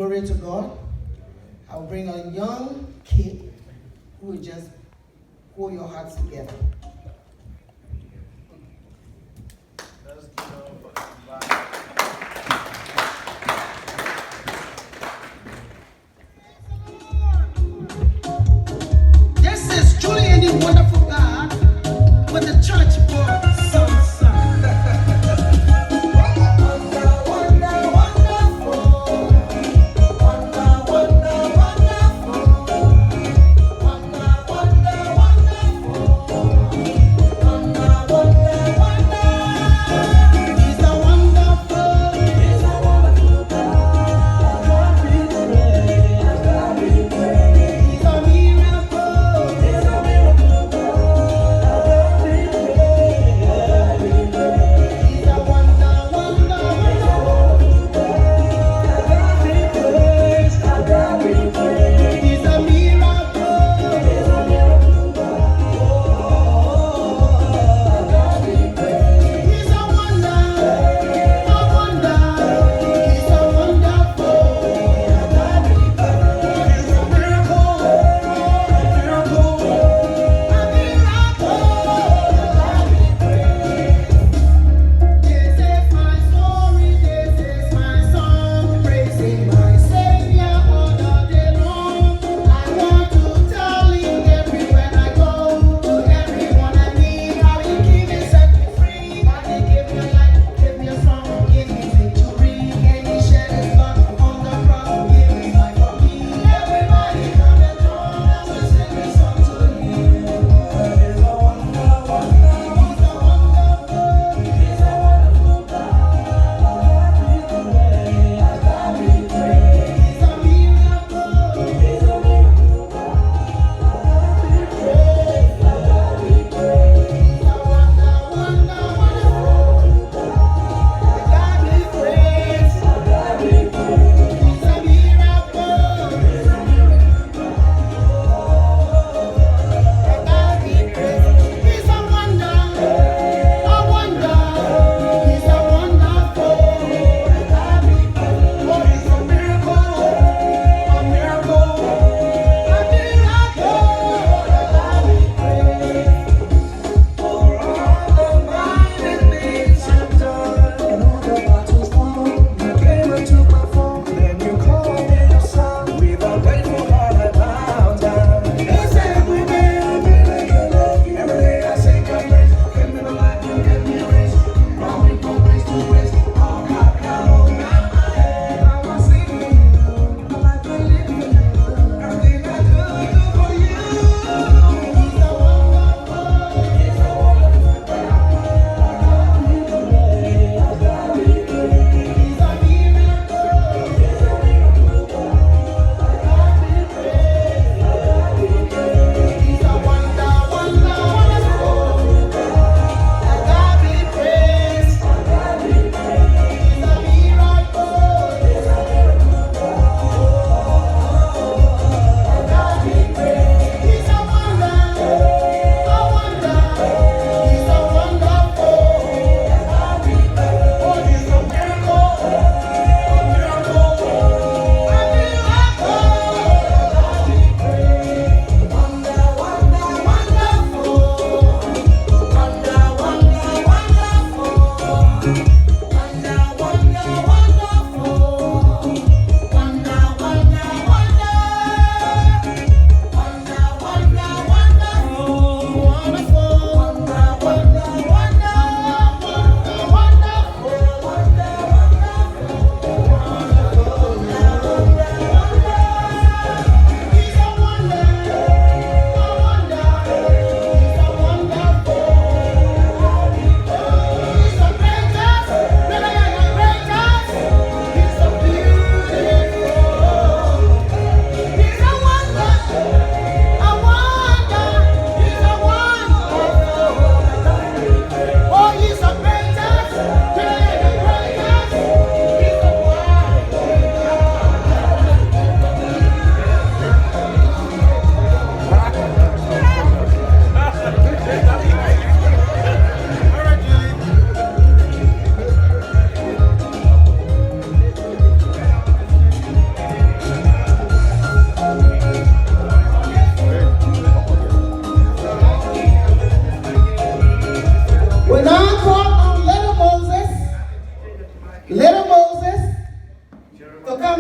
Glory to God. I'll bring a young kid who will just hold your hearts together. Let's go. This is truly and the wonderful God with the church boy, son.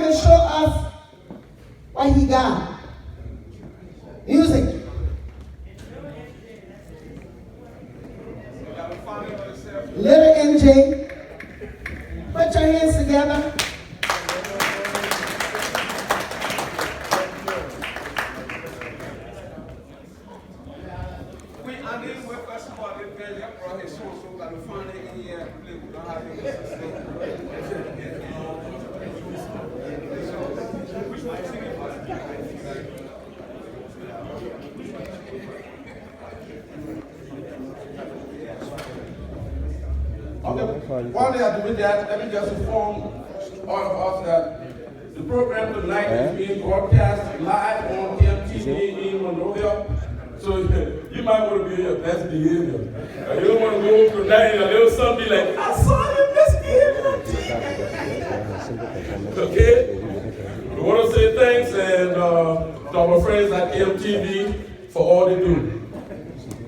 come and show us what he got. Music. Little MJ, put your hands together. While they are doing that, let me just inform all of us that the program tonight is being broadcast live on KMTV in Monrovia. So you might want to be in your best behavior. You don't want to go home tonight and a little something like, I saw your best behavior on TV. Okay? We want to say thanks and to our friends at KMTV for all they do.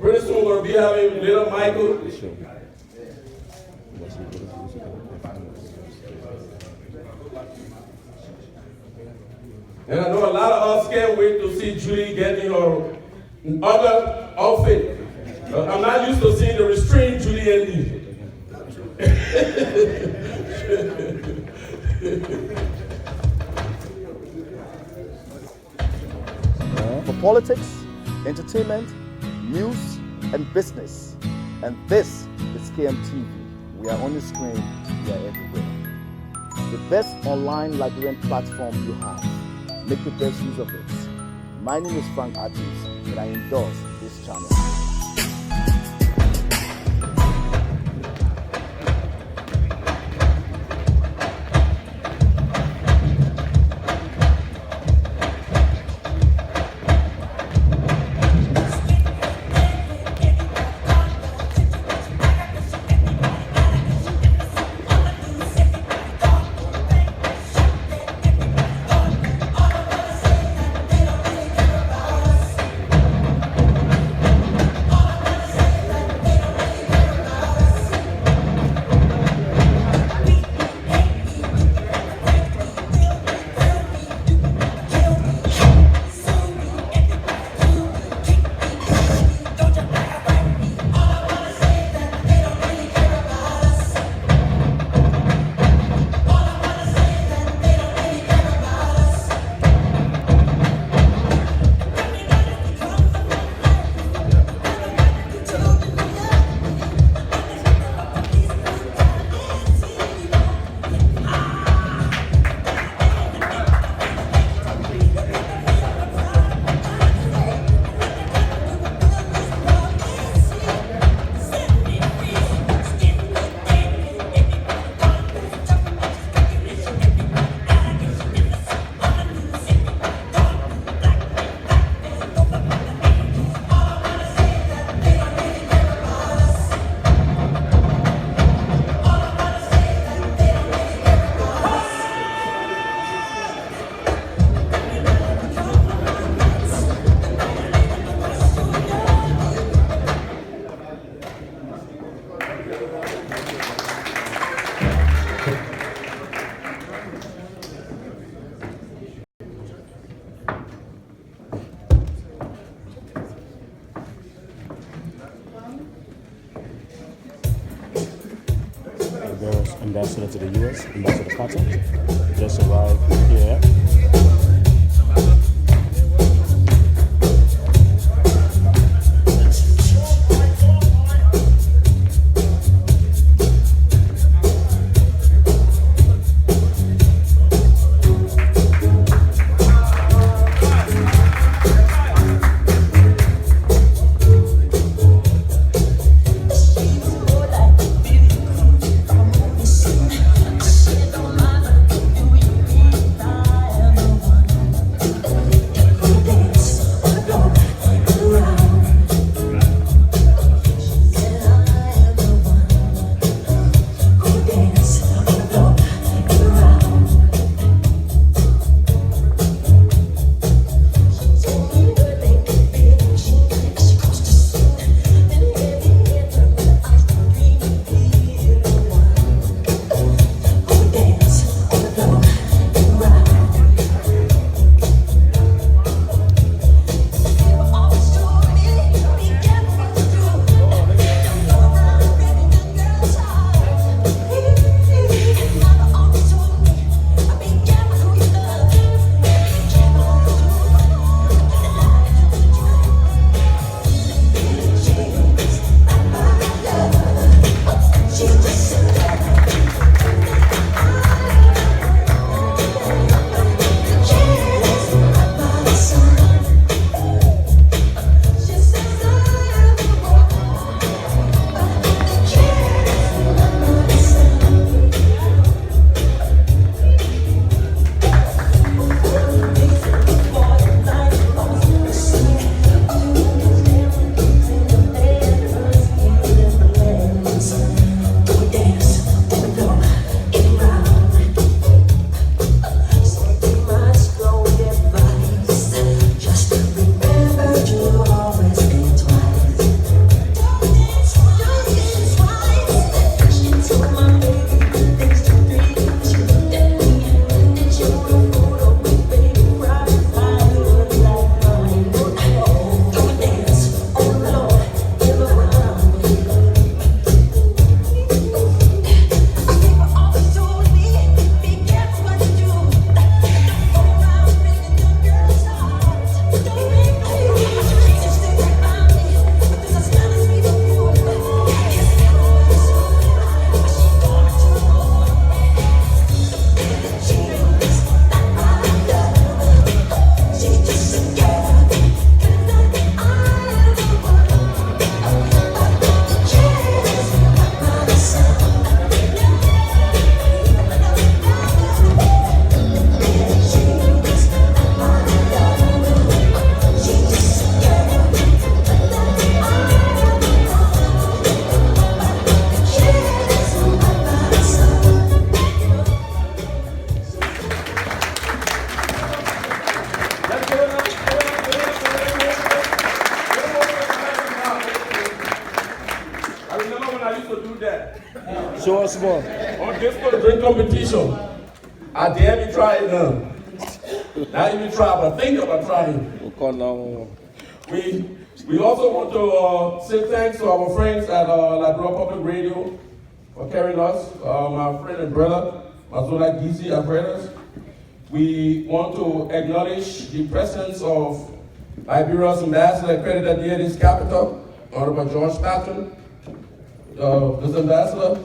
Pretty soon we're going to be having little Michael. And I know a lot of us can't wait to see Julie getting her other outfit. I'm not used to seeing the restrained Julie and Lee. For politics, entertainment, news, and business. And this is KMTV. We are on the screen, we are everywhere. The best online Liberian platform you have. Make the best use of it. My name is Frank Adjus, and I endorse this channel. Ambassador to the U.S., Ambassador Carter, just arrived here. Down. Show us more. On this for the drink competition. I dare me try it now. Not even try, but think about trying. We also want to say thanks to our friends at Liberia Public Radio for carrying us, my friend and brother, Mazola Gizi Alfredas. We want to acknowledge the presence of Liberia's ambassador accredited here in this capital, Honorable George Patton. Mr. Ambassador,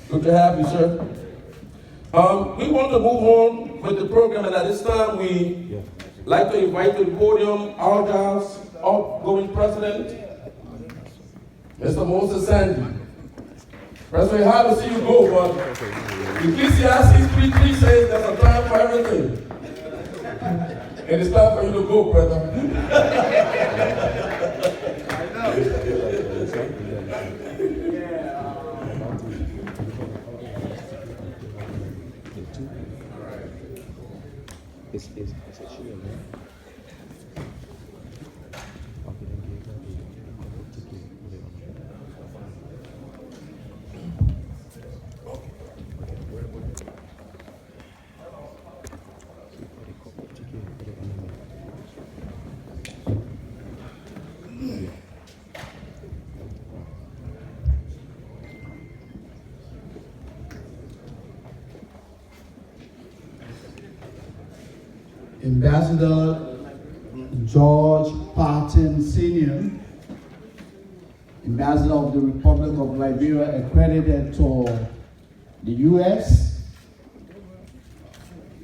good to have you, sir. We want to move on with the program, and at this time we like to invite to the podium ALJA's outgoing president, Mr. Moses Sandy. President, hard to see you go, but Ecclesiastes 3:3 says there's a time for everything. And it's time for you to go, brother. It's a sugar, man. Ambassador George Patton Sr., Ambassador of the Republic of Liberia accredited to the U.S.,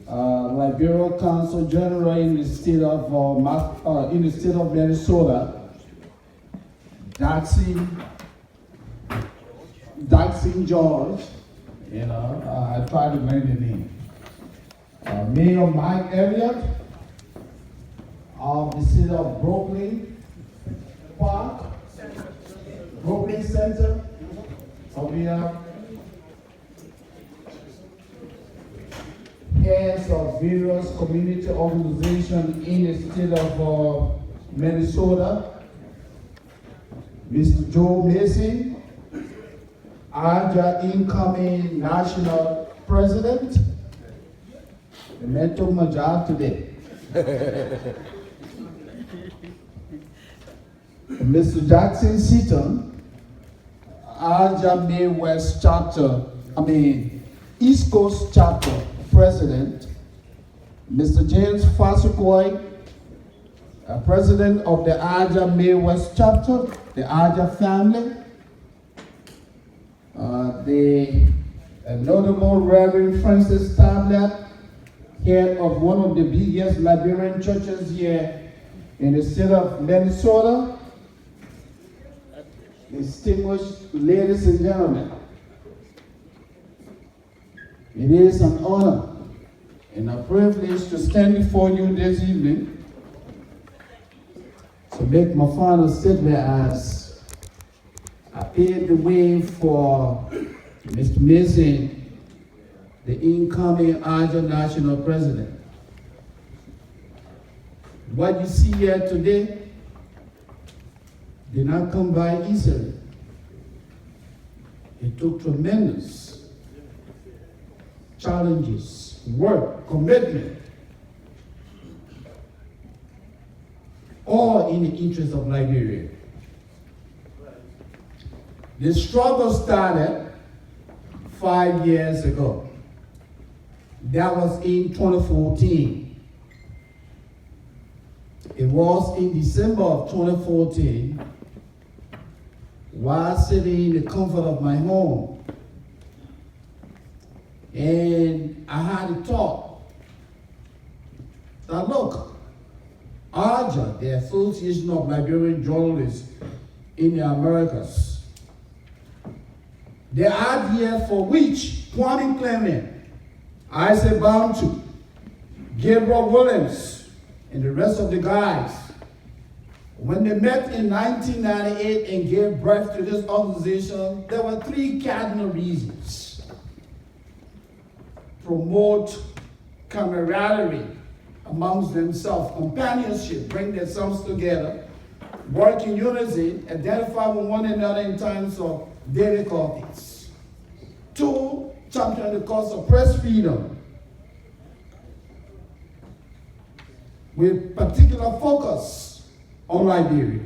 Liberia Consul General in the state of Minnesota, Daxing George, I tried to learn the name. Mayor Mike Elliott of the city of Brooklyn Park, Brooklyn Center. So we have heads of various community organizations in the state of Minnesota. Mr. Joe Mason, ALJA incoming national president. The man took my job today. Mr. Jackson Seaton, ALJA Midwest chapter, East Coast chapter president. Mr. James Fasukoy, president of the ALJA Midwest chapter, the ALJA family. The notable Reverend Francis Tablet, head of one of the biggest Liberian churches here in the state of Minnesota. Distinguished ladies and gentlemen, it is an honor and a privilege to stand before you this evening to make my final statement as I paved the way for Mr. Mason, the incoming ALJA national president. What you see here today did not come by easily. It took tremendous challenges, work, commitment, all in the interest of Liberia. The struggle started 5 years ago. That was in 2014. It was in December of 2014, while sitting in the comfort of my home. And I had a thought that, look, ALJA, the Association of Liberian Journalists in the Americas, the idea for which Kwame Clement, Isaac Bounty, Gabriel Williams, and the rest of the guys, when they met in 1998 and gave birth to this organization, there were 3 cardinal reasons. Promote camaraderie amongst themselves, companionship, bring themselves together, work in unity, identify with one another in times of difficulties. 2, champion the cause of press freedom, with particular focus on Liberia.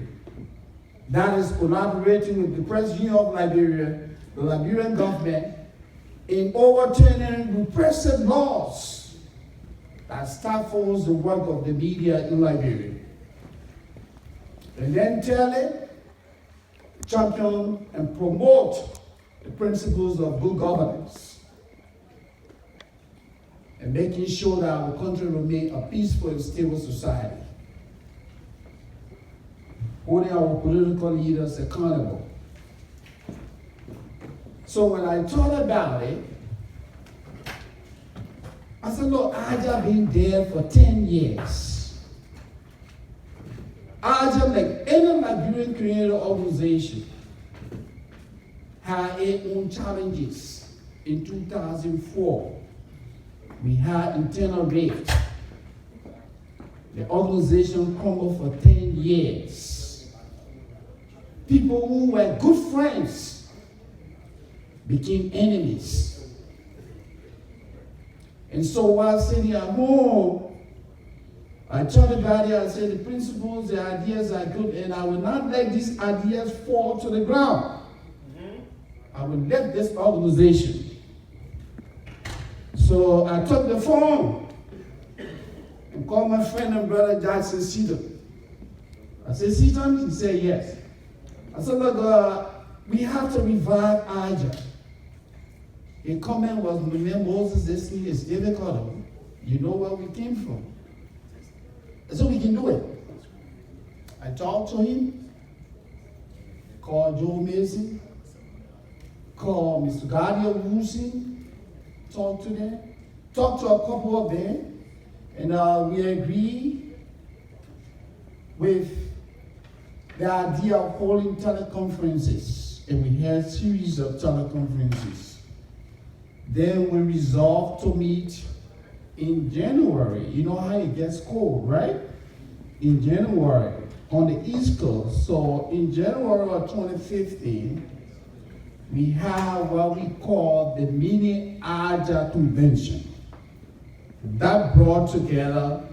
That is collaborating with the Press Union of Liberia, the Liberian government, in overturning repressive laws that stifles the work of the media in Liberia. And then champion and promote the principles of good governance and making sure that our country remains a peaceful and stable society, holding our political leaders accountable. So when I thought about it, I said, look, ALJA been there for 10 years. ALJA, like any Liberian creator organization, had its own challenges. In 2004, we had internal rift. The organization crumbled for 10 years. People who were good friends became enemies. And so while sitting at home, I thought about it. I said the principles, the ideas are good, and I will not let these ideas fall to the ground. I will let this organization. So I took the phone and called my friend and brother Jackson Seaton. I said, Seaton? He said, yes. I said, look, we have to revive ALJA. A comment was, when Moses this thing is difficult. You know where we came from. So we can do it. I talked to him, called Joe Mason, called Mr. Gadia Woosin, talked to them, talked to a couple of them, and we agreed with the idea of holding teleconferences, and we had a series of teleconferences. Then we resolved to meet in January. You know how it gets cold, right? In January on the East Coast. So in January of 2015, we have what we call the mini ALJA convention. That brought together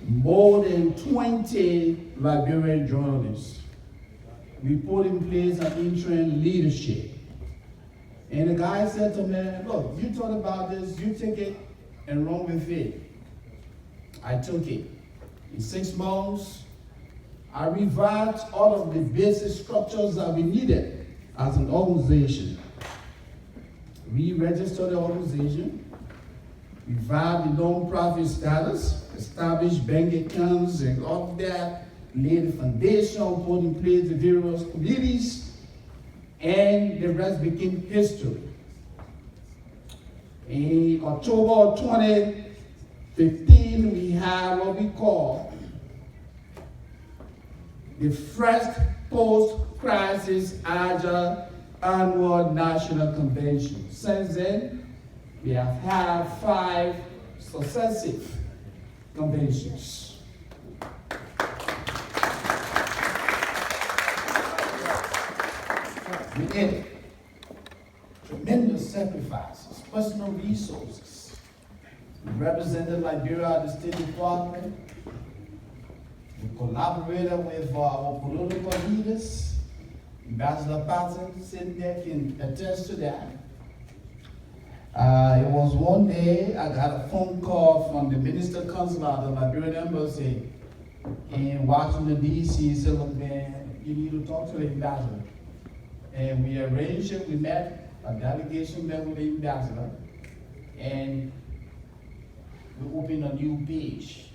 more than 20 Liberian journalists. We put in place an interim leadership. And the guy said to me, look, you thought about this, you take it and run with it. I took it. In 6 months, I revived all of the basic structures that we needed as an organization. We registered the organization, revived the non-profit status, established bank accounts and all of that, laid the foundation, put in place the various committees, and the rest became history. In October of 2015, we had what we call the first post-crisis ALJA annual national convention. Since then, we have had 5 successive conventions. We did tremendous sacrifices, personal resources. We represented Liberia at the State Department. We collaborated with our political leaders. Ambassador Patton sitting there can attest to that. It was one day I got a phone call from the Minister Consular of the Liberian Embassy in Washington, D.C. He said, look, man, you need to talk to the ambassador. And we arranged it, we met, a delegation met with the ambassador, and we opened a new page.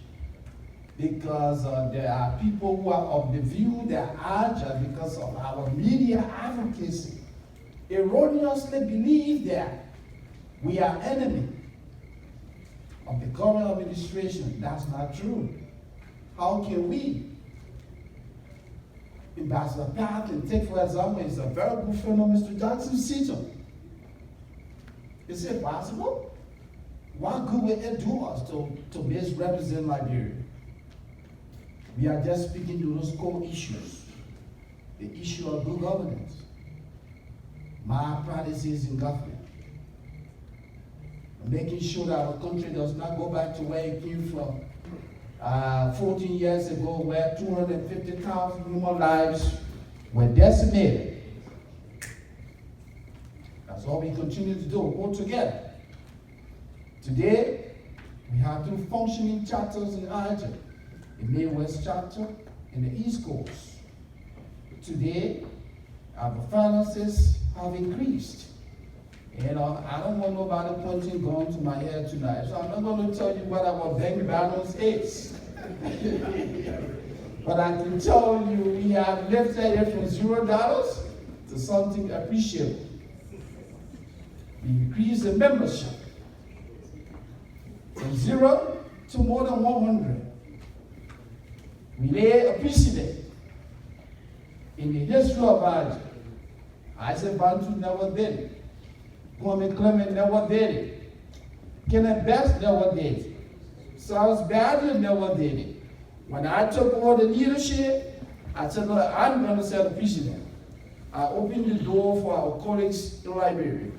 Because there are people who are of the view that ALJA, because of our media advocacy, erroneously believe that we are enemy of the current administration. That's not true. How can we? Ambassador Patton, take for example, is a very good friend of Mr. Jackson Seaton. Is it possible? What good will it do us to misrepresent Liberia? We are just speaking to those core issues. The issue of good governance, malpractices in government, making sure that our country does not go back to where it came from 14 years ago, where 250,000 human lives were decimated. That's all we continue to do, work together. Today, we have two functioning chapters in ALJA, the Midwest chapter and the East Coast. Today, our finances have increased. You know, I don't want nobody pointing guns to my head tonight, so I'm not going to tell you what our bank balance is. But I can tell you we have lifted it from $0 to something appreciable. We increased the membership from 0 to more than 100. We lay a precedent in the history of ALJA. I said Bantu never did it. Kwame Clement never did it. Kenneth Best never did it. Charles Badger never did it. When I took over the leadership, I said, look, I'm going to set a precedent. I opened the door for our colleagues in Liberia.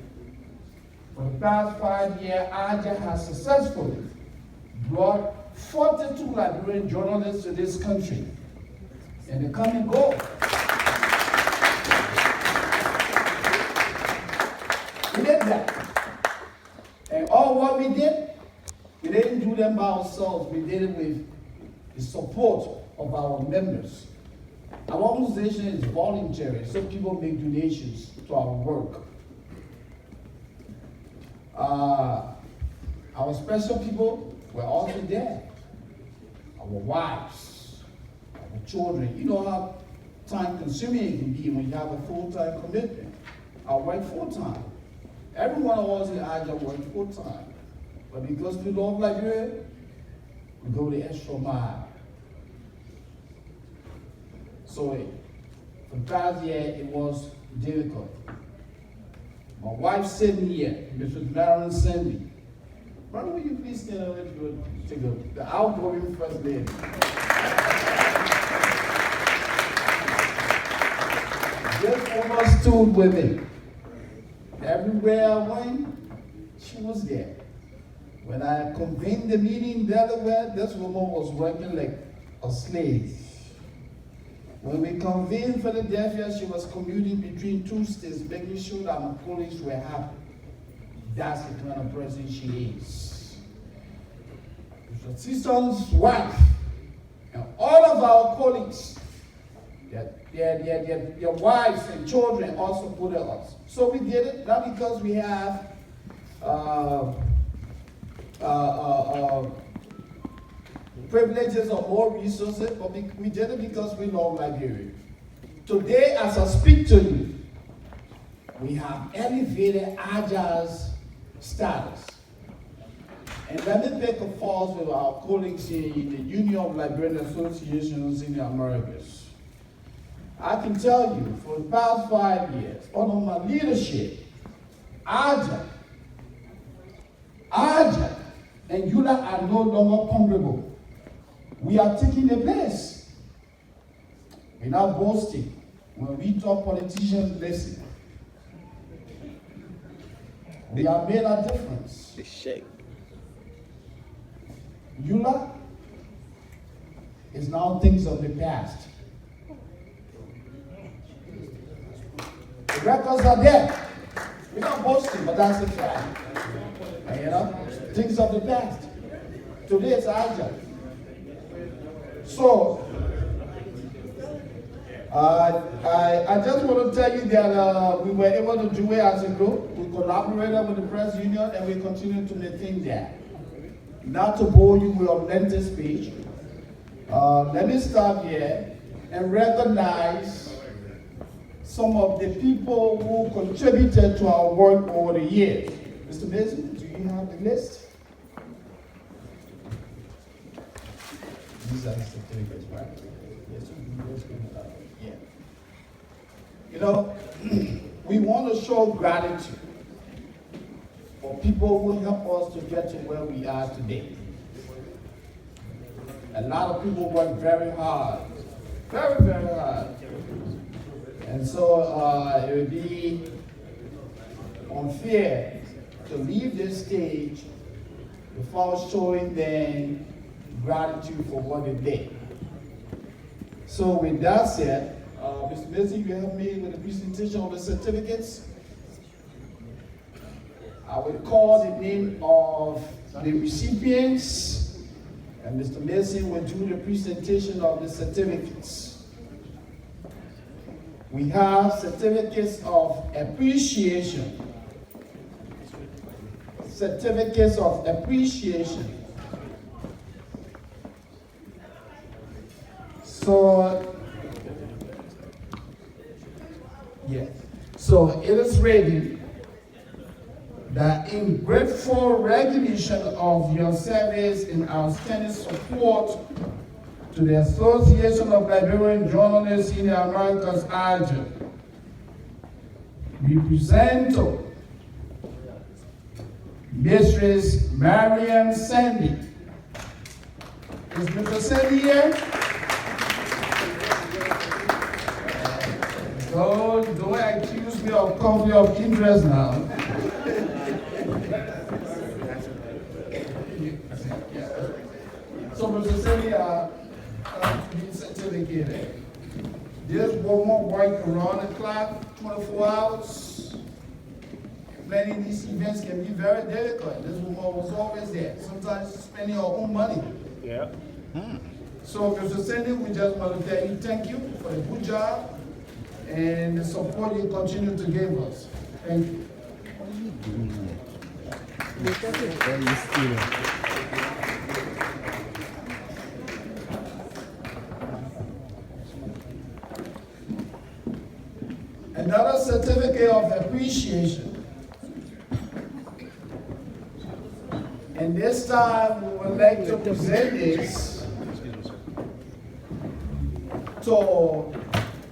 For the past 5 years, ALJA has successfully brought 42 Liberian journalists to this country. And they come and go. We did that. And all what we didn't do them by ourselves. We did it with the support of our members. Our organization is voluntary, so people make donations to our work. Our special people were also there. Our wives, our children. You know how time-consuming it can be when you have a full-time commitment. I work full-time. Every one of us in ALJA work full-time. But because we love Liberia, we go the extra mile. So for the past year, it was difficult. My wife sitting here, Mrs. Marion Sandy. Brother, will you please stand up and go take the outgoing first lady. Just overstood with me. Everywhere I went, she was there. When I convened the meeting in Delaware, this woman was working like a slave. When we convened Philadelphia, she was commuting between 2 states, making sure that my colleagues were happy. That's the kind of person she is. Her sister's wife, and all of our colleagues, their wives and children also supported us. So we did it, not because we have privileges or more resources, but we did it because we love Liberia. Today, as I speak to you, we have elevated ALJA's status. And let me take a pause with our colleagues here in the Union of Liberian Associations in the Americas. I can tell you, for the past 5 years, under my leadership, ALJA and ULA are no longer comparable. We are taking the place. We're not boasting. When we talk, politicians listen. We have made a difference. ULA is now things of the past. The records are there. We're not boasting, but that's the fact. And, you know, things of the past. Today it's ALJA. So, I just want to tell you that we were able to do it as a group. We collaborated with the press union and we continue to maintain that. Not to bore you with a lengthy speech, let me stop here and recognize some of the people who contributed to our work over the years. Mr. Mason, do you have the list? These are the certificates, right? Yes, yeah. You know, we want to show gratitude for people who help us to get to where we are today. A lot of people work very hard, very, very hard. And so it would be unfair to leave this stage without showing them gratitude for what they did. So with that said, Mr. Mason, you help me with the presentation of the certificates. I will call the name of the recipients, and Mr. Mason will do the presentation of the certificates. We have certificates of appreciation. Certificates of appreciation. So, yeah. So it is ready that in grateful recognition of your service and outstanding support to the Association of Liberian Journalists in the Americas, ALJA, we present Mistress Marian Sandy. Is Mr. Sandy here? Don't accuse me of conflict of interest now. So Mr. Sandy, being certificated. This woman work around the clock, 24 hours. Planning these events can be very difficult. This woman was always there. Sometimes spending her own money. Yeah. So Mr. Sandy, we just want to tell you thank you for the good job and the support you continue to give us. Thank you. Another certificate of appreciation. And this time we would like to present this to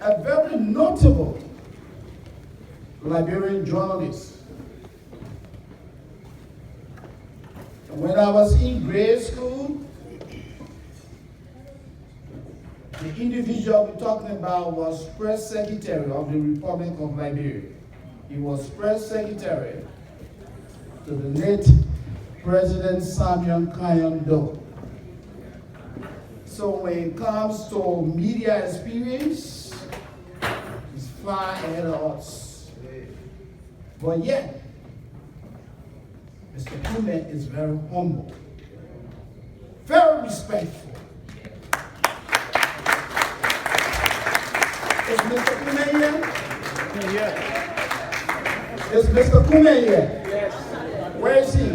a very notable Liberian journalist. When I was in grade school, the individual we're talking about was press secretary of the Republic of Liberia. He was press secretary to the late President Samuel Kayondo. So when it comes to media experience, he's far ahead of us. But yet, Mr. Kume is very humble, very respectful. Is Mr. Kume here? Yeah. Is Mr. Kume here? Yes. Where is he?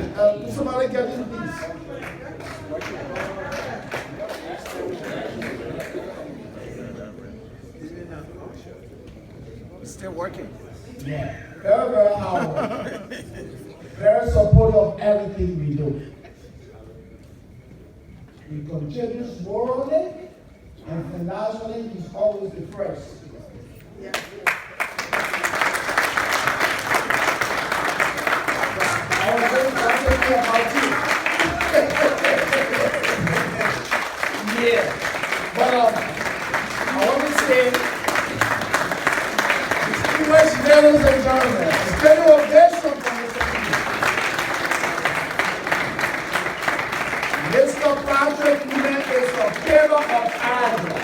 Somebody get him, please. It's still working. Yeah. Very, very humble. Very supportive of everything we do. He contributes morally and financially. He's always the first. Yeah. I was just talking about you. Yeah. But I want to say, distinguished ladies and gentlemen, a special ovation for Mr. Patrick Kume is a favor of ALJA.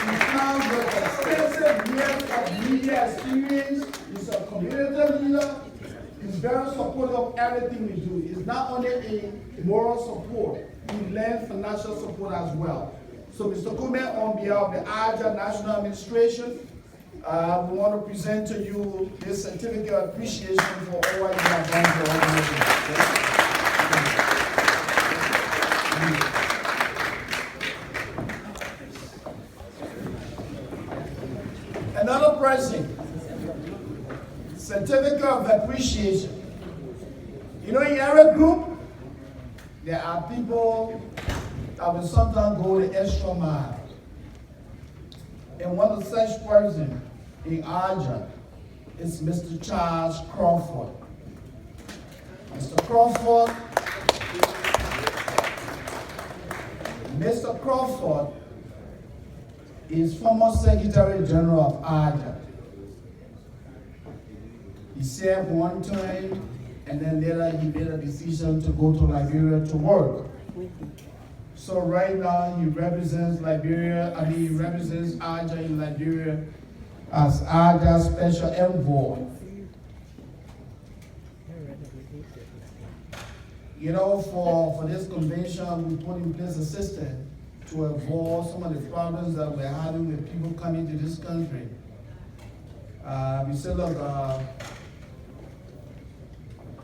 He comes with extensive years of media experience. He's a community leader. He's very supportive of everything we do. It's not only a moral support, he lends financial support as well. So Mr. Kume, on behalf of the ALJA National Administration, we want to present to you this certificate of appreciation for all what you have done for our organization. Another person, certificate of appreciation. You know, in our group, there are people that will sometimes go the extra mile. And one of such persons in ALJA is Mr. Charles Crawford. Mr. Crawford is former Secretary General of ALJA. He served one term and then later he made a decision to go to Liberia to work. So right now he represents he represents ALJA in Liberia as ALJA Special Envoy. You know, for this convention, we put in place a system to avoid some of the problems that we're having with people coming to this country. We said, look,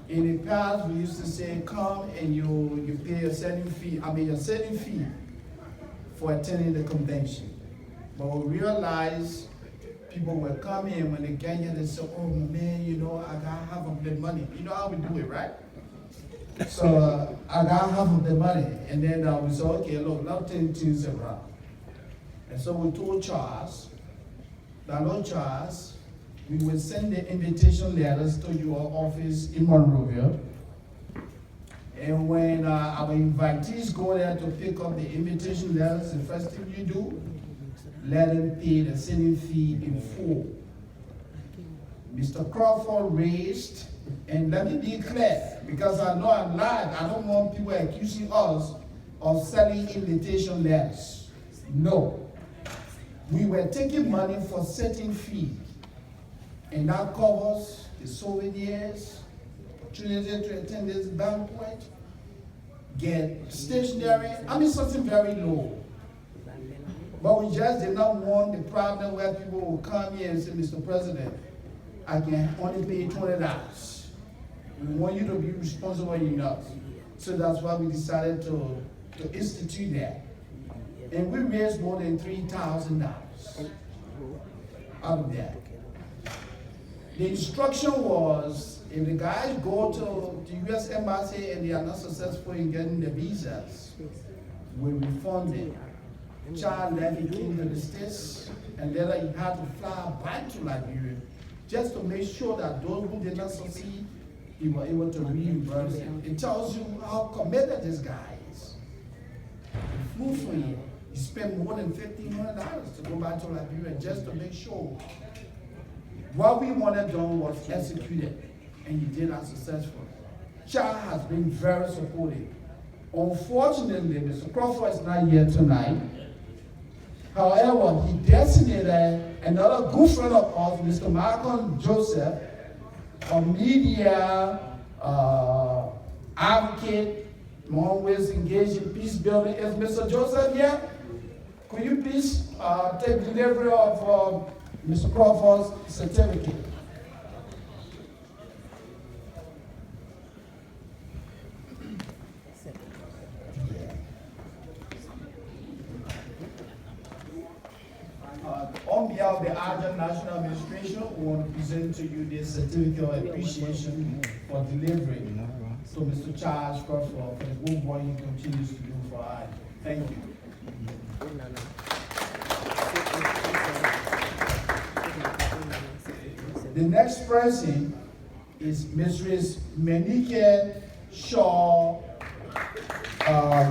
in the past, we used to say, come and you pay a certain fee, a certain fee for attending the convention. But we realized people were coming, when they get here, they say, oh man, you know, I got half of the money. You know how we do it, right? So I got half of the money. And then we said, okay, look, let's turn things around. And so we told Charles, that Lord Charles, we will send the invitation letters to your office in Monrovia. And when our invitees go there to pick up the invitation letters, the first thing you do, let them pay the sending fee in full. Mr. Crawford raised, and let me be clear, because I know I'm lied. I don't want people accusing us of selling invitation letters. No. We were taking money for certain fees. And that covers the souvenirs, opportunity to attend this banquet, get stationery, something very low. But we just did not want the problem where people will come here and say, Mr. President, I can only pay $20. We want you to be responsible enough. So that's why we decided to institute that. And we raised more than $3,000 out of that. The instruction was, if the guys go to the U.S. Embassy and they are not successful in getting the visas, we refund them. Child left, he came to the States, and later he had to fly back to Liberia just to make sure that those who did not succeed, he was able to reimburse them. It tells you how committed this guy is. He flew for you. He spent more than $1,500 to go back to Liberia just to make sure what we wanted done was executed, and he did that successfully. Child has been very supportive. Unfortunately, Mr. Crawford is not here tonight. However, he designated another good friend of ours, Mr. Malcolm Joseph, a media advocate, always engaged in peace building. Is Mr. Joseph here? Could you please take delivery of Mr. Crawford's certificate? On behalf of the ALJA National Administration, we want to present to you this certificate of appreciation for delivering to Mr. Charles Crawford for the good work he continues to do for ALJA. Thank you. The next person is Mrs. Menike Shaw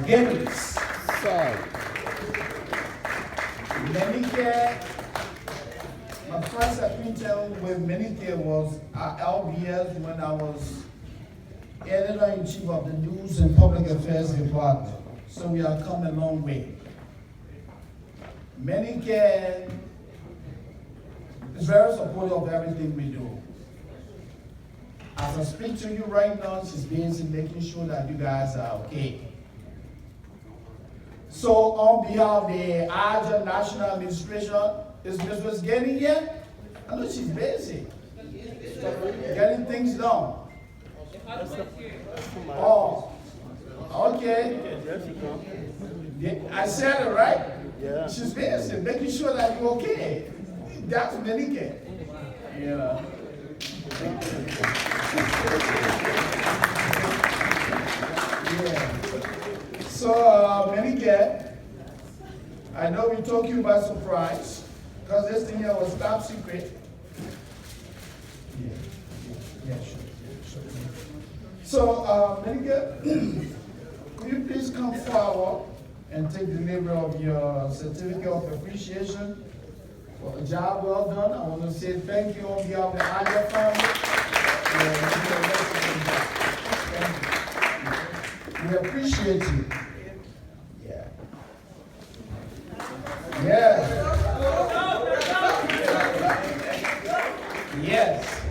Gibbons. Menike, my first acquaintance with Menike was at LBS when I was editor-in-chief of the News and Public Affairs Department. So we have come a long way. Menike is very supportive of everything we do. As I speak to you right now, she's busy making sure that you guys are okay. So on behalf of the ALJA National Administration, is Mrs. Getting here? I know she's busy. Getting things done. Oh, okay. I said it right? Yeah. She's busy, making sure that you're okay. That's Menike. Yeah. Yeah. So, Menike, I know we took you by surprise, because this thing here was top secret. Yeah, sure. So, Menike, could you please come forward and take delivery of your certificate of appreciation for a job well done? I want to say thank you on behalf of the ALJA family. we appreciate you. Yeah. Yes. Yes.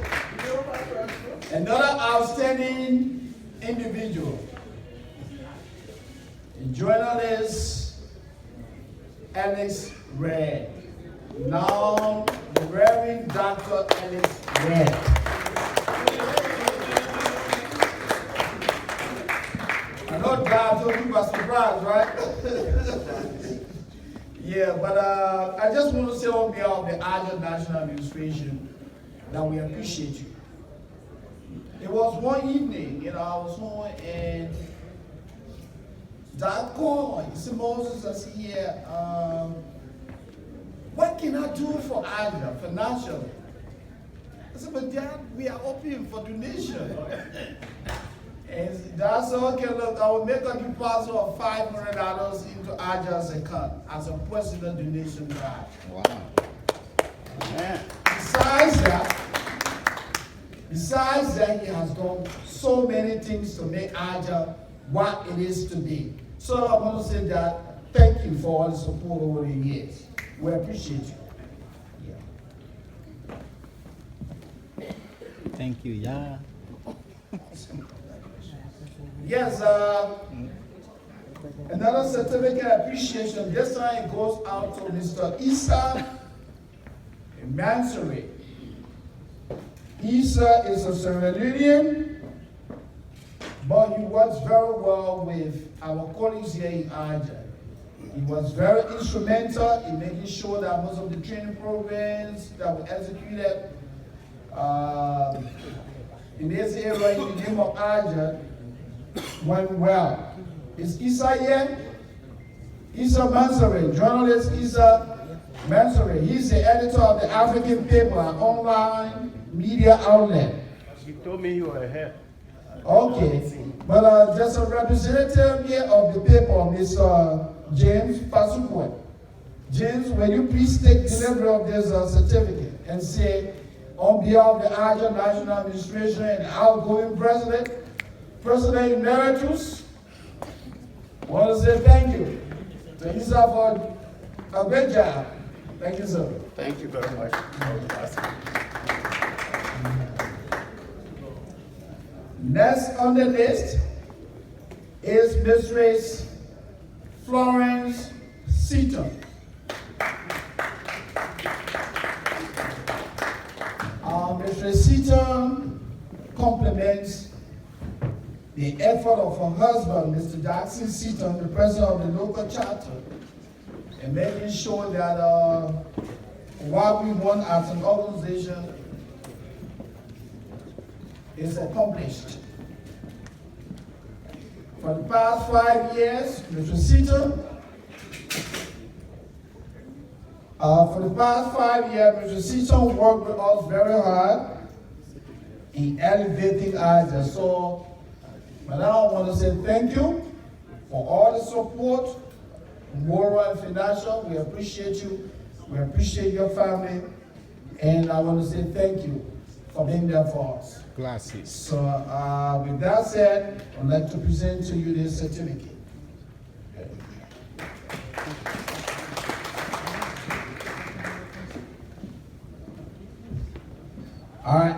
Another outstanding individual, a journalist, Alex Red. Now, the Reverend Dr. Alex Red. I know God told you by surprise, right? Yeah, but I just want to say on behalf of the ALJA National Administration that we appreciate you. It was one evening, I was home and Dad called. He said, Moses, I said, yeah, what can I do for ALJA financially? I said, but Dad, we are open for donation. And Dad said, okay, look, I will make a deposit of $500 into ALJA's account as a personal donation drive. Wow. Yeah. Besides that, he has done so many things to make ALJA what it is today. So I want to say that thank you for all the support over the years. We appreciate you. Yeah. Thank you, yeah. Yes, another certificate of appreciation. This time it goes out to Mr. Issa Mansouri. Issa is a Sierra Leonean, but he works very well with our colleagues here in ALJA. He was very instrumental in making sure that most of the training programs that were executed in this area in the name of ALJA went well. Is Issa here? Issa Mansouri, journalist Issa Mansouri. He's the editor of the African paper, an online media outlet. You told me you were here. Okay, but just a representative here of the paper, Mr. James Fasukwe. James, will you please take delivery of this certificate and say, on behalf of the ALJA National Administration and outgoing President Emeritus, I want to say thank you to Issa for a great job. Thank you, sir. Thank you very much. Next on the list is Mistress Florence Seaton. Mistress Seaton compliments the effort of her husband, Mr. Jackson Seaton, the president of the local chapter, in making sure that what we want as an organization is accomplished. For the past 5 years, Mr. Seaton, Mr. Seaton worked with us very hard in elevating ALJA. So, but now I want to say thank you for all the support, moral and financial. We appreciate you. We appreciate your family. And I want to say thank you for being there for us. Glasses. So with that said, I'd like to present to you this certificate. All right.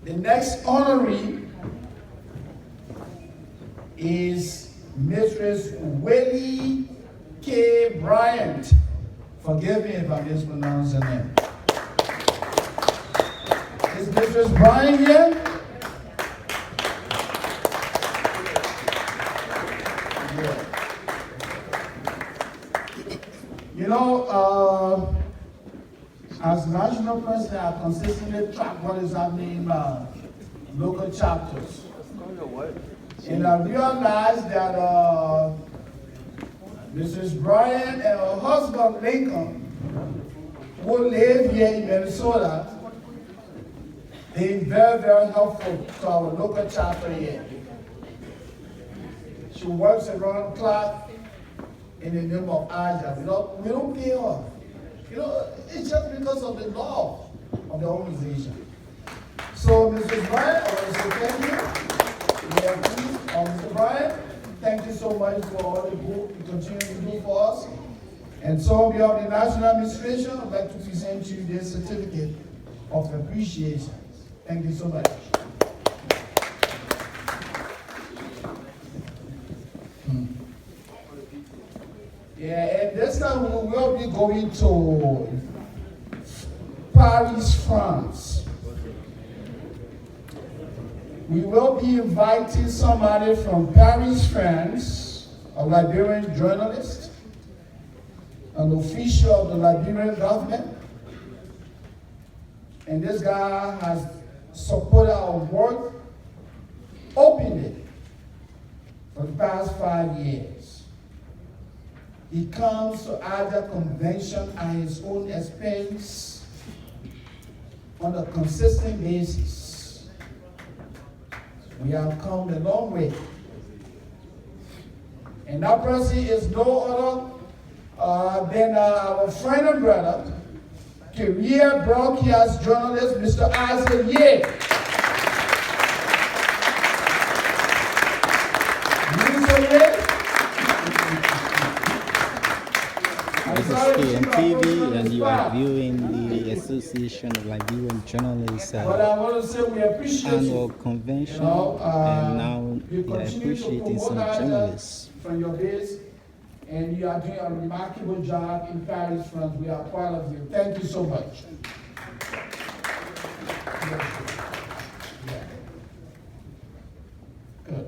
The next honoree is Mistress Willie K. Bryant. Forgive me if I mispronounce her name. Is Mistress Bryant here? Yeah. You know, as national president, I consistently track what is happening in local chapters. And I realized that Mrs. Bryant and her husband, Lincoln, who live here in Minnesota, been very, very helpful to our local chapter here. She works around the clock in the name of ALJA. We don't pay her. You know, it's just because of the love of the organization. So, Mrs. Bryant, I want to say thank you. Yeah, please Mr. Brian, thank you so much for all the work you continue to do for us. And so on behalf of the National Administration, I'd like to present you this certificate of appreciation. Thank you so much. Yeah, and this time we will be going to Paris, France. We will be inviting somebody from Paris, France, a Liberian journalist, an official of the Liberian government. And this guy has supported our work openly for the past 5 years. He comes to ALJA convention at his own expense on a consistent basis. We have come a long way. And that person is no other than our friend and brother, career broadcast journalist, Mr. ALJA. This is KMTV, and you are viewing the Association of Liberian Journalists But I want to say we appreciate annual you. convention, You know, and now you they are continue to appreciating some promote ALJA journalists. from your base, and you are doing a remarkable job in Paris, France. We are proud of you. Thank you so much. Good.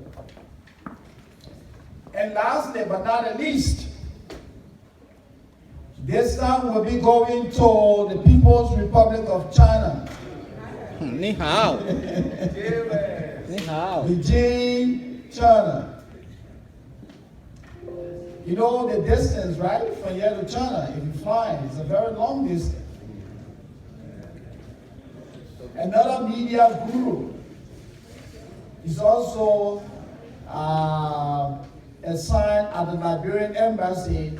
And lastly, but not the least, this time we'll be going to the People's Republic of China. Ni hao. Ni hao. Beijing, China. You know the distance, right? From here to China, if you fly, it's a very long distance. Another media guru is also assigned at the Liberian Embassy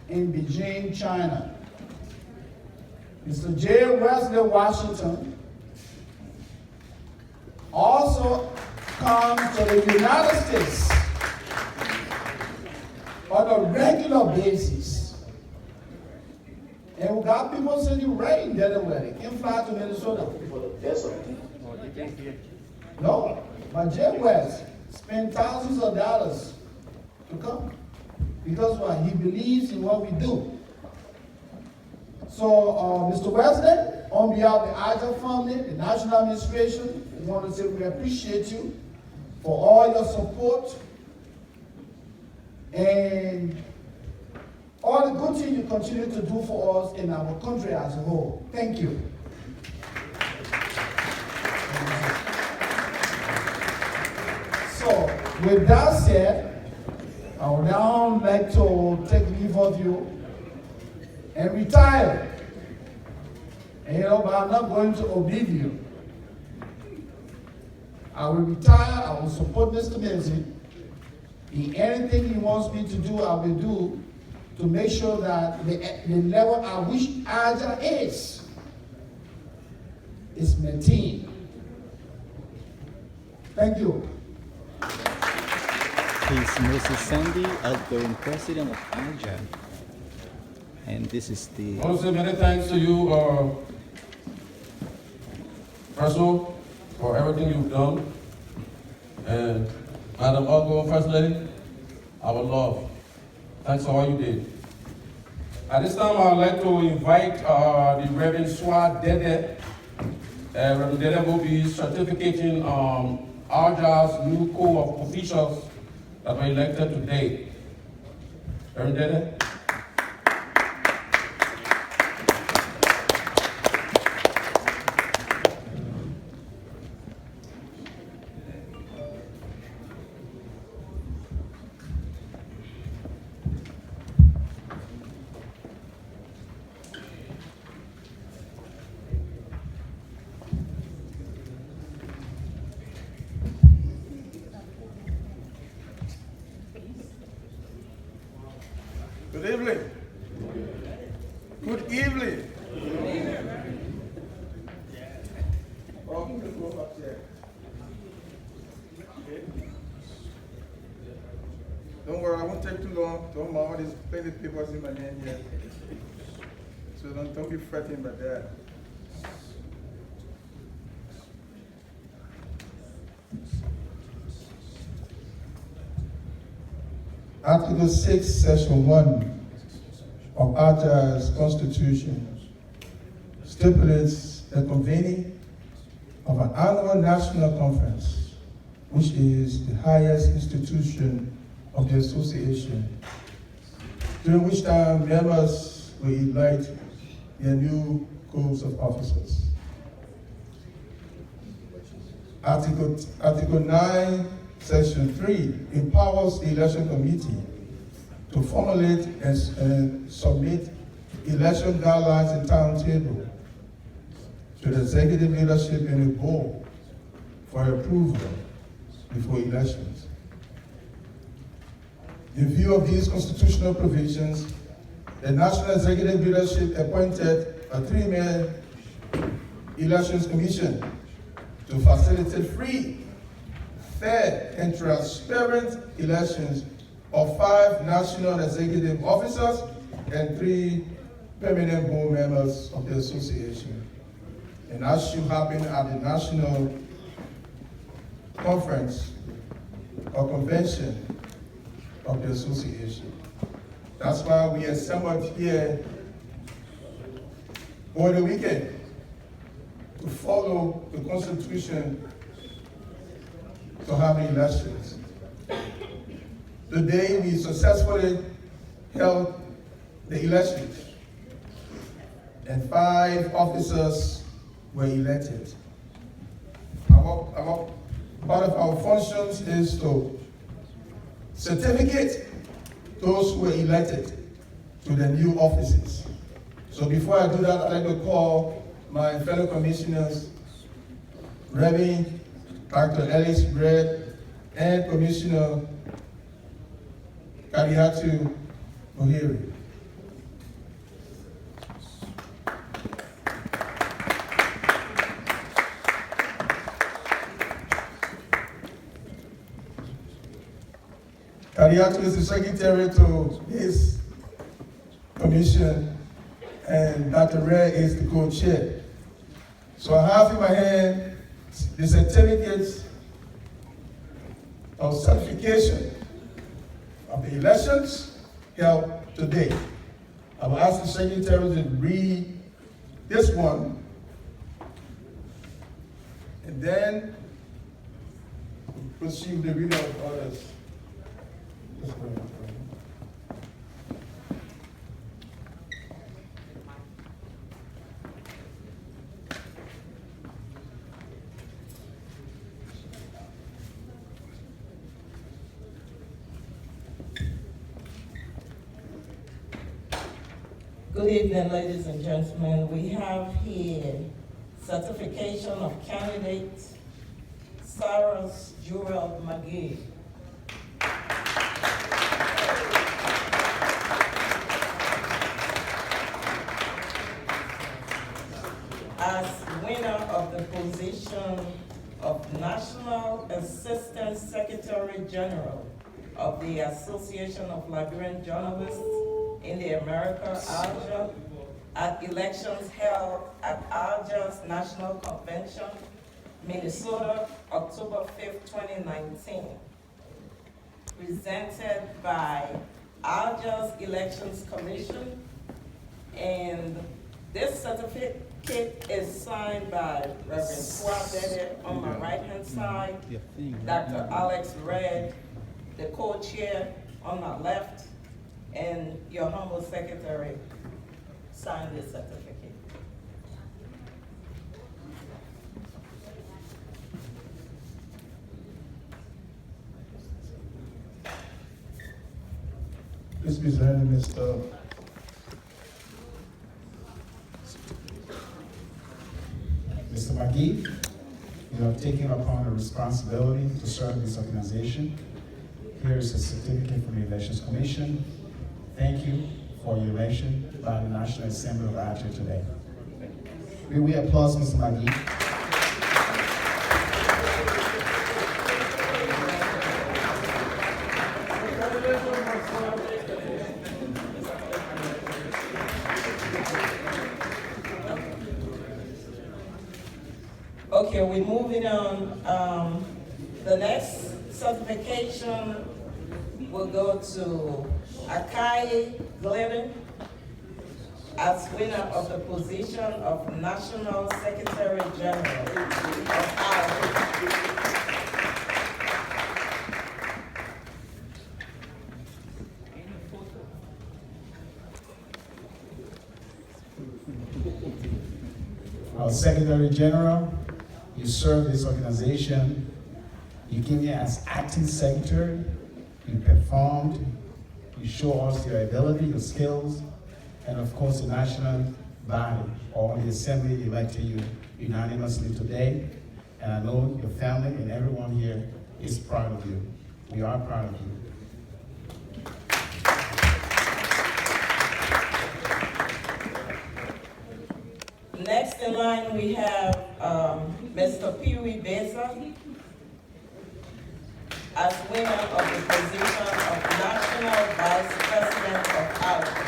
in Beijing, China. Mr. J. Wesley Washington also comes to the United States on a regular basis. And we got people sitting right in Delaware. They can't fly to Minnesota. No, but J. West spent thousands of dollars to come. Because why? He believes in what we do. So, Mr. Wesley, on behalf of the ALJA family, the National Administration, we want to say we appreciate you for all your support and all the good things you continue to do for us in our country as a whole. Thank you. So, with that said, I would now like to take leave of you and retire. And you know, but I'm not going to oblivion. I will retire, I will support Mr. Benson. In anything he wants me to do, I will do to make sure that the level at which ALJA is maintained. Thank you. He's Moses Sandy, outgoing president of ALJA. And this is the... I want to say many thanks to you, Russell, for everything you've done. And Madam Outgoing First Lady, our love. Thanks for all you did. At this time, I'd like to invite the Reverend Swat Dede. Reverend Dede will be certificating ALJA's new corps of officials that were elected today. Reverend Dede. Good evening. Good evening. Don't take too long. Don't mind all these plenty papers in my hand here. So don't be fretting about that. Article 6, Section 1 of ALJA's Constitution stipulates the convening of an annual national conference, which is the highest institution of the association, during which time members will elect their new corps of officers. Article 9, Section 3 empowers the election committee to formulate and submit election guidelines and timetable to the executive leadership and the board for approval before elections. In view of these constitutional provisions, the National Executive Leadership appointed a 3-man elections commission to facilitate free, fair, and transparent elections of 5 national executive officers and 3 permanent board members of the association. And that should happen at the national conference or convention of the association. That's why we assembled here over the weekend to follow the Constitution to have elections. Today we successfully held the elections and 5 officers were elected. Part of our functions is to certificate those who were elected to the new offices. So before I do that, I'd like to call my fellow commissioners, Reverend Dr. Ellis Brett and Commissioner Kariatu Ohiri. Kariatu is the secretary to this commission, and Dr. Ray is the co-chair. So I have in my hand the certificates of certification of the elections held today. I will ask the secretary to read this one, and then proceed with the reading of others. Good evening, ladies and gentlemen. We have here certification of candidate Cyrus Jurel McGee. As winner of the position of National Assistant Secretary General of the Association of Liberian Journalists in the America, ALJA, at elections held at ALJA's National Convention, Minnesota, October 5th, 2019. Presented by ALJA's Elections Commission, and this certificate is signed by Reverend Swabede on my right-hand side, Dr. Alex Red, the co-chair on my left, and your humble secretary signed this certificate. Please be ready, Mr. McGee. You have taken upon the responsibility to serve this organization. Here is a certificate from the Elections Commission. Thank you for your election by the National Assembly of ALJA today. May we applaud Mr. McGee. Okay, we're moving on. The next certification will go to Akai Glennon as winner of the position of National Secretary General of ALJA. Our Secretary General, you serve this organization. You came here as acting secretary. You performed. You show us your ability, your skills, and of course the national body or the assembly elected you unanimously today. And I know your family and everyone here is proud of you. We are proud of you. Next in line, we have Mr. Pee Wee Besa as winner of the position of National Vice President of ALJA.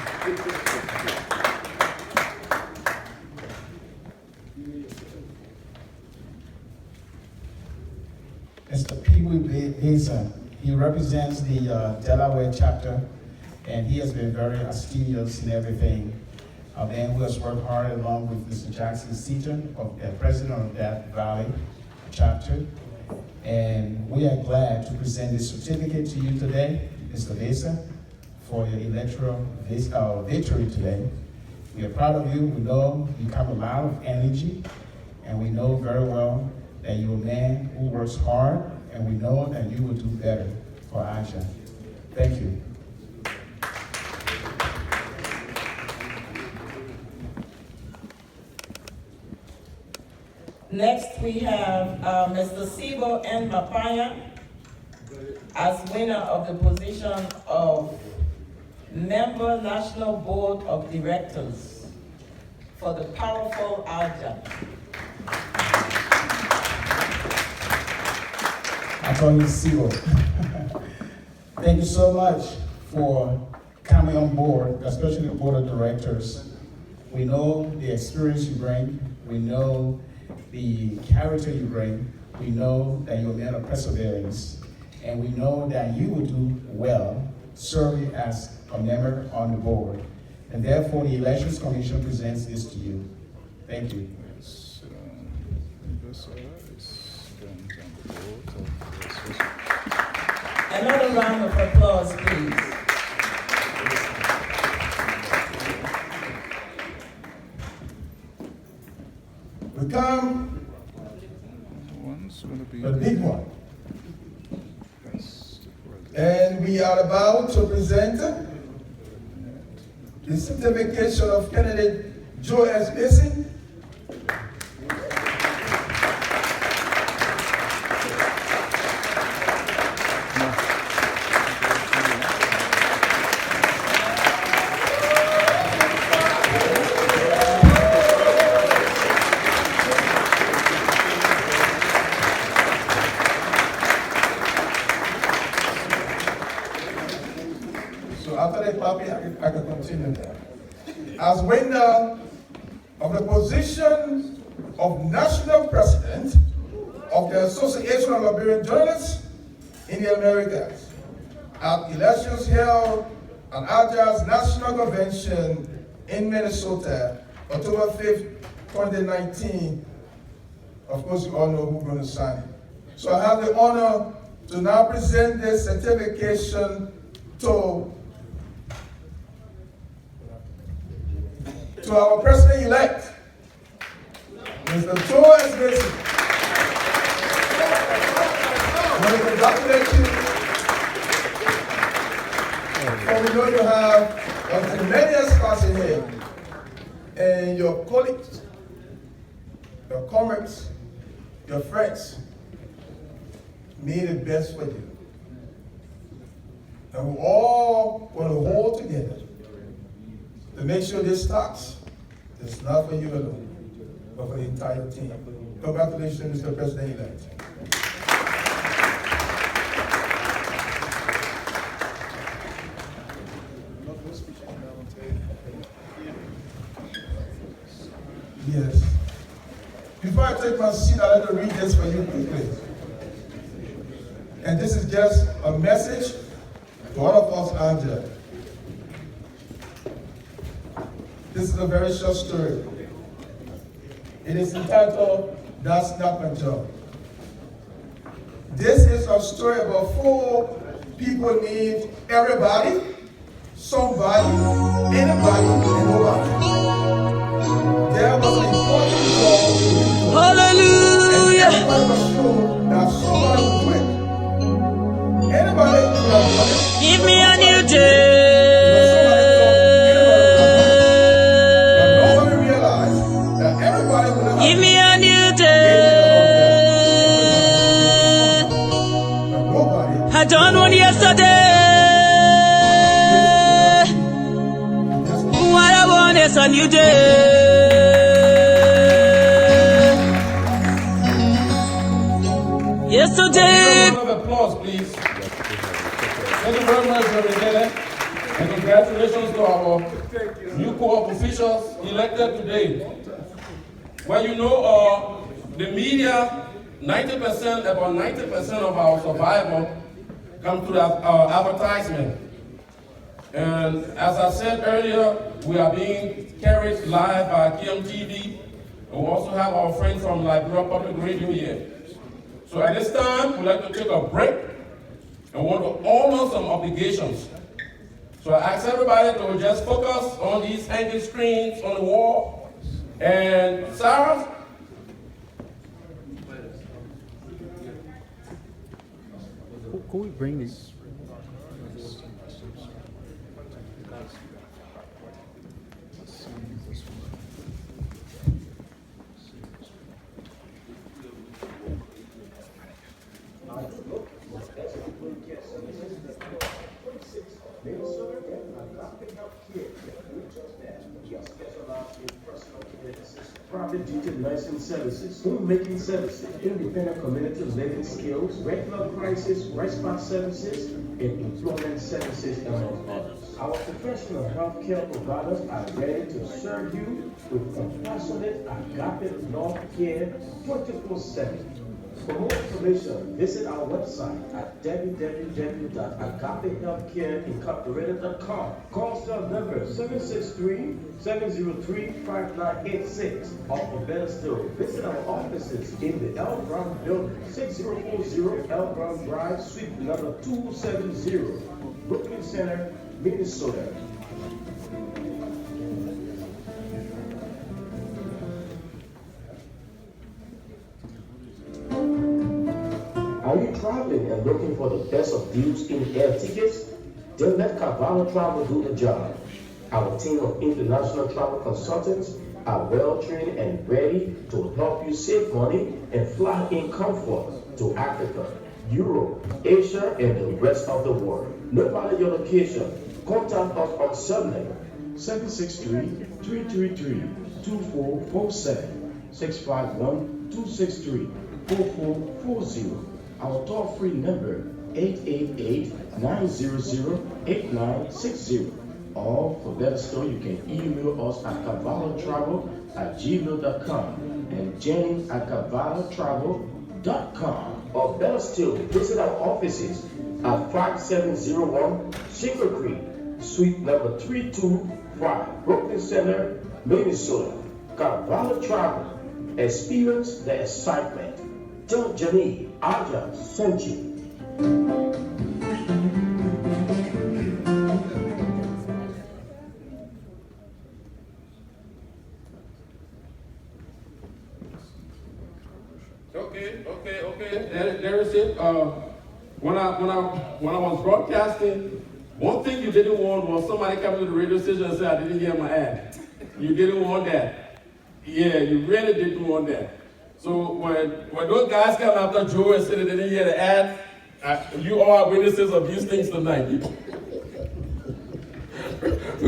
Mr. Pee Wee Besa, he represents the Delaware chapter, and he has been very astucious in everything. A man who has worked hard along with Mr. Jackson Seaton, the president of that Valley chapter. And we are glad to present this certificate to you today, Mr. Besa, for your electoral victory today. We are proud of you. We know you have a lot of energy, and we know very well that you're a man who works hard, and we know that you will do better for ALJA. Thank you. Next, we have Mr. Sibo N. Mapaya as winner of the position of Member National Board of Directors for the powerful ALJA. I call you Sibo. Thank you so much for coming on board, especially the board of directors. We know the experience you bring. We know the character you bring. We know that you're a man of perseverance, and we know that you will do well serving as a member on the board. And therefore, the Elections Commission presents this to you. Thank you. Another round of applause, please. We come the big one. And we are about to present the certification of candidate Joe S. Mason. I can continue there. As winner of the position of National President of the Association of Liberian Journalists in the Americas at elections held at ALJA's National Convention in Minnesota, October 5th, 2019. Of course, you all know who's going to sign it. So I have the honor to now present this certification to our President-elect, Mr. Joe S. Mason. I want to congratulate you. For we know you have a tremendous task ahead, and your colleagues, your comrades, your friends need the best for you. And we all want to hold together to make sure this starts. It's not for you alone, but for the entire team. Congratulations, Mr. President-elect. Yes. Before I take my seat, I'd like to read this for you quickly. And this is just a message to all of us out there. This is a very short story. It is entitled, That's Not My Job. This is a story about 4 people named everybody, somebody, anybody, and nobody. There was an important job to do. Hallelujah! And everybody was sure that somebody would do it. Anybody could have done it. Give me a new day. But nobody realized that everybody would have. Give me a new day. I done one yesterday. What I want is a new day. Yesterday. Round of applause, please. Thank you very much, Reverend. And congratulations to our new co-op officials elected today. Well, you know, the media, about 90% of our survival comes through advertisement. And as I said earlier, we are being carried live by KMTV. And we also have our friends from Liberia Public Radio here. So at this time, we'd like to take a break and want to honor some obligations. So I ask everybody to just focus on these hanging screens on the wall. And Sarah, Could we bring this? Private duty nursing services, homemaking services, independent community living skills, regular crisis, respite services, and employment services, among others. Our professional healthcare providers are ready to serve you with compassionate, agape love care 24/7. For more information, visit our website at www.agapehealthcareincorporated.com. Call cell number 763-703-5986. Or for better still, visit our offices in the L. Brown Building, 6040 L. Brown Drive, Suite number 270, Brooklyn Center, Minnesota. Are you traveling and looking for the best of deals in air tickets? Then let Cavallo Travel do the job. Our team of international travel consultants are well trained and ready to help you save money and fly in comfort to Africa, Europe, Asia, and the rest of the world. No matter your location, contact us on Subnet 763-333-2447, 651-263-4440. Our toll-free number 888-900-8960. Or for better still, you can email us at cavallotravel@gmail.com and jenny@cavallotravel.com. Or better still, visit our offices at 5701 Sugar Creek, Suite number 325, Brooklyn Center, Minnesota. Cavallo Travel. Experience the excitement. Tell Jenny ALJA sent you. Okay. There is it. When I was broadcasting, one thing you didn't want was somebody coming to the radio station and say I didn't hear my ad. You didn't want that. Yeah, you really didn't want that. So when those guys come after Joe and say they didn't hear the ad, you all are witnesses of these things tonight. We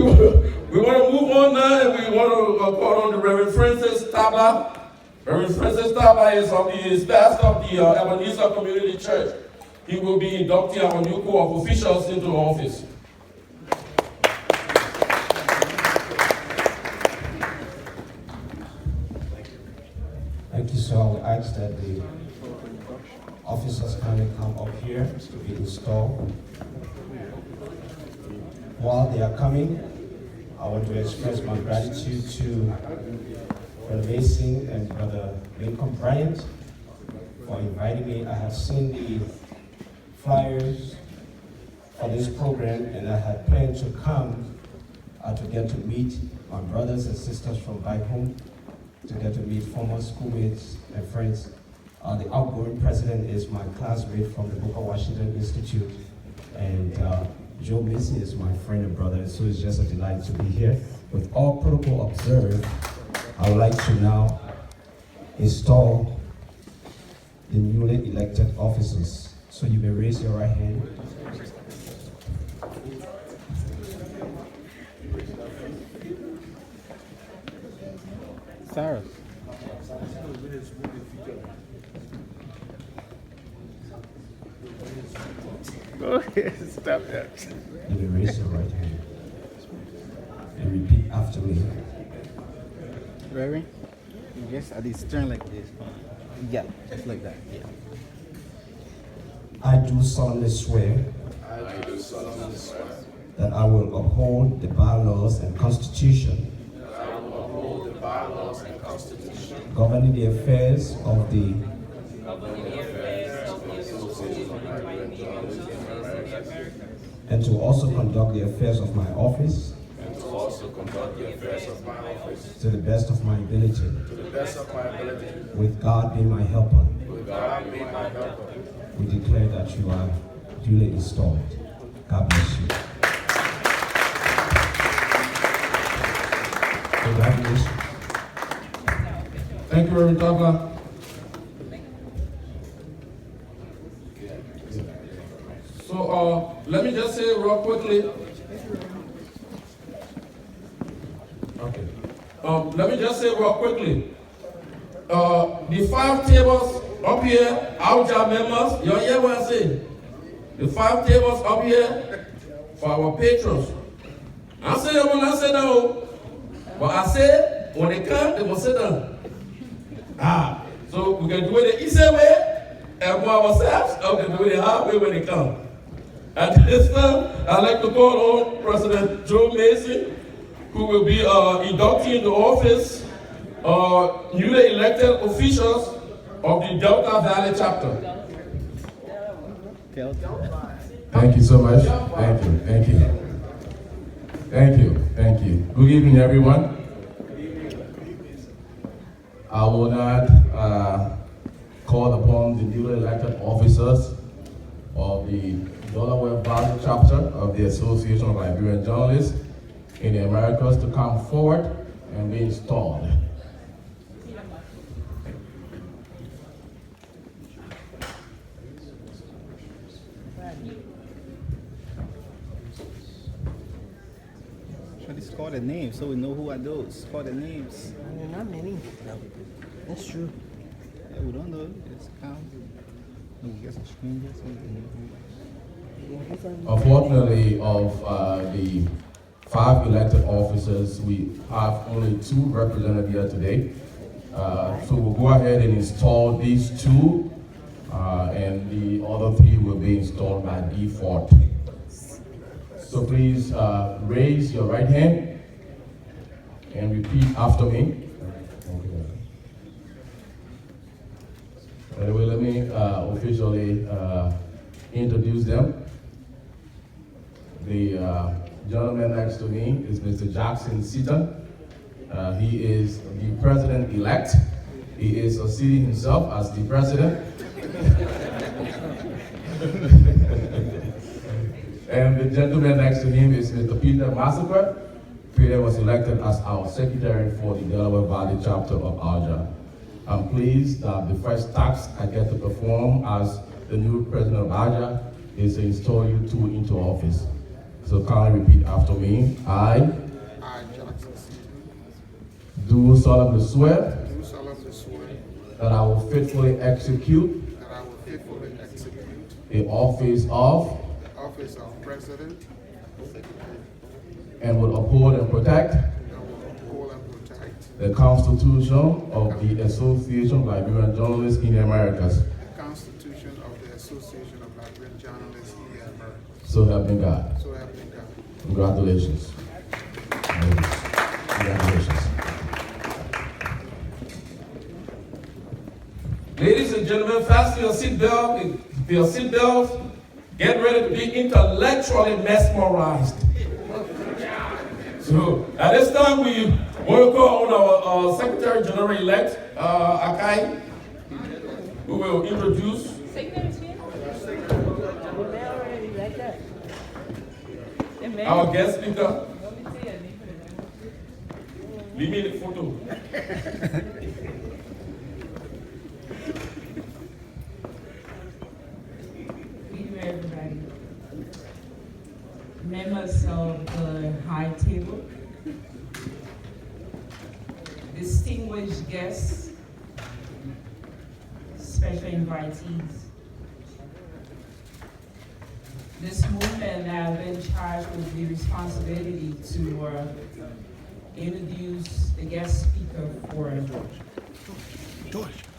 want to move on now, and we want to call on the Reverend Francis Tabla. Reverend Francis Tabla is pastor of the Ebenezer Community Church. He will be inducting our new co-op officials into office. Thank ask that the officers kindly come up here to be installed. While they are coming, I want to express my gratitude to Brother Mason and Brother Lincoln Bryant for inviting me. I have seen the flyers for this program, and I had planned to come to get to meet my brothers and sisters from back home, to get to meet former schoolmates and friends. The outgoing president is my classmate from the Booker Washington Institute, and Joe Mason is my friend and brother, and so it's just a delight to be here. With all protocol observed, I would like to now install the newly elected officers. So you may raise your right hand. Sarah. Go ahead, stop that. You may raise your right hand and repeat after me. Reverend? Yes, I did turn like this. Yeah, just like that. Yeah. I do solemnly swear that I will uphold the bylaws and Constitution governing the affairs of the and to also conduct the affairs of my office to the best of my ability, with God being my helper. We declare that you are duly installed. God bless you. Congratulations. Thank you, Reverend Tabla. So let me just say real quickly. Okay. Let me just say real quickly. The 5 tables up here, ALJA members, you hear what I say? The 5 tables up here for our patrons. I say when I sit down, but I say when they come, they will sit down. So we can do it the easy way and for ourselves, or we can do it the hard way when they come. At this time, I'd like to call on President Joe Mason, who will be inducting into office newly elected officials of the Delta Valley chapter. Thank you so much. Thank you. Thank you. Thank you. Thank you. Good evening, everyone. I will not call upon the newly elected officers of the Delaware Valley chapter of the Association of Liberian Journalists in the Americas to come forward and be installed. But it's called the names, so we know who are those. Call the names. Not many. No. That's true. Yeah, we don't know. Just count. We get some strangers. Unfortunately, of the 5 elected officers, we have only 2 represented here today. So we'll go ahead and install these 2, and the other 3 will be installed by default. So please raise your right hand and repeat after me. Anyway, let me officially introduce them. The gentleman next to me is Mr. Jackson Seaton. He is the president-elect. He is succeeding himself as the president. And the gentleman next to him is Mr. Peter Massacre. Peter was elected as our secretary for the Delaware Valley chapter of ALJA. I'm pleased that the first task I get to perform as the new president of ALJA is to install you 2 into office. So kindly repeat after me. I, do solemnly swear that I will faithfully execute the office of president and will uphold and protect the Constitution of the Association of Liberian Journalists in the Americas. The Constitution of the Association of Liberian Journalists in the Americas. So help me God. So help me God. Congratulations. Congratulations. Ladies and gentlemen, fasten your seatbelts. Get ready to be intellectually mesmerized. So at this time, we want to call on our Secretary General-elect, Akai, who will introduce. Our guest speaker. Leave me the photo. Everybody. Members of the high table, distinguished guests, special invitees. This movement I've been charged with the responsibility to introduce the guest speaker for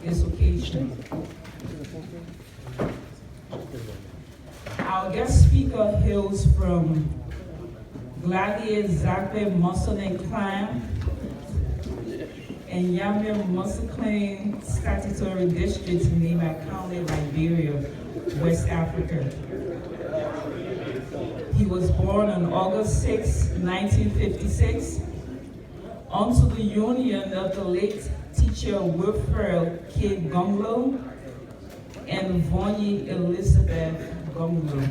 this occasion. Our guest speaker hails from Gladiator Zakwe Muscle and Clan and Yamir Muscle Clan Statutory District in Nema County, Liberia, West Africa. He was born on August 6, 1956, onto the union of the late teacher Wilfred K. Gonglo and Vonnie Elizabeth Gonglo.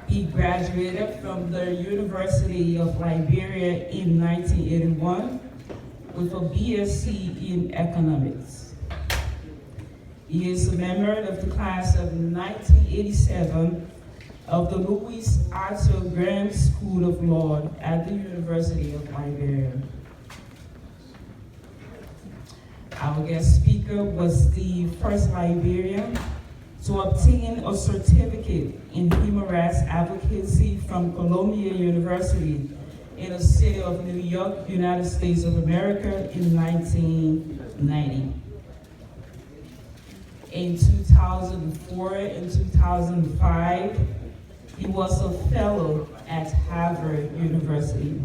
He graduated from the University of Liberia in 1981 with a BSc in economics. He is a member of the class of 1987 of the Louis Arthur Graham School of Law at the University of Liberia. Our guest speaker was the first Liberian to obtain a certificate in human rights advocacy from Columbia University in the city of New York, United States of America in 1990. In 2004 and 2005, he was a fellow at Harvard University.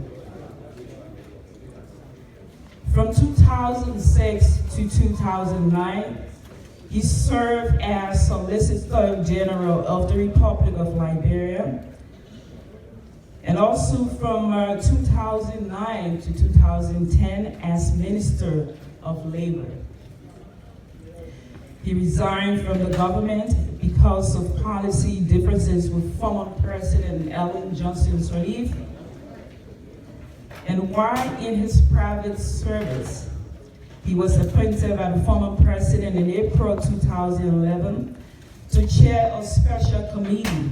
From 2006 to 2009, he served as Solicitor General of the Republic of Liberia, and also from 2009 to 2010 as Minister of Labor. He resigned from the government because of policy differences with former President Ellen Johnson Sirleaf. And while in his private service, he was appointed by the former president in April 2011 to chair a special committee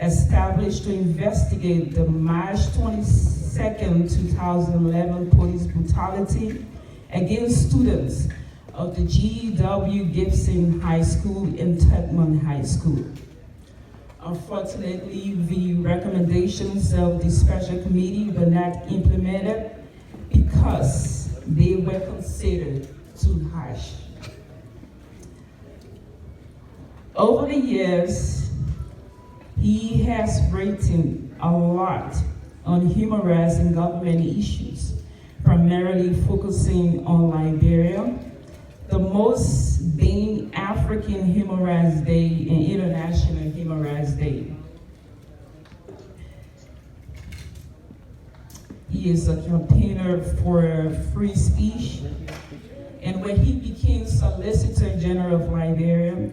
established to investigate the March 22nd, 2011 police brutality against students of the G.W. Gibson High School and Tubman High School. Unfortunately, the recommendations of the special committee were not implemented because they were considered too harsh. Over the years, he has written a lot on human rights and government issues, primarily focusing on Liberia, the most being African Human Rights Day and International Human Rights Day. He is a campaigner for free speech, and when he became Solicitor General of Liberia,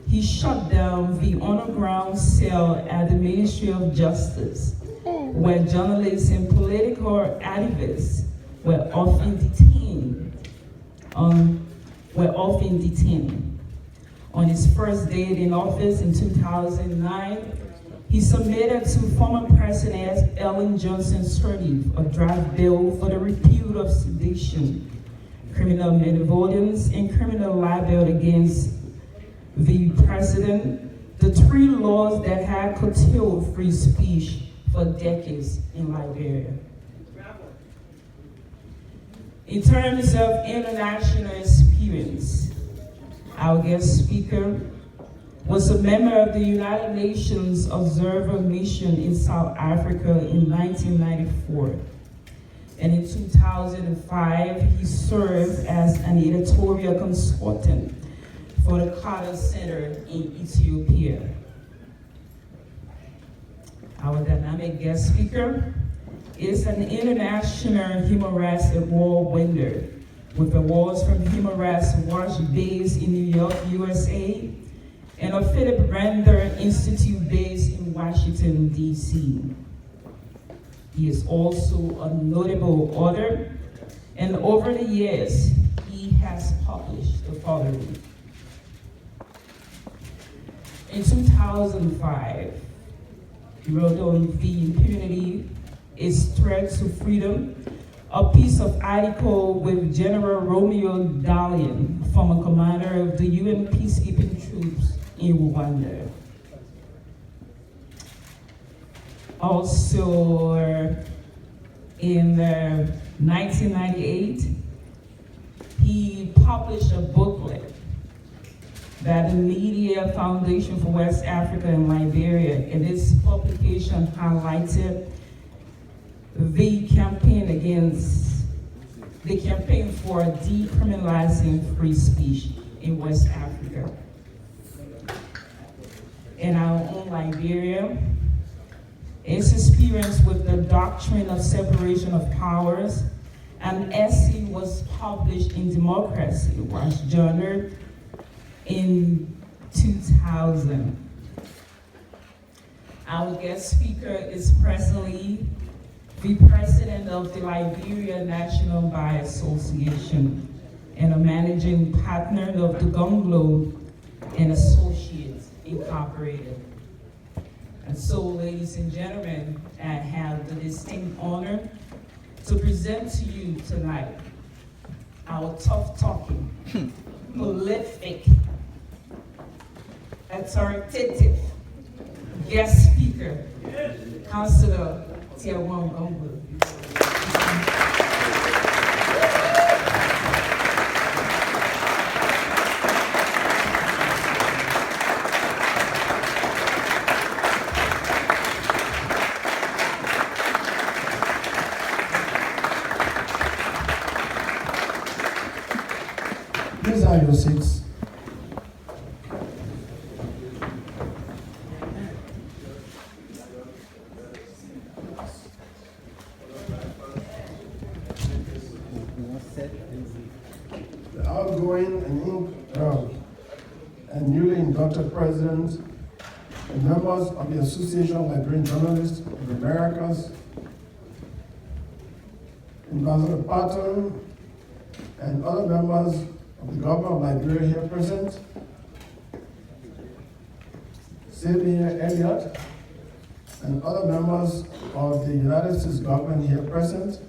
he shut down the underground cell at the Ministry of Justice, where journalists and political activists were often detained. On his first day in office in 2009, he submitted to former President Ellen Johnson Sirleaf a draft bill for the repeal of sedition, criminal malevolence, and criminal libel against the president, the three laws that had curtailed free speech for decades in Liberia. In terms of international experience, our guest speaker was a member of the United Nations Observer Mission in South Africa in 1994. And in 2005, he served as an editorial consultant for the Carter Center in Ethiopia. Our dynamic guest speaker is an international human rights award winner with awards from Human Rights Watch based in New York, USA, and a Philip Render Institute based in Washington, D.C. He is also a notable author, and over the years, he has published the following. In 2005, he wrote on the impunity is threat to freedom, a piece of article with General Romeo Dalian, former commander of the UN peacekeeping troops in Rwanda. Also, in 1998, he published a booklet that the Media Foundation for West Africa and Liberia, and this publication highlighted the campaign for decriminalizing free speech in West Africa. In our own Liberia, its experience with the doctrine of separation of powers, an essay was published in Democracy Watch Journal in 2000. Our guest speaker is presently the president of the Liberia National Bar Association and a managing partner of the Gonglo and Associates Incorporated. And so, ladies and gentlemen, I have the distinct honor to present to you tonight our tough-talking, prolific, authoritative guest speaker, Councilor Tiawan Gonglo. These are your seats. The outgoing and newly inducted president and members of the Association of Liberian Journalists of the Americas, Ambassador Patton, and other members of the government of Liberia here present, Sylvia Elliott, and other members of the United States government here present,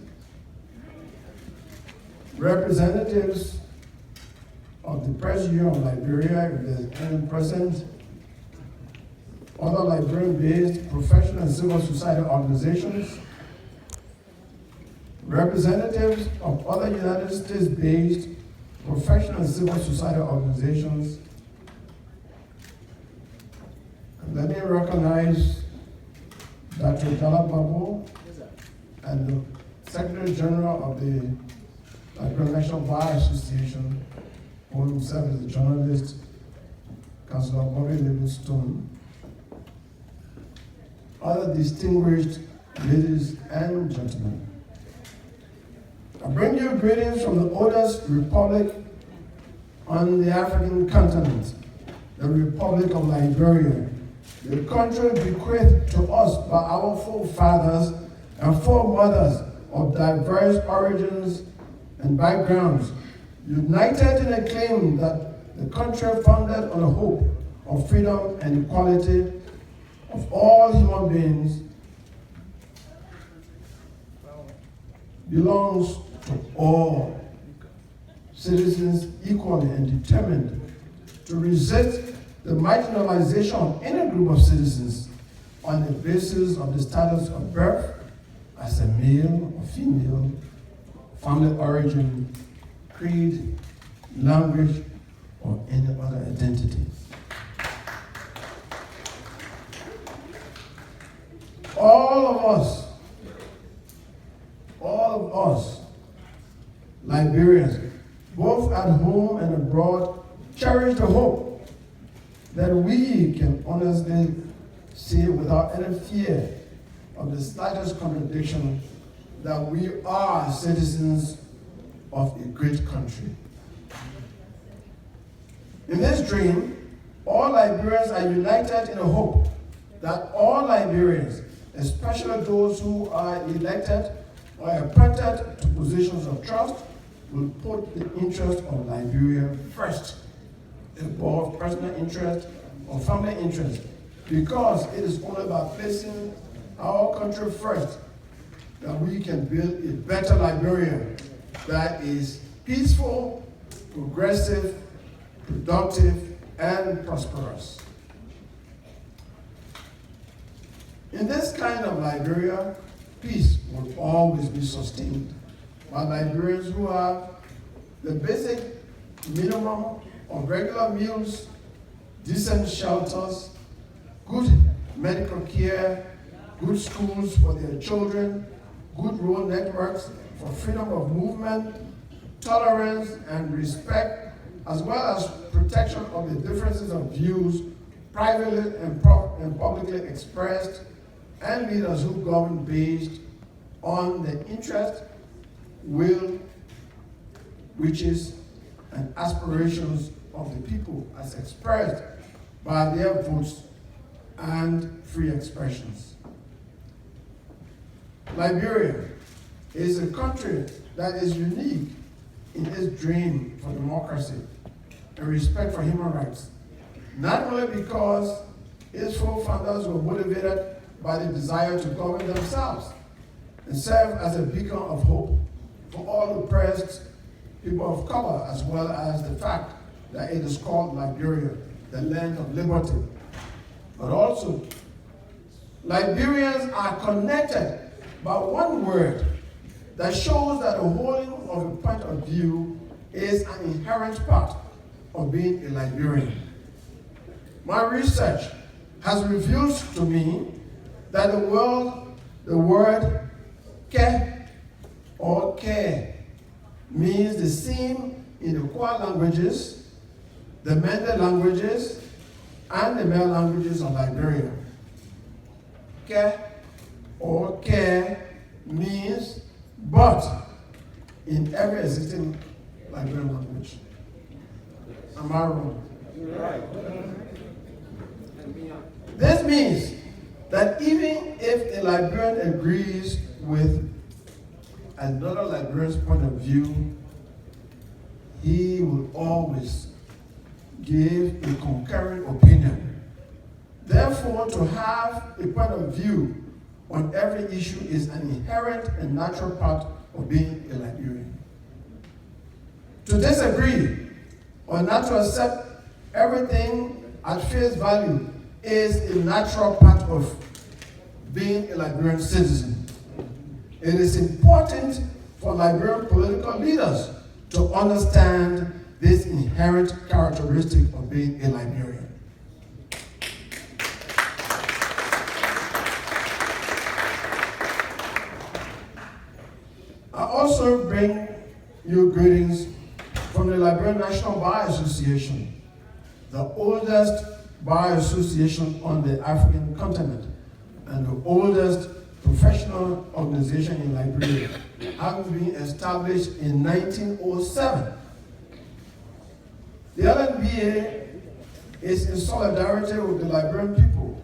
representatives of the Press Union of Liberia, if there's any present, other Liberian-based professional and civil society organizations, representatives of other United States-based professional and civil society organizations. And let me recognize Dr. Dala Babu and the Secretary General of the Liberian National Bar Association, who serves as a journalist, Councilor Bobby Livingstone, other distinguished ladies and gentlemen. I bring you greetings from the oldest republic on the African continent, the Republic of Liberia, the country bequeathed to us by our forefathers and foremothers of diverse origins and backgrounds, united in a claim that the country founded on a hope of freedom and equality of all human beings belongs to all citizens equally and determined to resist the marginalization of any group of citizens on the basis of the status of birth as a male or female, family origin, creed, language, or any other identity. All of us, Liberians, both at home and abroad, cherish the hope that we can honestly say without any fear of the slightest contradiction that we are citizens of a great country. In this dream, all Liberians are united in a hope that all Liberians, especially those who are elected or appointed to positions of trust, will put the interest of Liberia first, above personal interest or family interest, because it is only by placing our country first that we can build a better Liberia that is peaceful, progressive, productive, and prosperous. In this kind of Liberia, peace will always be sustained by Liberians who have the basic minimum of regular meals, decent shelters, good medical care, good schools for their children, good road networks for freedom of movement, tolerance and respect, as well as protection of the differences of views privately and publicly expressed, and leaders who govern based on the interest, will, wishes, and aspirations of the people as expressed by their votes and free expressions. Liberia is a country that is unique in its dream for democracy and respect for human rights, not only because its forefathers were motivated by the desire to govern themselves and serve as a beacon of hope for all oppressed people of color, as well as the fact that it is called Liberia, the land of liberty. But also, Liberians are connected by one word that shows that the holding of a point of view is an inherent part of being a Liberian. My research has revealed to me that the word ke or care means the same in the Kwa languages, the Mende languages, and the male languages of Liberia. Ke or care means but in every existing Liberian language. Am I wrong? Right. This means that even if a Liberian agrees with another Liberian's point of view, he will always give a concurrent opinion. Therefore, to have a point of view on every issue is an inherent and natural part of being a Liberian. To disagree or not to accept everything at face value is a natural part of being a Liberian citizen. It is important for Liberian political leaders to understand this inherent characteristic of being a Liberian. I also bring you greetings from the Liberian National Bar Association, the oldest bar association on the African continent and the oldest professional organization in Liberia, having been established in 1907. The LNBA is in solidarity with the Liberian people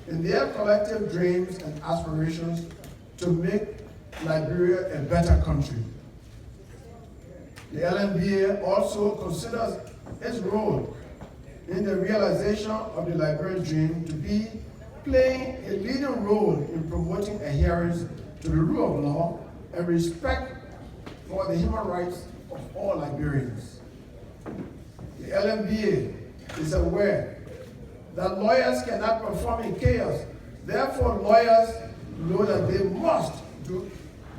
in their collective dreams and aspirations to make Liberia a better country. The LNBA also considers its role in the realization of the Liberian dream to be playing a leading role in promoting adherence to the rule of law and respect for the human rights of all Liberians. The LNBA is aware that lawyers cannot perform in chaos. Therefore, lawyers know that they must do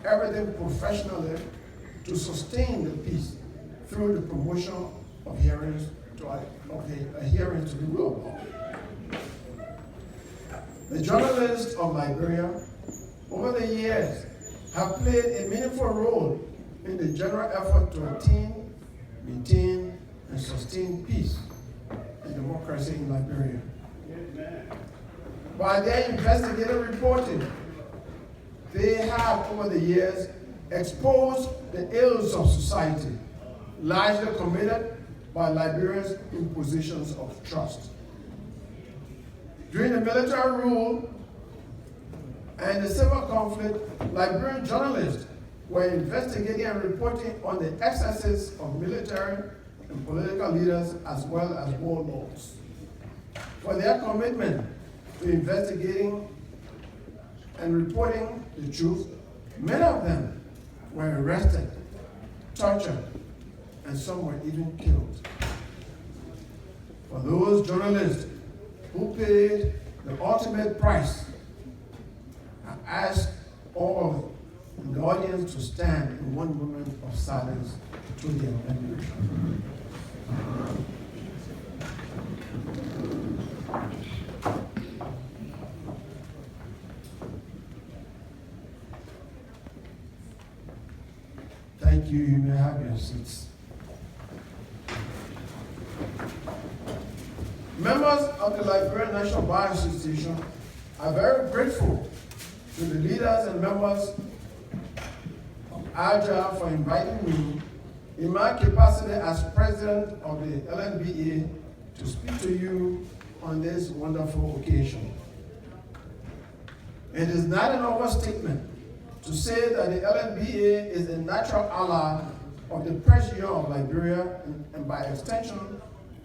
everything professionally to sustain the peace through the promotion of adherence to the rule of law. The journalists of Liberia over the years have played a meaningful role in the general effort to attain, maintain, and sustain peace and democracy in Liberia. By their investigative reporting, they have over the years exposed the ills of society, largely committed by Liberians in positions of trust. During the military rule and the civil conflict, Liberian journalists were investigating and reporting on the excesses of military and political leaders as well as warlords. For their commitment to investigating and reporting the truth, many of them were arrested, tortured, and some were even killed. For those journalists who paid the ultimate price, I ask all in the audience to stand in one moment of silence to their memory. Thank you. You may have your seats. Members of the Liberian National Bar Association are very grateful to the leaders and members of ALJA for inviting me in my capacity as president of the LNBA to speak to you on this wonderful occasion. It is not an overstatement to say that the LNBA is a natural ally of the Press Union of Liberia and by extension,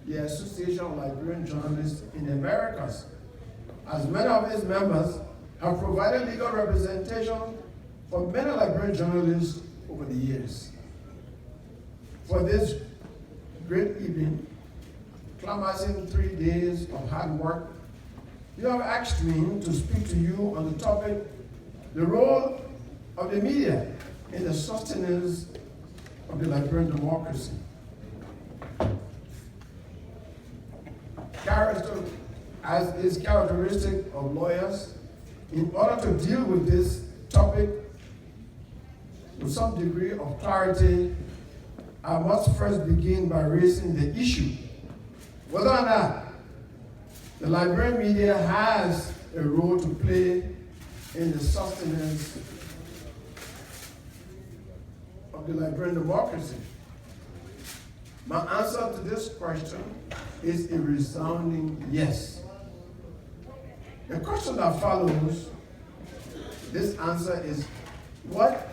the Association of Liberian Journalists in the Americas, as many of its members have provided legal representation for many Liberian journalists over the years. For this great evening, clamoring 3 days of hard work, you have asked me to speak to you on the topic, the role of the media in the sustenance of the Liberian democracy. As is characteristic of lawyers, in order to deal with this topic with some degree of clarity, I must first begin by raising the issue whether or not the Liberian media has a role to play in the sustenance of the Liberian democracy. My answer to this question is a resounding yes. The question that follows this answer is, what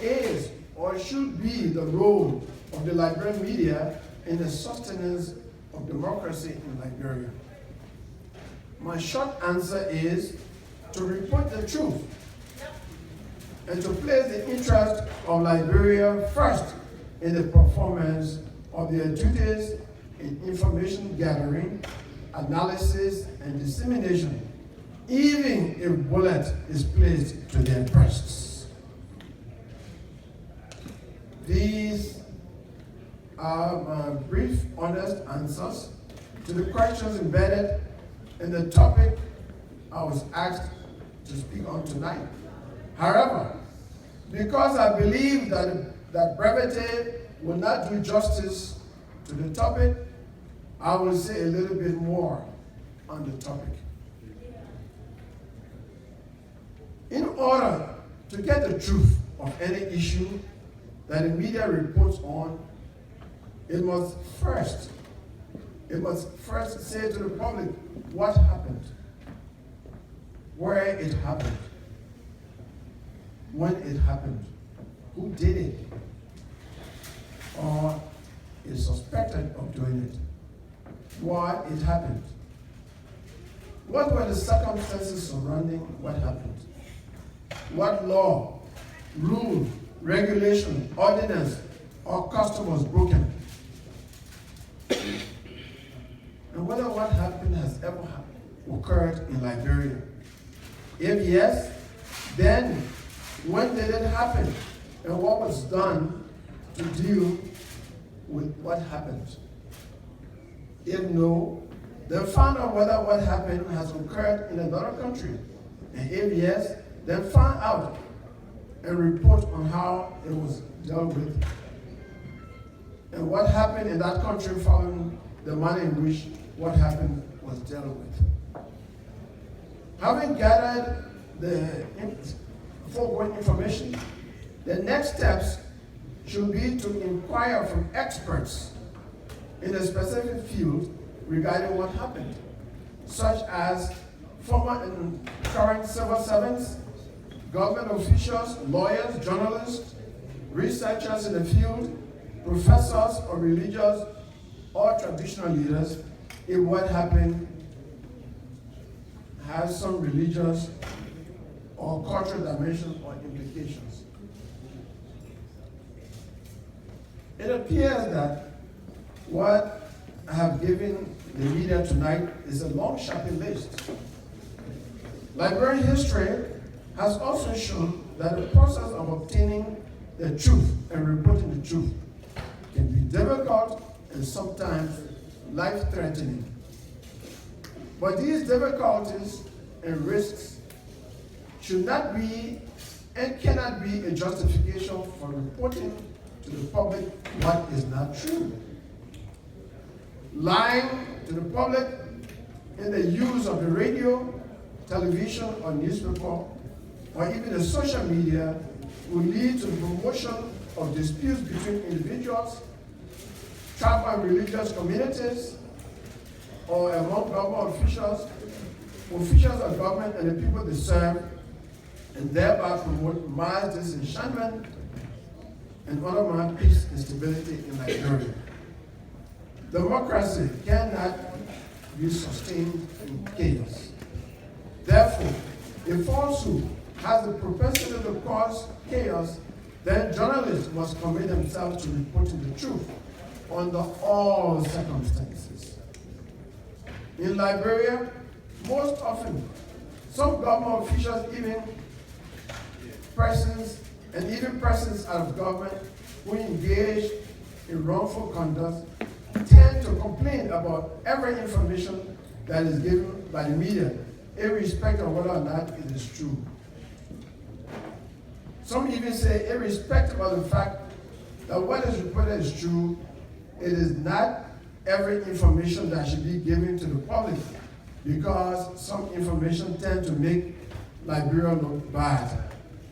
is or should be the role of the Liberian media in the sustenance of democracy in Liberia? My short answer is to report the truth and to place the interest of Liberia first in the performance of their duties in information gathering, analysis, and dissemination, even if bullet is placed to their breasts. These are my brief, honest answers to the questions embedded in the topic I was asked to speak on tonight. However, because I believe that brevity will not do justice to the topic, I will say a little bit more on the topic. In order to get the truth of any issue that the media reports on, it must first say to the public what happened, where it happened, when it happened, who did it, or is suspected of doing it, why it happened, what were the circumstances surrounding what happened, what law, rule, regulation, ordinance, or custom was broken, and whether what happened has ever occurred in Liberia. If yes, then when did it happen, and what was done to deal with what happened? If no, then find out whether what happened has occurred in another country. And if yes, then find out and report on how it was dealt with and what happened in that country following the manner in which what happened was dealt with. Having gathered the foregoing information, the next steps should be to inquire from experts in a specific field regarding what happened, such as former and current civil servants, government officials, lawyers, journalists, researchers in the field, professors or religious or traditional leaders, if what happened has some religious or cultural dimensions or implications. It appears that what I have given the media tonight is a long shopping list. Liberian history has also shown that the process of obtaining the truth and reporting the truth can be difficult and sometimes life-threatening. But these difficulties and risks should not be and cannot be a justification for reporting to the public what is not true. Lying to the public in the use of the radio, television, or newspaper, or even the social media will lead to the promotion of disputes between individuals, tribal and religious communities, or among government officials of government and the people they serve, and thereby promote mass disenchantment and undermine peace and stability in Nigeria. Democracy cannot be sustained in chaos. Therefore, if falsehood has the propensity to cause chaos, then journalists must commit themselves to reporting the truth under all circumstances. In Liberia, most often, some government officials, even persons out of government who engage in wrongful conduct, tend to complain about every information that is given by the media, irrespective of whether or not it is true. Some even say, irrespective of the fact that what is reported is true, it is not every information that should be given to the public, because some information tend to make Liberia look bad,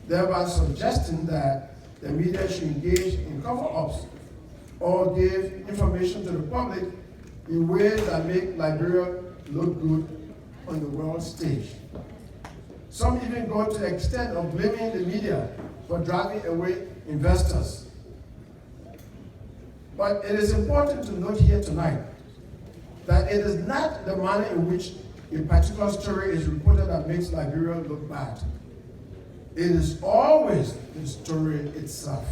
thereby suggesting that the media should engage in cover-ups or give information to the public in ways that make Liberia look good on the world stage. Some even go to the extent of blaming the media for driving away investors. But it is important to note here tonight that it is not the manner in which a particular story is reported that makes Liberia look bad. It is always the story itself.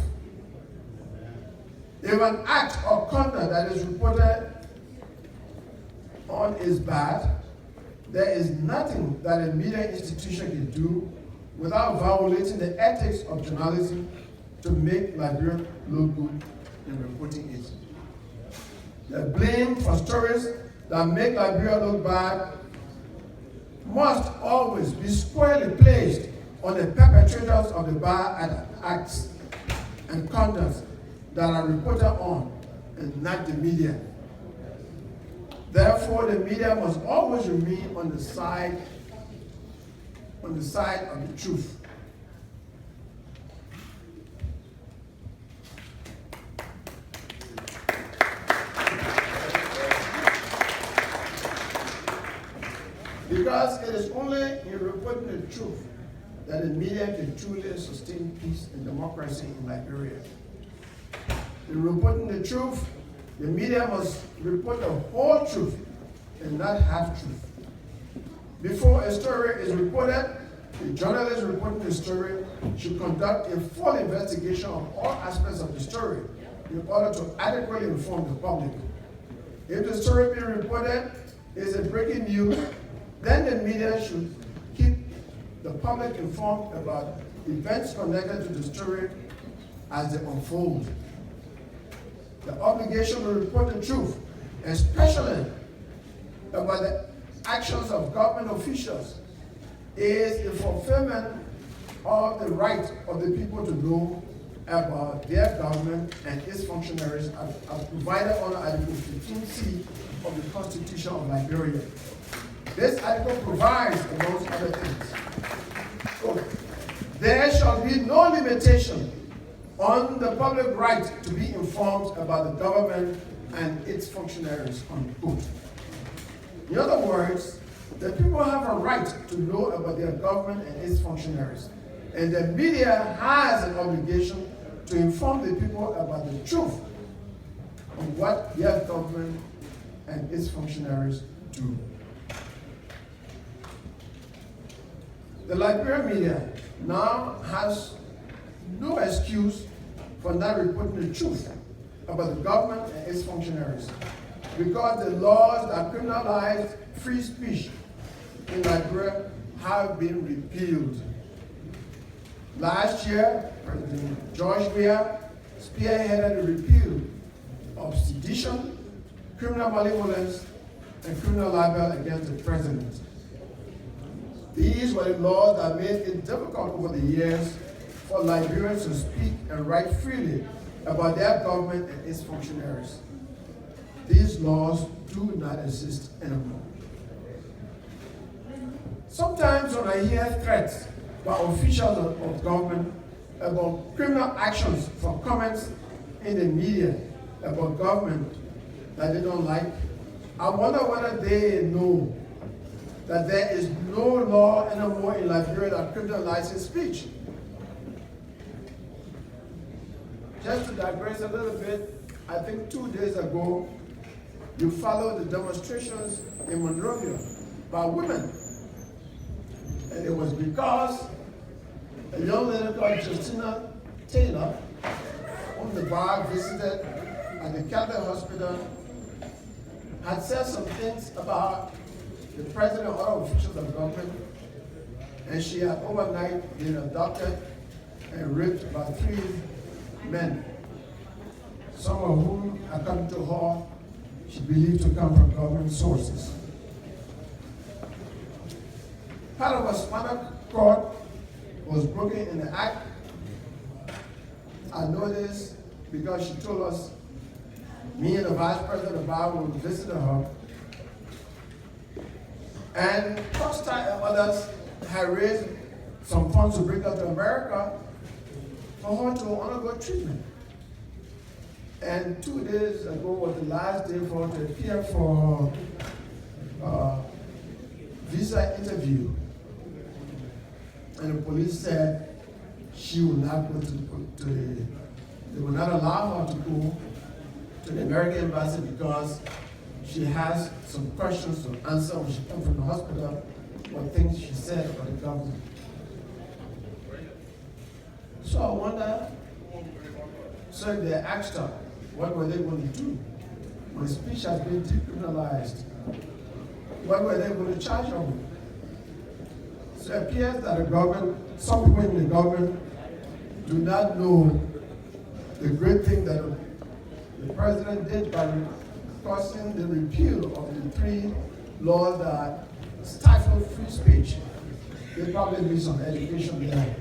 If an act or conduct that is reported on is bad, there is nothing that a media institution can do without violating the ethics of journalism to make Liberia look good in reporting it. The blame for stories that make Liberia look bad must always be squarely placed on the perpetrators of the bad acts and conducts that are reported on, and not the media. Therefore, the media must always remain on the side of the truth. Because it is only in reporting the truth that the media can truly sustain peace and democracy in Liberia. In reporting the truth, the media must report the whole truth and not half-truth. Before a story is reported, the journalist reporting the story should conduct a full investigation of all aspects of the story in order to adequately inform the public. If the story being reported is a breaking news, then the media should keep the public informed about events connected to the story as they unfold. The obligation to report the truth, especially about the actions of government officials, is the fulfillment of the right of the people to know about their government and its functionaries as provided under Article 15C of the Constitution of Liberia. This article provides, amongst other things, so, there shall be no limitation on the public right to be informed about the government and its functionaries, unquote. In other words, the people have a right to know about their government and its functionaries, and the media has an obligation to inform the people about the truth of what their government and its functionaries do. The Liberian media now has no excuse for not reporting the truth about the government and its functionaries, because the laws that criminalize free speech in Liberia have been repealed. Last year, President George Weah spearheaded the repeal of sedition, criminal malevolence, and criminal libel against the president. These were the laws that made it difficult over the years for Liberians to speak and write freely about their government and its functionaries. These laws do not exist anymore. Sometimes when I hear threats by officials of government about criminal actions for comments in the media about government that they don't like, I wonder whether they know that there is no law anymore in Liberia that criminalizes speech. Just to digress a little bit, I think 2 days ago, you followed the demonstrations in Monrovia by women. And it was because a young lady called Justina Taylor, whom the bar visited at the Catholic Hospital, had said some things about the president and other officials of government, and she had overnight been abducted and raped by 3 men, some of whom, according to her, she believed to come from government sources. Part of a spinal cord was broken in the act. I know this because she told us, me and the vice president of the bar would visit her, and Costa and others had raised some funds to bring her to America for her to undergo treatment. And 2 days ago was the last day for her to appear for visa interview. And the police said she would not go they would not allow her to go to the American embassy because she has some questions to answer when she comes from the hospital for things she said about the government. So I wonder, so if they asked her, what were they going to do when speech has been decriminalized? What were they going to charge her with? So it appears that the government, some people in the government do not know the great thing that the president did by causing the repeal of the 3 laws that stifle free speech. They probably need some education there.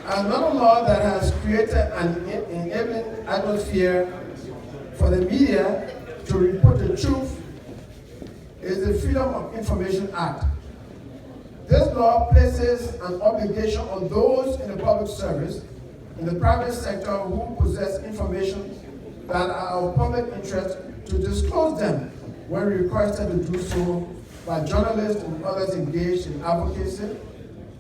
Another law that has created an enabling atmosphere for the media to report the truth is the Freedom of Information Act. This law places an obligation on those in the public service, in the private sector who possess information that are of public interest to disclose them when requested to do so by journalists and others engaged in advocacy,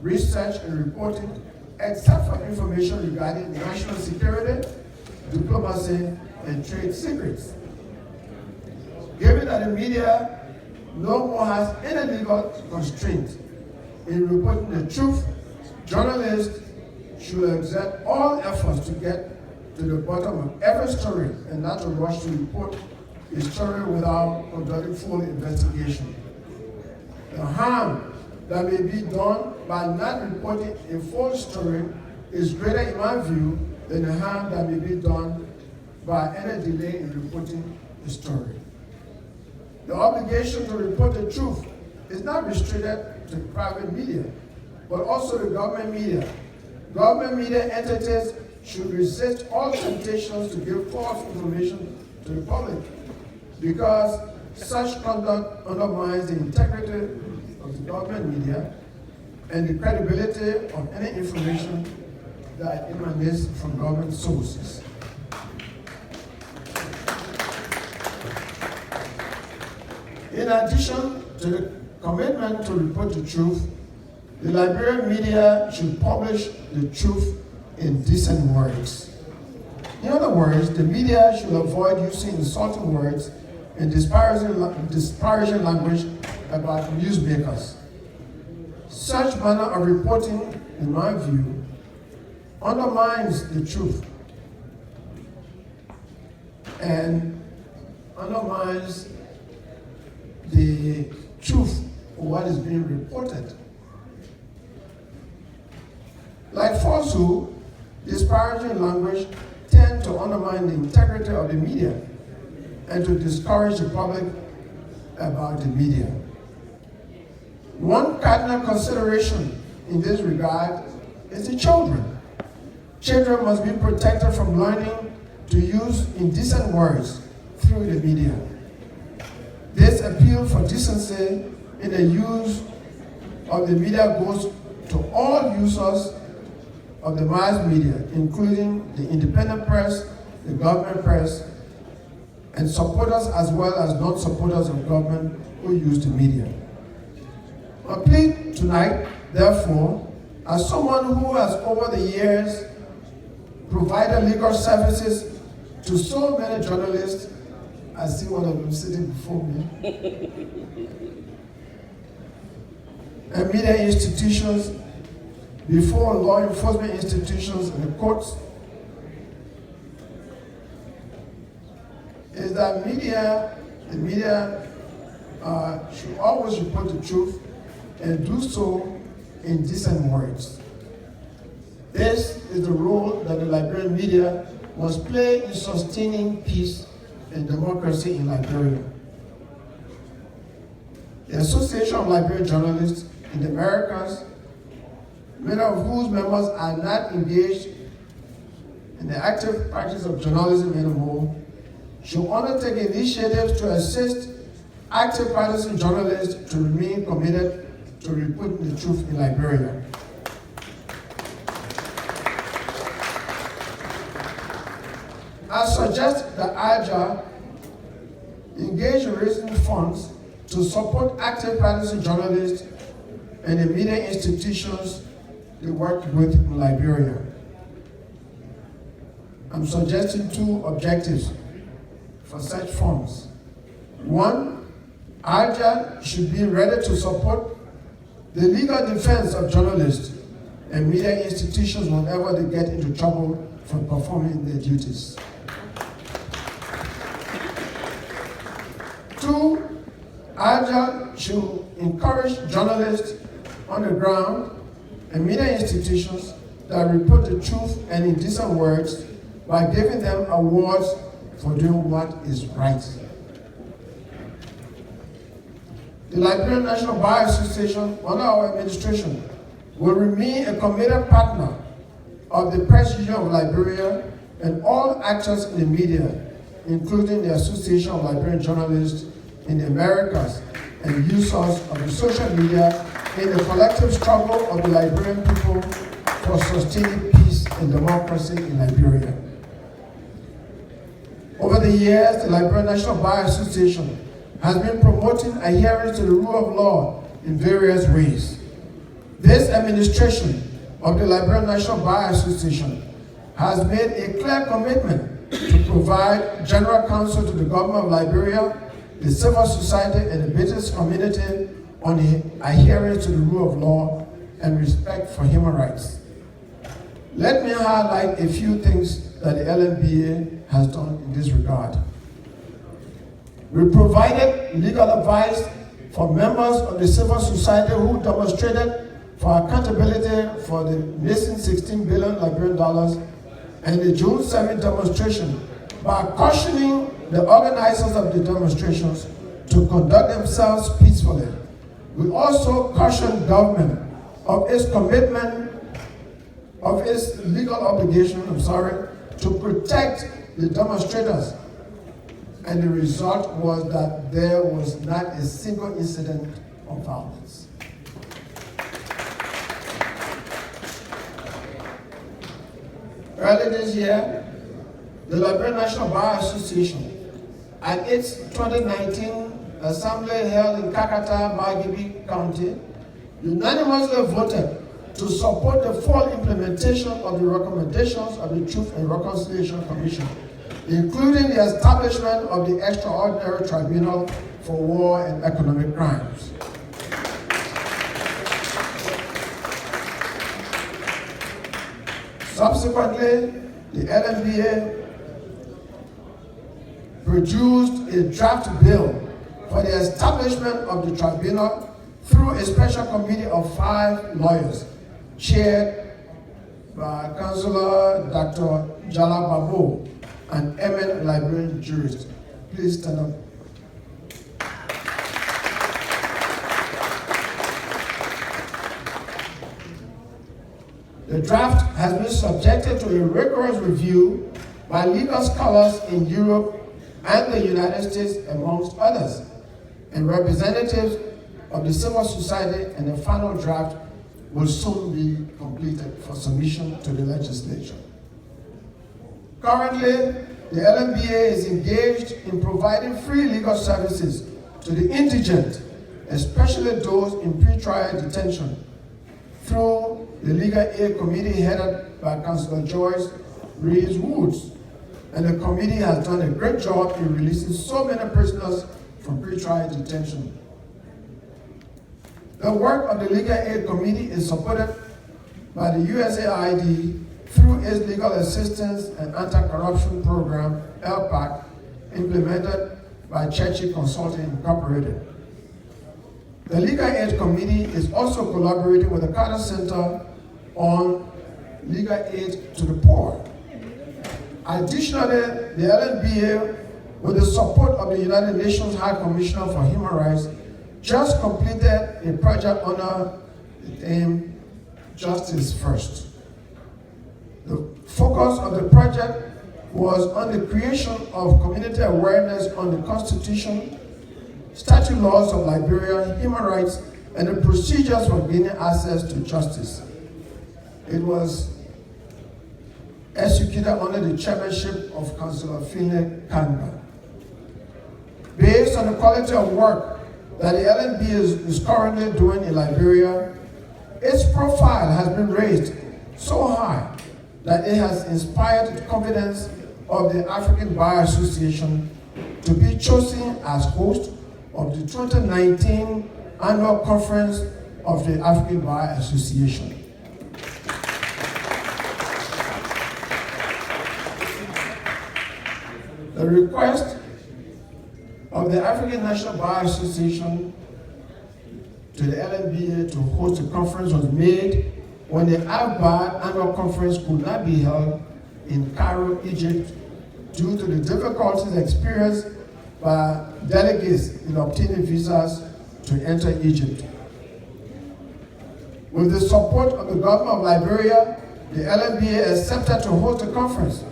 research, and reporting, except for information regarding national security, diplomacy, and trade secrets. Given that the media no more has any legal constraint in reporting the truth, journalists should exert all efforts to get to the bottom of every story and not to rush to report a story without conducting full investigation. The harm that may be done by not reporting a full story is greater in my view than the harm that may be done by any delay in reporting the story. The obligation to report the truth is not restricted to private media, but also the government media. Government media entities should resist all temptations to give false information to the public, because such conduct undermines the integrity of the government media and the credibility of any information that emanates from government sources. In addition to the commitment to report the truth, the Liberian media should publish the truth in decent words. In other words, the media should avoid using insulting words and disparaging language about newsmakers. Such manner of reporting, in my view, undermines the truth and undermines the truth of what is being reported. Like falsehood, disparaging language tend to undermine the integrity of the media and to discourage the public about the media. One cardinal consideration in this regard is the children. Children must be protected from learning to use indecent words through the media. This appeal for decency in the use of the media goes to all users of the mass media, including the independent press, the government press, and supporters as well as non-supporters of government who use the media. I plead tonight, therefore, as someone who has over the years provided legal services to so many journalists. I see one of them sitting before me. And media institutions, before law enforcement institutions and the courts, is that the media should always report the truth and do so in decent words. This is the role that the Liberian media must play in sustaining peace and democracy in Liberia. The Association of Liberian Journalists in the Americas, many of whose members are not engaged in the active practice of journalism anymore, should undertake initiatives to assist active partisan journalists to remain committed to reporting the truth in Liberia. I suggest that ALJA engage in raising funds to support active partisan journalists and the media institutions they work with in Liberia. I'm suggesting two objectives for such funds. One, ALJA should be ready to support the legal defense of journalists and media institutions whenever they get into trouble for performing their duties. Two, ALJA should encourage journalists on the ground and media institutions that report the truth and in decent words by giving them awards for doing what is right. The Liberian National Bar Association, under our administration, will remain a committed partner of the Press Union of Liberia and all actors in the media, including the Association of Liberian Journalists in the Americas and users of the social media in the collective struggle of the Liberian people for sustaining peace and democracy in Liberia. Over the years, the Liberian National Bar Association has been promoting adherence to the rule of law in various ways. This administration of the Liberian National Bar Association has made a clear commitment to provide general counsel to the government of Liberia, the civil society, and the business community on the adherence to the rule of law and respect for human rights. Let me highlight a few things that the LNBA has done in this regard. We provided legal advice for members of the civil society who demonstrated for accountability for the missing $16 billion Liberian dollars and the June 7th demonstration by cautioning the organizers of the demonstrations to conduct themselves peacefully. We also caution government of its commitment, of its legal obligation, to protect the demonstrators. And the result was that there was not a single incident of violence. Early this year, the Liberian National Bar Association, at its 2019 assembly held in Kakata, Margibi County, unanimously voted to support the full implementation of the recommendations of the Truth and Reconciliation Commission, including the establishment of the Extraordinary Tribunal for War and Economic Crimes. Subsequently, the LNBA produced a draft bill for the establishment of the tribunal through a special committee of 5 lawyers, chaired by Councillor Dr. Jala Babu, an eminent Liberian jurist. Please stand up. The draft has been subjected to a rigorous review by legal scholars in Europe and the United States, amongst others, and representatives of the civil society, and the final draft will soon be completed for submission to the legislature. Currently, the LMBA is engaged in providing free legal services to the indigent, especially those in pretrial detention, through the Legal Aid Committee headed by Councillor Joyce Reeves Woods. And the committee has done a great job in releasing so many prisoners from pretrial detention. The work of the Legal Aid Committee is supported by the USAID through its Legal Assistance and Anti-Corruption Program, LPAC, implemented by Chechi Consulting Incorporated. The Legal Aid Committee is also collaborating with the Carter Center on legal aid to the poor. Additionally, the LNBA, with the support of the United Nations High Commissioner for Human Rights, just completed a project under the theme Justice First. The focus of the project was on the creation of community awareness on the Constitution, statute laws of Liberia, human rights, and the procedures for gaining access to justice. It was executed under the chairmanship of Councillor Finley Kanga. Based on the quality of work that the LNB is currently doing in Liberia, its profile has been raised so high that it has inspired the confidence of the African Bar Association to be chosen as host of the 2019 annual conference of the African Bar Association. The request of the African National Bar Association to the LNBA to host a conference was made when the AFBAR annual conference could not be held in Cairo, Egypt, due to the difficulties experienced by delegates in obtaining visas to enter Egypt. With the support of the government of Liberia, the LNBA accepted to host the conference.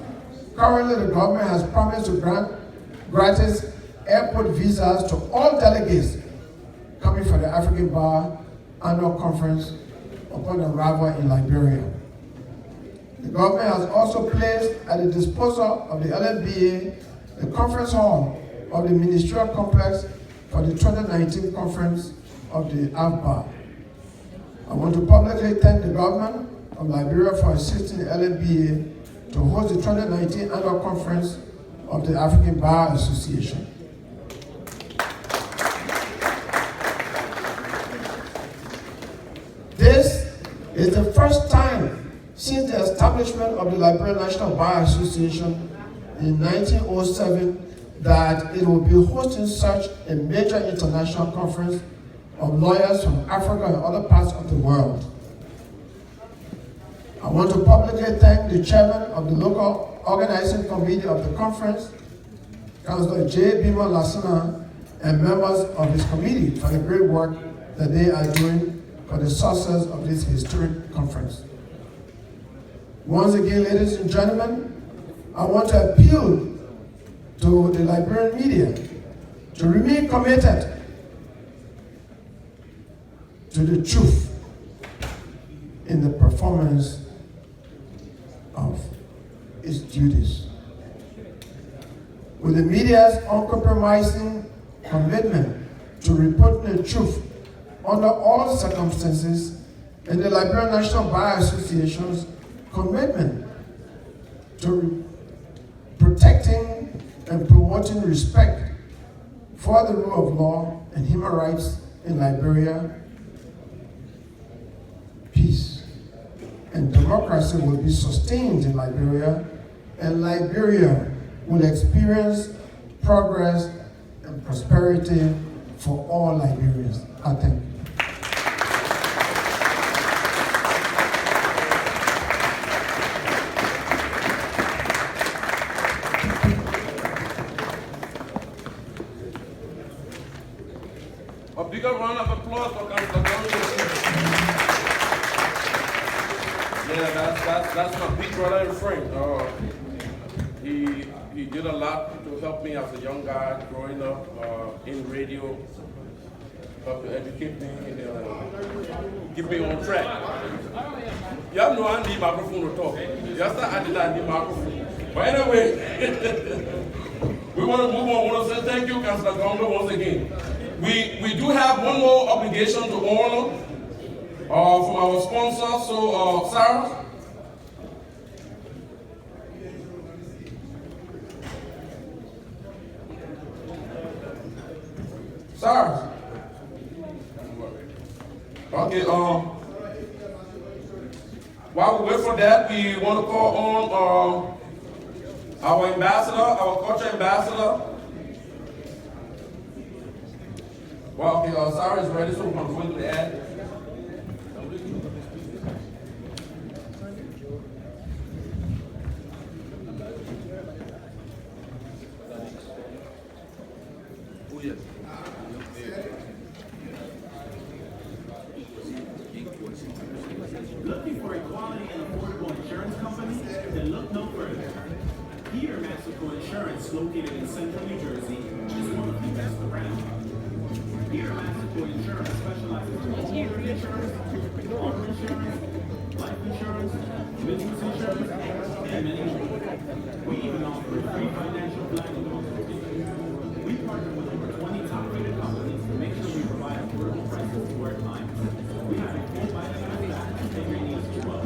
Currently, the government has promised to grant gratis airport visas to all delegates coming for the African Bar annual conference upon arrival in Liberia. The government has also placed at the disposal of the LNBA the conference hall of the ministerial complex for the 2019 conference of the AFBAR. I want to publicly thank the government of Liberia for assisting the LNBA to host the 2019 annual conference of the African Bar Association. This is the first time since the establishment of the Liberian National Bar Association in 1907 that it will be hosting such a major international conference of lawyers from Africa and other parts of the world. I want to publicly thank the chairman of the local organizing committee of the conference, Councillor J. Bima Lassana, and members of his committee for the great work that they are doing for the success of this historic conference. Once again, ladies and gentlemen, I want to appeal to the Liberian media to remain committed to the truth in the performance of its duties. With the media's uncompromising commitment to reporting the truth under all circumstances, and the Liberian National Bar Association's commitment to protecting and promoting respect for the rule of law and human rights in Liberia, peace and democracy will be sustained in Liberia, and Liberia will experience progress and prosperity for all Liberians. I thank you. A bigger round of applause for Councillor Banquet. Yeah, that's my big brother and friend. He did a lot to help me as a young guy growing up in radio, help to educate me and keep me on track. Y'all know I need microphone to talk. Yesterday I did not need microphone. But anyway, we want to move on. I want to say thank you, Councillor Banquet, once again. We do have one more obligation to honor from our sponsor. So, Sarah. Sarah. Okay. While we wait for that, we want to call on our ambassador, our culture ambassador. Well, okay, Sarah is ready, so we're going to go into the ad. Oh, yes. Looking for a quality and affordable insurance company? Then look no further. Here, Mexico Insurance, located in central New Jersey, is one of the best around. Here, Mexico Insurance specializes in homeowner insurance, auto insurance, life insurance, business insurance, and many more. We even offer a free financial planning consultation. We partner with over 20 top-rated companies to make sure we provide affordable prices to our clients. We have a full buying staff to take your needs as well.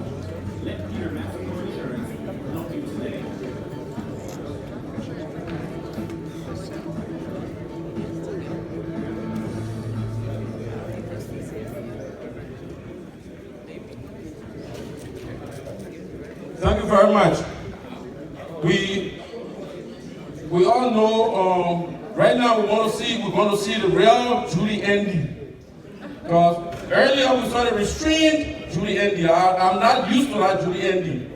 Let Peter Mexico Insurance help you today. Thank you very much. We all know right now we're going to see the real Julie Andy. Because earlier we started restrained Julie Andy. I'm not used to that Julie Andy.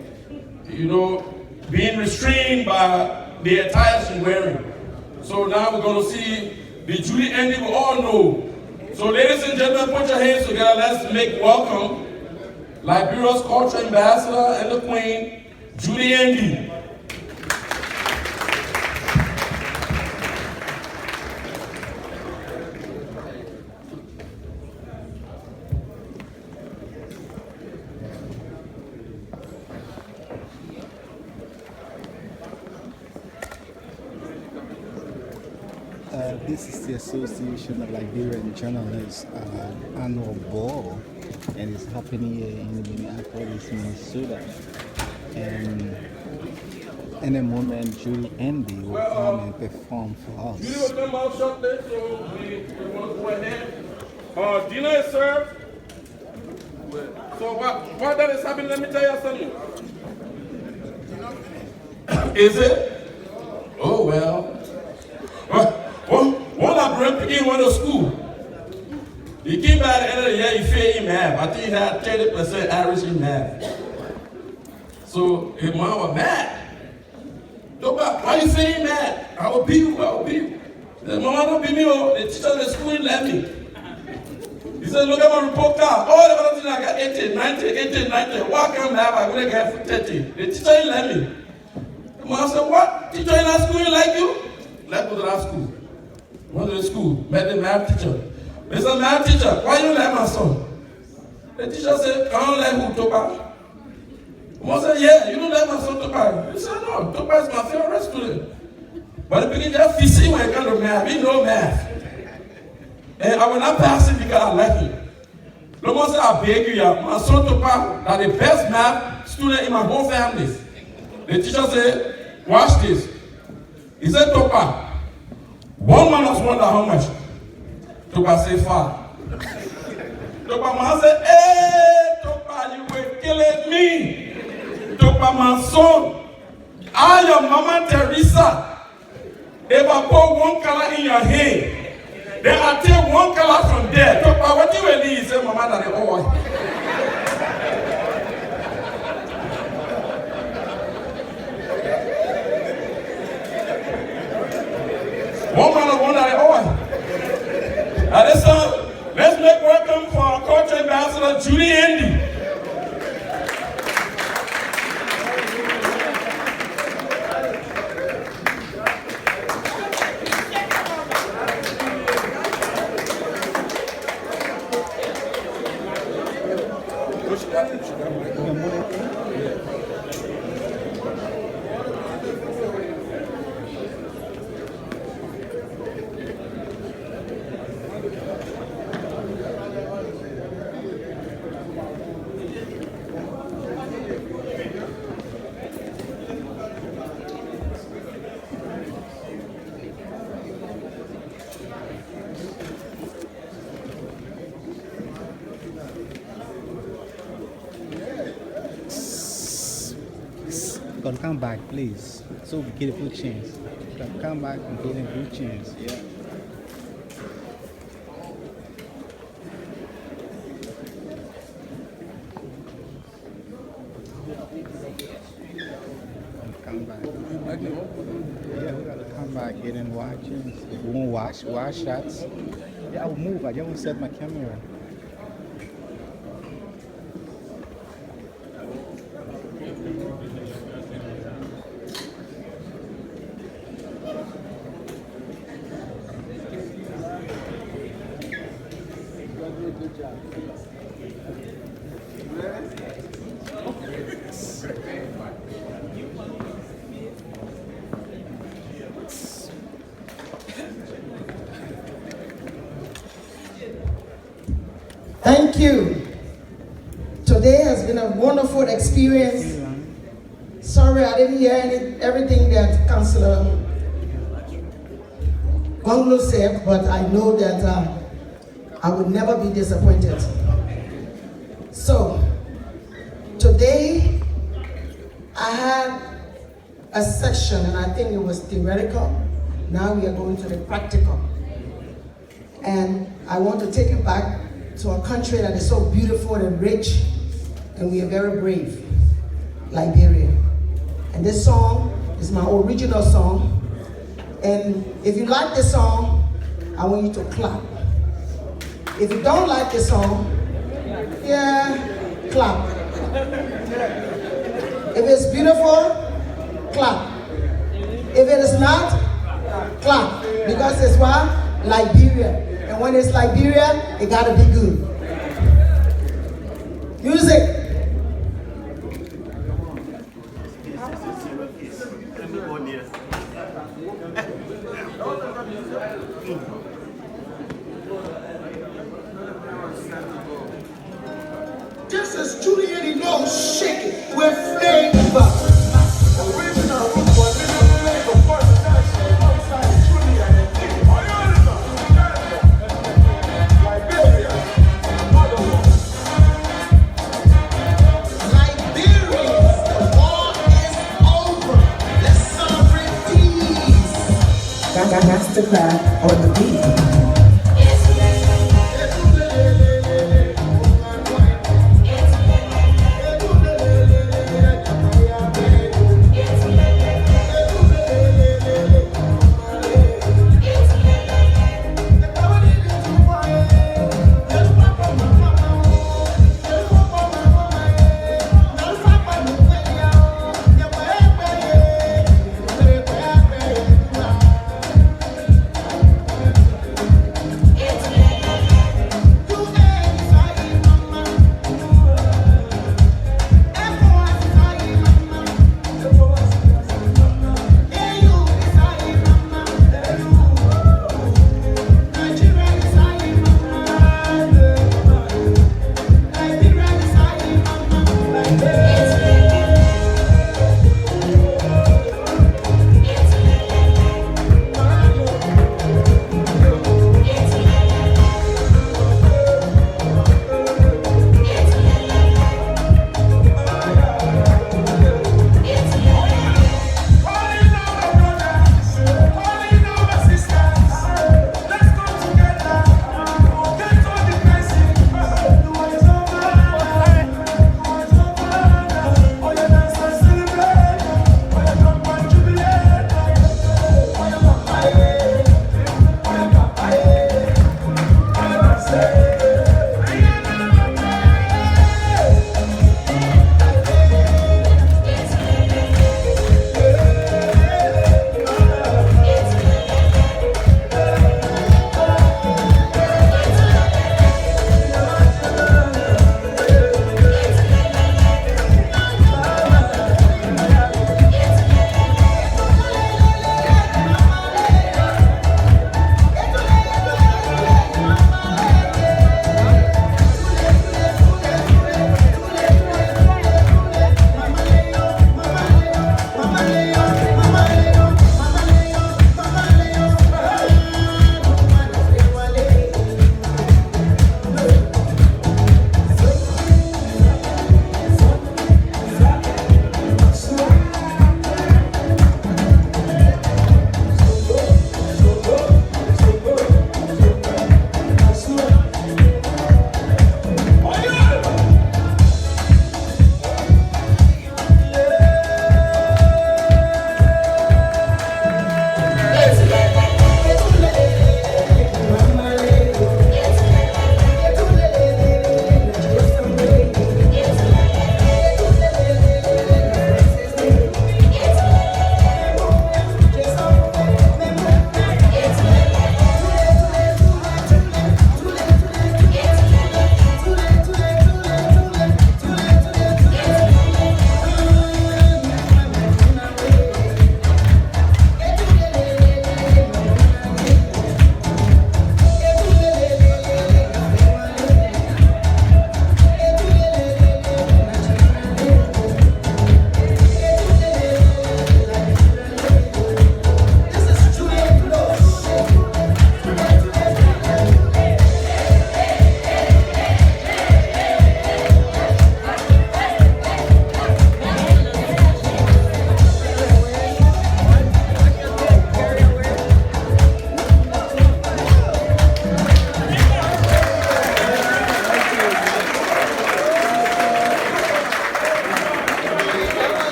You know, being restrained by the attire she's wearing. So now we're going to see the Julie Andy we all know. So ladies and gentlemen, put your hands together. Let's make welcome Liberia's culture ambassador and the Queen, Julie Andy. This is the Association of Liberian Journalists annual ball, and it's happening here in Minneapolis, Minnesota. And in a moment, Julie Andy will come and perform for us. Julie will come out shortly, so we want to go ahead. Dinner is served. So what that is happening, let me tell you something. Is it? Oh, well. Abraham Pikin went to school. He came by the end of the year, he failed in math. I think he had 30% average in math. So his mom was mad. Why you saying mad? I will beat you, I will beat you. He said, Mama, don't beat me. Oh. The teacher in the school didn't let me. He said, look at my report card. Oh, the other thing I got 18, 19, 18, 19. Why can't I have? I would have got 30. The teacher didn't let me. The mom said, what? Teacher in that school didn't like you? Let's go to that school. Went to the school, met the math teacher. He said, math teacher, why you like my son? The teacher said, I don't like who, Topa. Mom said, yeah, you don't like my son, Topa. He said, no, Topa is my favorite student. But the beginning, just fishing when it comes to math. We know math. And I will not pass it because I like it. The mom said, I beg you, my son, Topa, is the best math student in my whole family. The teacher said, watch this. He said, Topa, 1 minus 1 is how much? Topa said 5. Topa man said, hey, Topa, you were killing me. Topa, my son, I am Mama Teresa. If I put 1 color in your hand, then I take 1 color from there. Topa, what you will need? He said, Mama, that is all. One man of one at all. At this time, let's make welcome for our culture ambassador, Judy Andy. Gonna come back, please. So we get a good chance. Gonna come back and get a good chance. Yeah. Come back. Yeah, we gotta come back, get in watching. If we won't watch shots. Yeah, I will move. I just want to set my camera. Thank you. Today has been a wonderful experience. Sorry I didn't hear everything that Councillor Gonglo said, but I know that I would never be disappointed. So, today I had a section, and I think it was theoretical. Now we are going to the practical. And I want to take it back to a country that is so beautiful and rich, and we are very brave, Liberia. And this song is my original song. And if you like the song, I want you to clap. If you don't like the song, yeah, clap. If it's beautiful, clap. If it is not, clap. Because it's what? Liberia. And when it's Liberia, it gotta be good. Music. This is Julian, he knows shake it with flavor. Original root boy, little flavor, first national, outside Julian and King. Liberia, another one. Liberia, the war is over. Let's celebrate peace. Masterclass on the beat.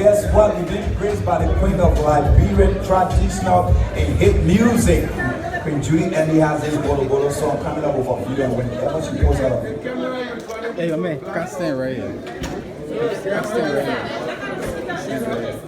guess what? We've been graced by the Queen of Liberian traditional and hit music. Queen Judy Andy has this Bolo Bolo song coming up with a video, and whenever she goes out of it. Hey, yo, man, can't stand right here. Can't stand right here. Stand right here.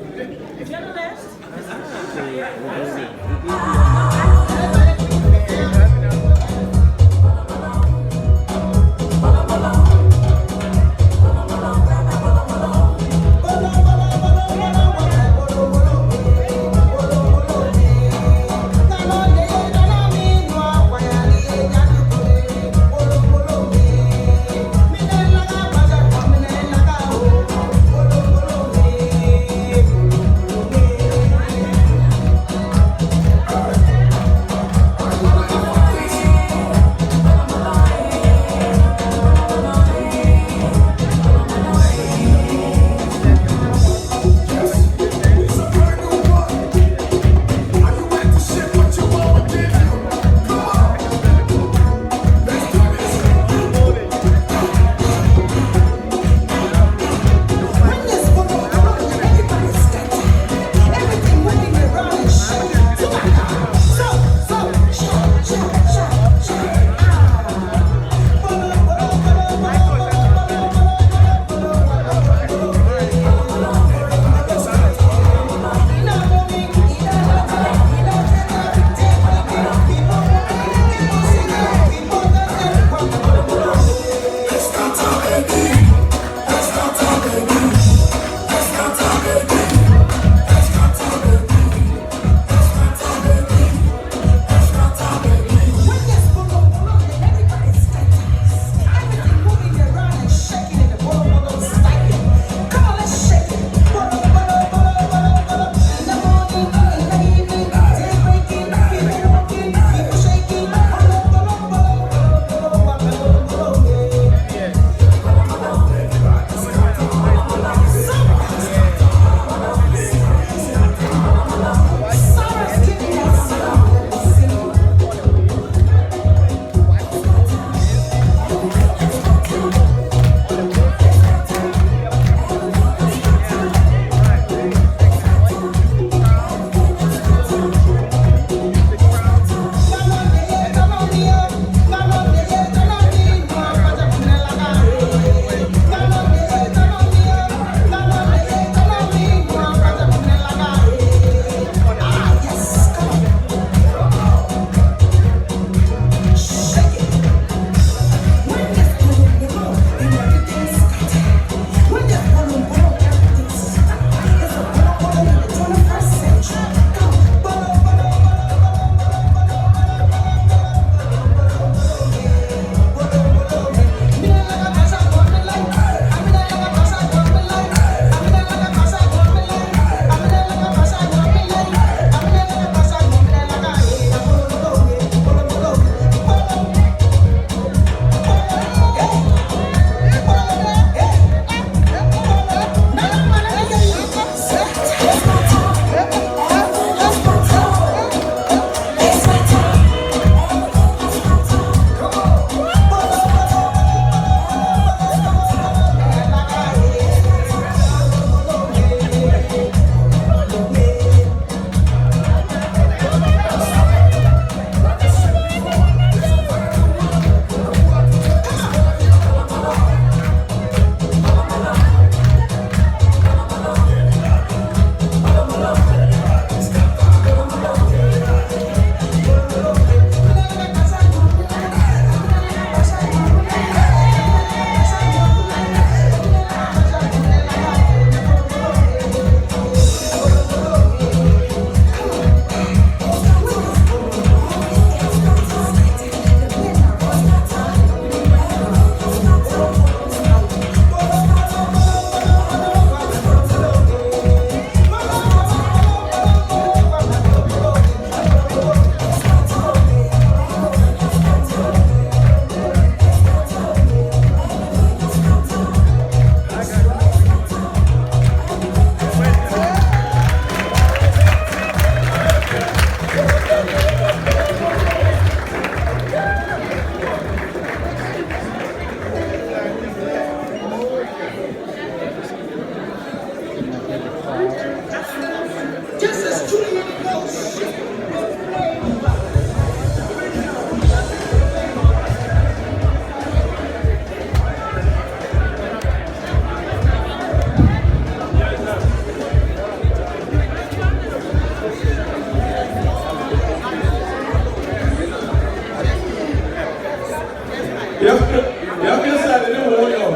Y'all can say I didn't warn y'all.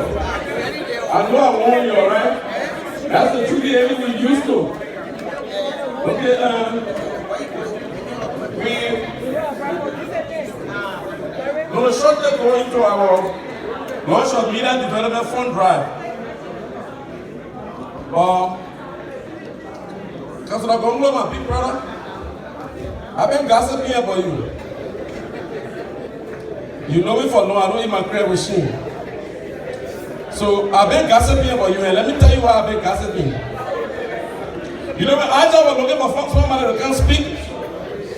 I know I warned y'all, right? That's the truth we used to. Okay, we're going to shortly go into our launch of Media Development Fund Drive. Councilor Gongo, my big brother, I've been gossiping about you. You know me for long, I know in my career with you. So I've been gossiping about you, and let me tell you why I've been gossiping. You know, when ALJA was looking for somebody that can speak,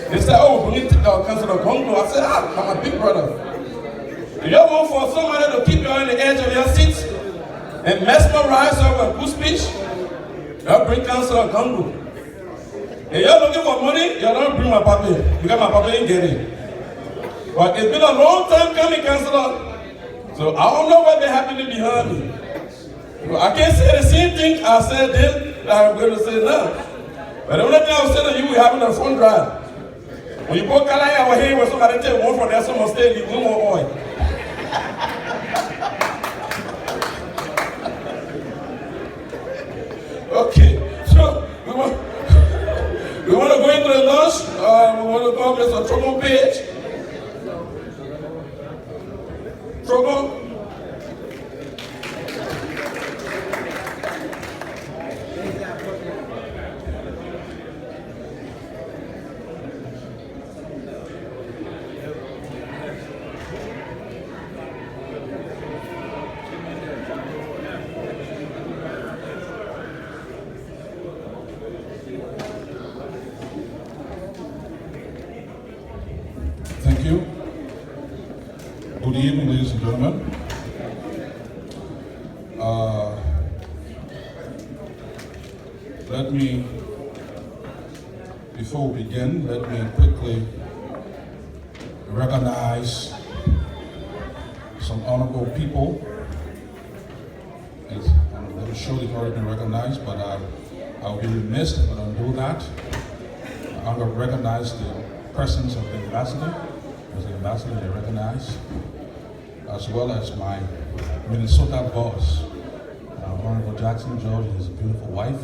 they said, oh, we need to Councilor Gongo. I said, I'm a big brother. You don't want for somebody to keep you on the edge of your seats and mesmerize you with good speech? You bring Councilor Gongo. If you're looking for money, you don't bring my papa because my papa ain't getting it. But it's been a long time coming, Councilor. So I don't know what they happening behind me. Well, I can't say the same thing I said then that I'm going to say now. But the only thing I was saying to you, we're having a fun drive. When you put color in our hair, when somebody take one for that, someone stay, leave no more oil. Okay, so we want to go into the lunch. We want to go to the Trogo page. Trogo. Thank you. Good evening, ladies and gentlemen. Before we begin, let me quickly recognize some honorable people. I'm sure they've already been recognized, but I'll be remiss if I don't do that. I'm going to recognize the presence of the ambassador. As the ambassador, they recognize, as well as my Minnesota boss, Honorable Jackson George, and his beautiful wife.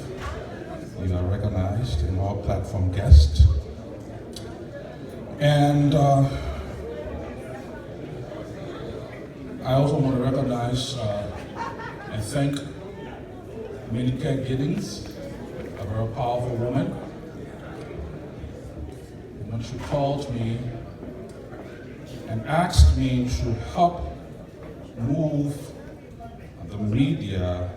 You are recognized in all platform guests. And I also want to recognize and thank Minnie Giddings, a very powerful woman. When she called me and asked me to help move the media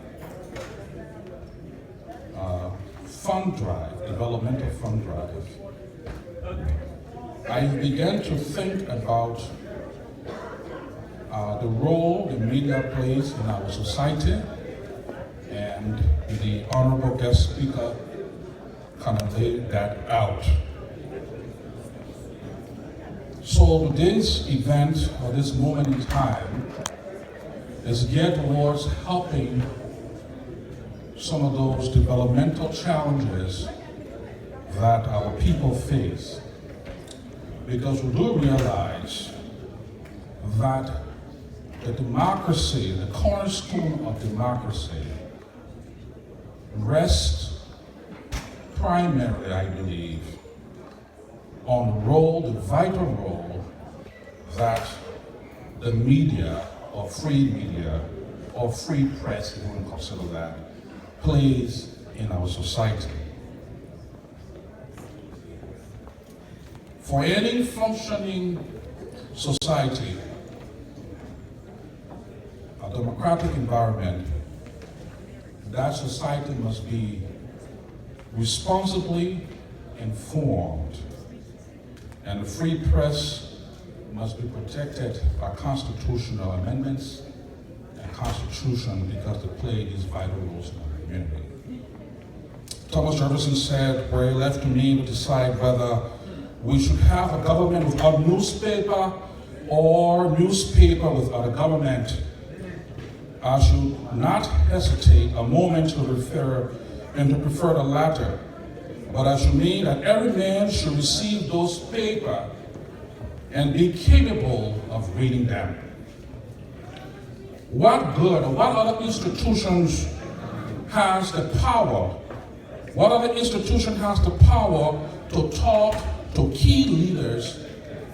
fund drive, developmental fund drive, I began to think about the role the media plays in our society, and the honorable guest speaker kind of laid that out. So today's event, or this moment in time, is geared towards helping some of those developmental challenges that our people face. Because we do realize that the democracy, the cornerstone of democracy, rests primarily, I believe, on the role, the vital role that the media, or free press, if you want to consider that, plays in our society. For any functioning society, a democratic environment, that society must be responsibly informed, and the free press must be protected by constitutional amendments and constitution, because they play these vital roles in our community. Thomas Jefferson said, "Were it left to me to decide whether we should have a government without newspaper or newspaper without a government, I should not hesitate a moment to prefer the latter, but I should mean that every man should receive those papers and be capable of reading them." what good or what other institutions has the power? What other institution has the power to talk to key leaders,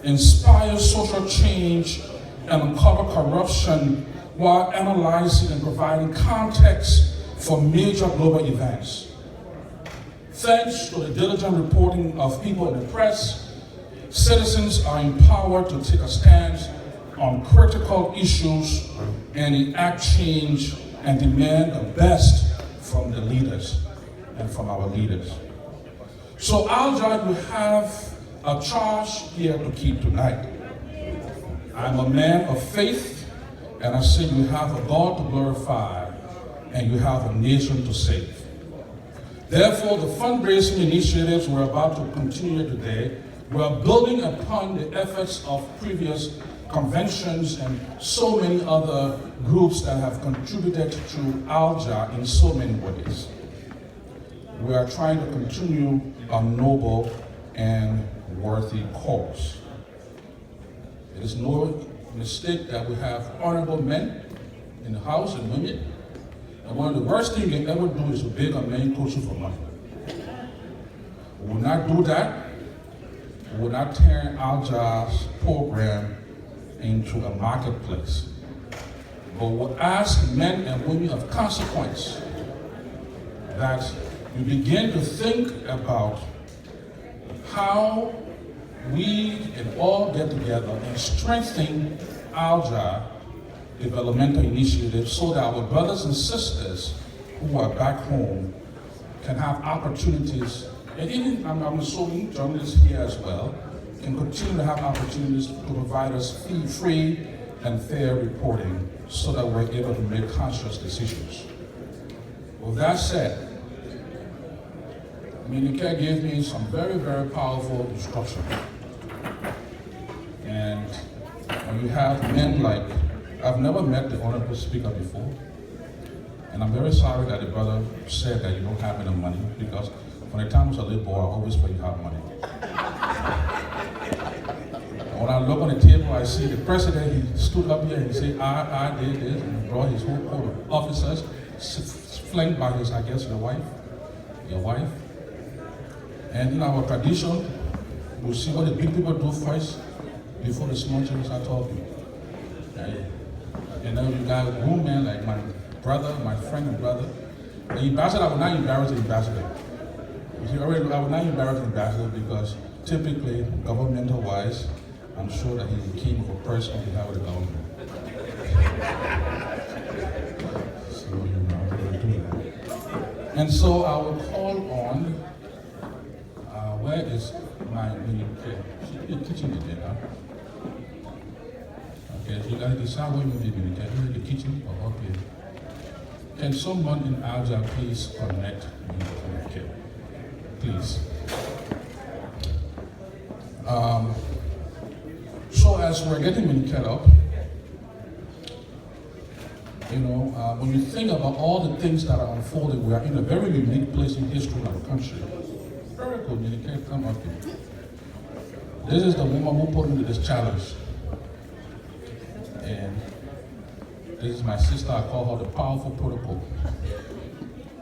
inspire social change, and uncover corruption while analyzing and providing context for major global events? Thanks to the diligent reporting of people in the press, citizens are empowered to take a stance on critical issues and enact change and demand the best from the leaders and from our leaders. So ALJA, you have a charge here to keep tonight. I'm a man of faith, and I say you have a God to glorify and you have a nation to save. Therefore, the fundraising initiatives we're about to continue today, we're building upon the efforts of previous conventions and so many other groups that have contributed to ALJA in so many ways. We are trying to continue a noble and worthy cause. It is no mistake that we have honorable men in the House and women, and one of the worst things you can ever do is to beg a man coach for money. We will not do that. We will not turn ALJA's program into a marketplace. But we'll ask men and women of consequence that you begin to think about how we can all get together and strengthen ALJA developmental initiatives so that our brothers and sisters who are back home can have opportunities, and even I'm assuming journalists here as well, can continue to have opportunities to provide us free and fair reporting so that we're able to make conscious decisions. With that said, Minneapolis gave me some very, very powerful instruction. And when you have men like, I've never met the honorable speaker before, and I'm very sorry that the brother said that you don't have any money, because when the time was a little boy, I always thought you have money. When I look on the table, I see the president, he stood up here and he said, I did this, and brought his whole court of officers, flanked by his, I guess, your wife. And in our tradition, we'll see what the big people do first before the small children start talking. Right? And then you got grown men like my brother, my friend and brother. The ambassador, I will not embarrass the ambassador. You see, already, I will not embarrass the ambassador because typically, governmental-wise, I'm sure that he's the king of a person on behalf of the government. So, you know, I'm going to do that. And so I will call on, where is my okay, you're teaching it there, huh? Okay, so you got to decide where you're living. Can you in the kitchen or up here? Can someone in ALJA please connect me to the kid? Please. So as we're getting Minneapolis up, you know, when you think about all the things that are unfolding, we are in a very unique place in history of our country. Very good, Minneapolis, come up here. This is the woman who put me to this challenge. And this is my sister, I call her the powerful protocol.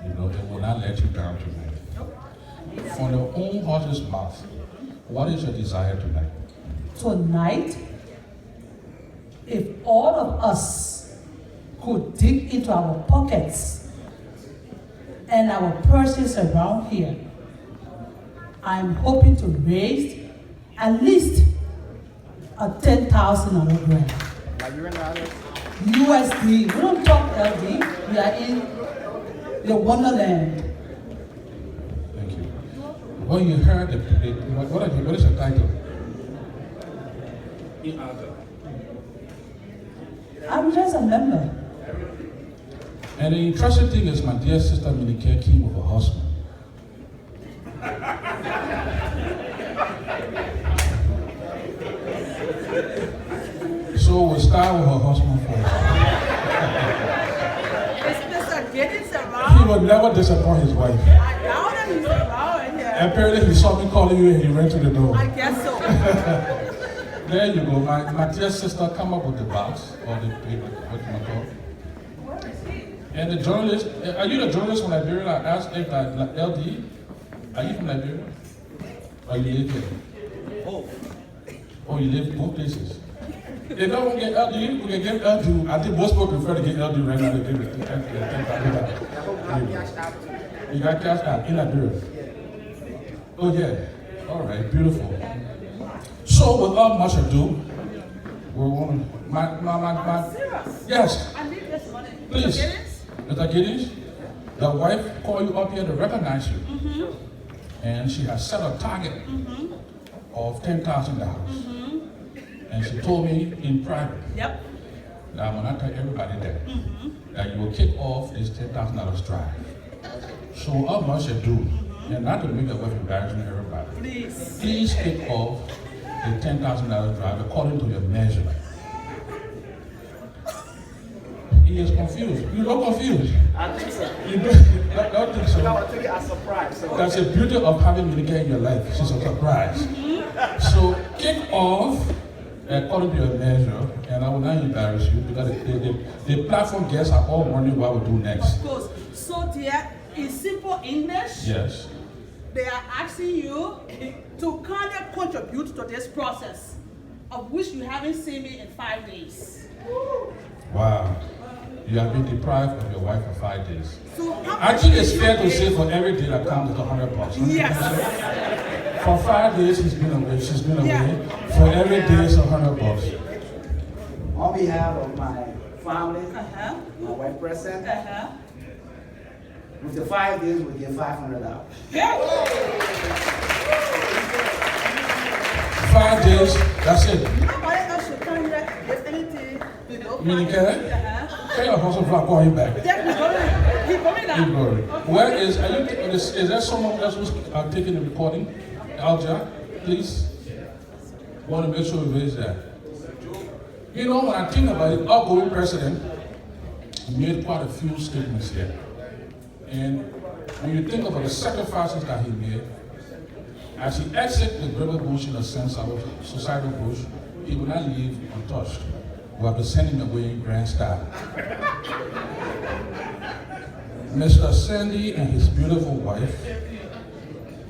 You know, they will not let you down tonight. From your own heart's mouth, what is your desire tonight? Tonight, if all of us could dig into our pockets and our purses around here, I'm hoping to raise at least a $10,000 grant. USD. We don't talk LD. We are in the Wonderland. Thank you. Well, you heard what is your title? I'm just a member. And the interesting thing is, my dear sister Minneapolis came with her husband. So we'll start with her husband first. He will never disappoint his wife. I doubt it, he's around here. Apparently he saw me calling you and he ran to the door. I guess so. There you go. My dear sister, come up with the box or the paper, what you call it. And the journalist, are you the journalist from Liberia? I asked if like LD, are you from Liberia? Or you live here? Oh, you live both places. If I won't get LD, we can get LD. I think most people prefer to get LD right now. They give it. You got cash out in Liberia. Oh yeah. All right, beautiful. So without much ado, we're on my yes. I need this money. Please, Mr. Giddings, the wife called you up here to recognize you. And she has set a target of $10,000. And she told me in private. Yep. Now I'm gonna tell everybody that you will kick off this $10,000 drive. So how much you do, and not to make it worth embarrassing everybody. Please kick off the $10,000 drive according to your measure. He is confused. You look confused. I think so. You don't think so? No, I think it's a surprise. So. That's the beauty of having Minneapolis in your life. She's a surprise. So kick off according to your measure, and I will not embarrass you because the platform guests are all wondering what we'll do next. Of course. So dear, in simple English, yes. They are asking you to kind of contribute to this process, of which you haven't seen me in 5 days. Wow. You have been deprived of your wife for 5 days. So I think it's fair to say for every day that counts, it's $100. Yes. For 5 days she's been away. For every day it's $100. On behalf of my family, my wife present, with the 5 days we give $500. 5 days, that's it. Nobody else should come here if anything. Can your husband call him back? Keep going now. Where is there someone else who's taking the recording? ALJA, please. Want to make sure we raise that. You know, when I think about it, outgoing president made quite a few statements here. And when you think about the sacrifices that he made, as he exits the global bush in a sense of societal bush, he will not leave untouched. We have to send him away in grand style. Mr. Sandy and his beautiful wife.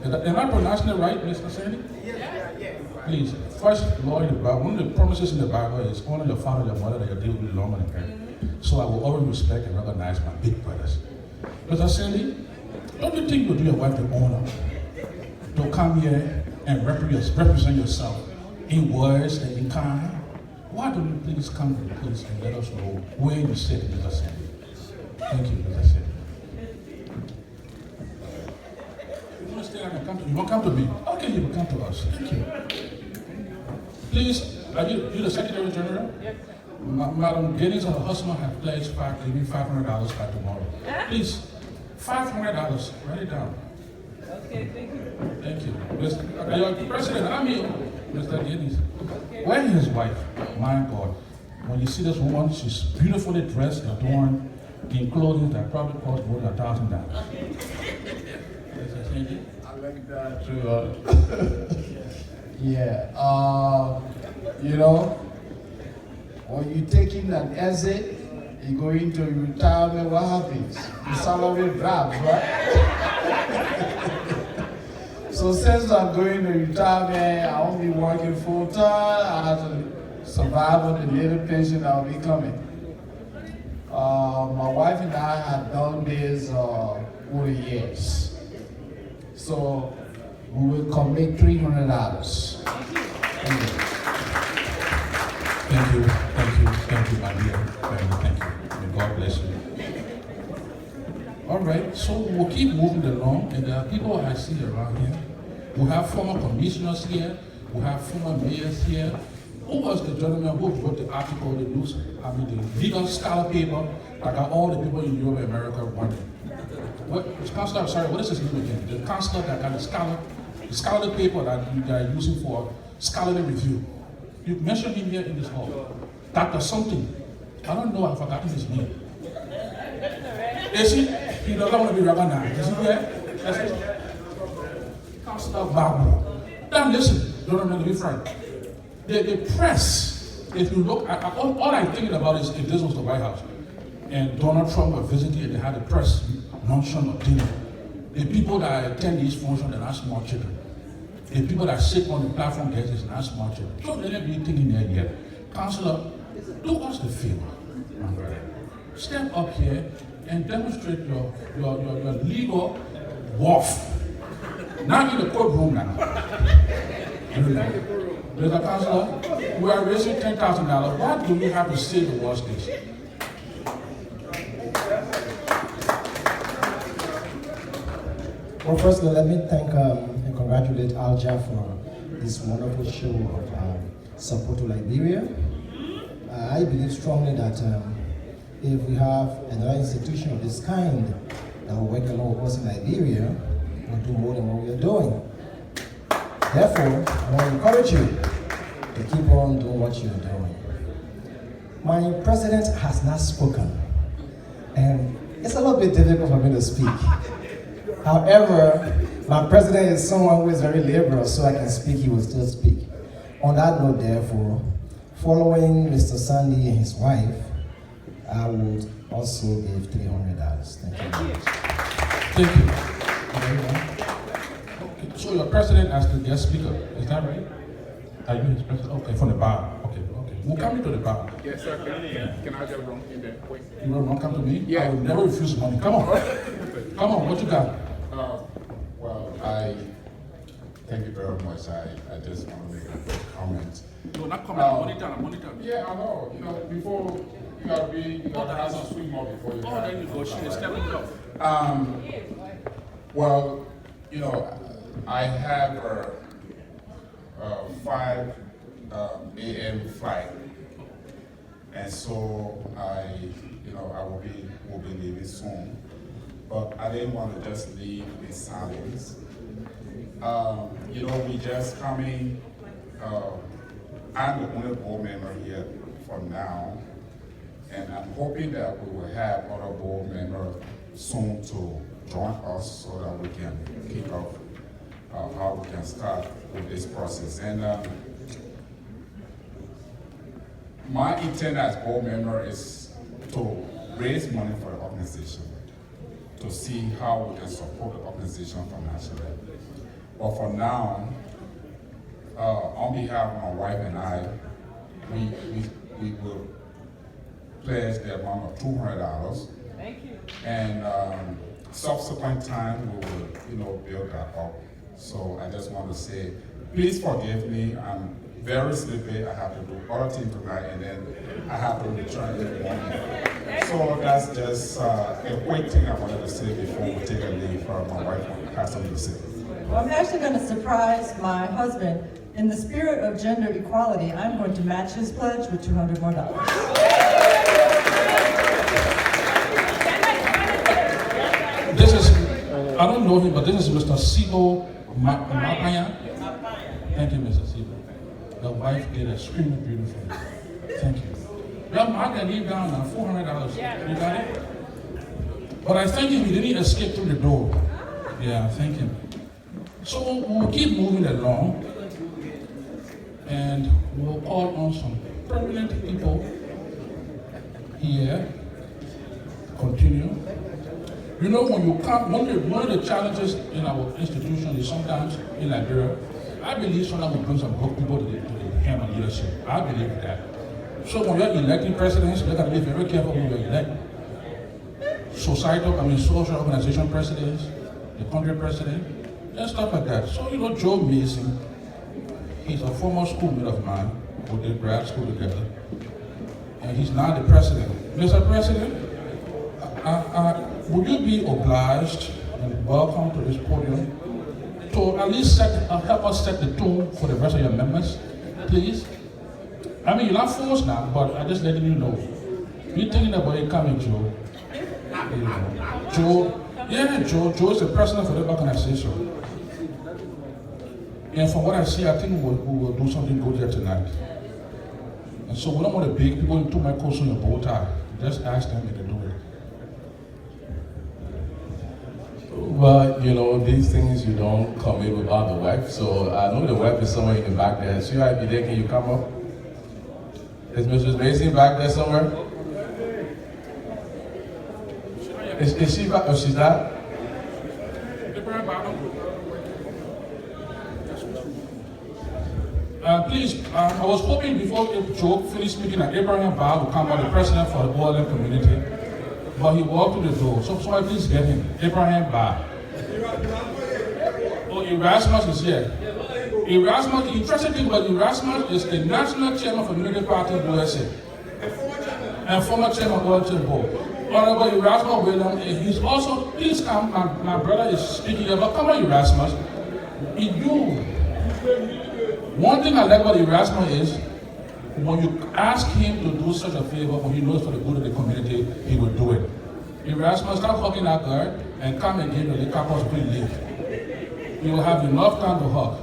Am I pronouncing it right, Mr. Sandy? Yes. Please, first law in the Bible, one of the promises in the Bible is honor your father and your mother that your day will be longer than earth. So I will always respect and recognize my big brothers. Mr. Sandy, don't you think you do your wife the honor to come here and represent yourself in words and in kind? Why don't you please come to the place and let us know where you sit, Mr. Sandy? Thank you, Mr. Sandy. You want to stay and come to you? Won't come to me? Okay, you will come to us. Thank you. Please, are you the Secretary General? Yes. Madam Giddings and her husband have pledged $500 by tomorrow. Please, $500. Write it down. Okay, thank you. Thank you. Mr. President, I'm here. Mr. Giddings. Where is his wife? My God. When you see this woman, she's beautifully dressed, adorned, in clothing that probably cost more than $1,000. I like that too. Yeah. You know, when you're taking an exit, you go into retirement, what happens? The salary drops, right? So since I'm going to retirement, I won't be working full time. I have to survive on the little pension that will be coming. My wife and I have done this over the years. So we will commit $300. Thank you, my dear. Thank you. May God bless you. All right, so we'll keep moving along, and there are people I see around here. We have former commissioners here. We have former mayors here. Who was the gentleman who wrote the article, the legal scholar paper that got all the people in Europe and America wondering? What is his name again? The counselor that got the scholarly paper that you are using for scholarly review. You mentioned him here in this hall. Dr. something. I don't know, I've forgotten his name. Is he? He doesn't want to be recognized. Is he here? That's it. Counselor Babu. Now listen, don't let me be frank. The press, if you look, all I'm thinking about is if this was the White House. and Donald Trump was visiting, and they had a press luncheon or dinner. The people that attend these functions are not small children. The people that sit on the platform there is not small children. So let them be thinking there yet. Councillor, do us the favor, my brother. Step up here and demonstrate your legal worth. Not in the courtroom now. Mr. Councillor, we are raising $10,000. What do we have to say towards this? Well, firstly, let me thank and congratulate ALJA for this wonderful show of support to Liberia. I believe strongly that if we have another institution of this kind that will work along with us in Liberia, we'll do more than what we are doing. Therefore, I want to encourage you to keep on doing what you're doing. My president has not spoken, and it's a little bit difficult for me to speak. However, my president is someone who is very liberal, so I can speak, he will still speak. On that note, therefore, following Mr. Sandy and his wife, I would also give $300. Thank you very much. Thank you. Okay, so your president as the guest speaker, is that right? Are you his president? Okay, from the bar. Okay. We'll come into the bar. Yes, sir. Can I just run in there quick? You will not come to me? Yeah. I will never refuse money. Come on. Come on, what you got? Well, I thank you very much. I just want to make a quick comment. No, not comment. Monitor. Yeah, I know. Before you gotta have some sweet more before you. Oh, there you go. She's stepping up. Well, I have a 5 a.m. flight, and so I will be leaving soon. But I didn't want to just leave in silence. We just coming. I'm the only board member here for now, and I'm hoping that we will have other board members soon to join us so that we can kick off how we can start with this process. And my intent as board member is to raise money for the organization, to see how we can support the organization financially. But for now, on behalf of my wife and I, we will pledge the amount of $200. Thank you. And subsequent time, we will, build that up. So I just want to say, please forgive me. I'm very sleepy. I have to do other things tonight, and then I have to return in the morning. So that's just a quick thing I wanted to say before we take a leave. My wife has something to say. Well, I'm actually going to surprise my husband. In the spirit of gender equality, I'm going to match his pledge with $200 more. This is, I don't know him, but this is Mr. Sibo Mapaya. Thank you, Mr. Sibo. Your wife did extremely beautiful. Thank you. Your man can leave down now, $400. You got it? But I thank him, he didn't escape through the door. Yeah, thank him. So we'll keep moving along, and we'll call on some prominent people here. Continue. When you come, one of the challenges in our institution is sometimes in Liberia, I believe sometimes we bring some good people to the hand of leadership. I believe that. So when you're electing presidents, you got to be very careful who you elect. Social organization presidents, the country president, and stuff like that. So Joe Mason, he's a former schoolmate of mine. We did grad school together, and he's now the president. Mr. President, would you be obliged and welcome to this podium to at least help us set the tone for the rest of your members, please? I mean, you're not forced now, but I'm just letting you know. Be thinking about it coming, Joe. Joe is the president for the organization. And from what I see, I think we will do something good here tonight. And so we don't want to beg people into my coat on your bow tie. Just ask them if they do it. Well, these things you don't commit without the wife. So I know the wife is somewhere in the back there. She might be there. Can you come up? Is Mrs. Mason back there somewhere? Is she back? Oh, she's that? Please, I was hoping before Joe finished speaking that Abraham Bar would come out, the president for the OLM community, but he walked through the door. So somebody please get him. Abraham Bar. Oh, Erasmus is here. Erasmus, the interesting thing about Erasmus is the national chairman for the Unity Party USA and former chairman of the OLM board. Honorable Erasmus William, he's also, please come, my brother is speaking here, but come on Erasmus. One thing I like about Erasmus is, when you ask him to do such a favor, when he knows for the good of the community, he will do it. Erasmus, stop hugging that girl and come and give the liquor possibly leave. You will have enough time to hug.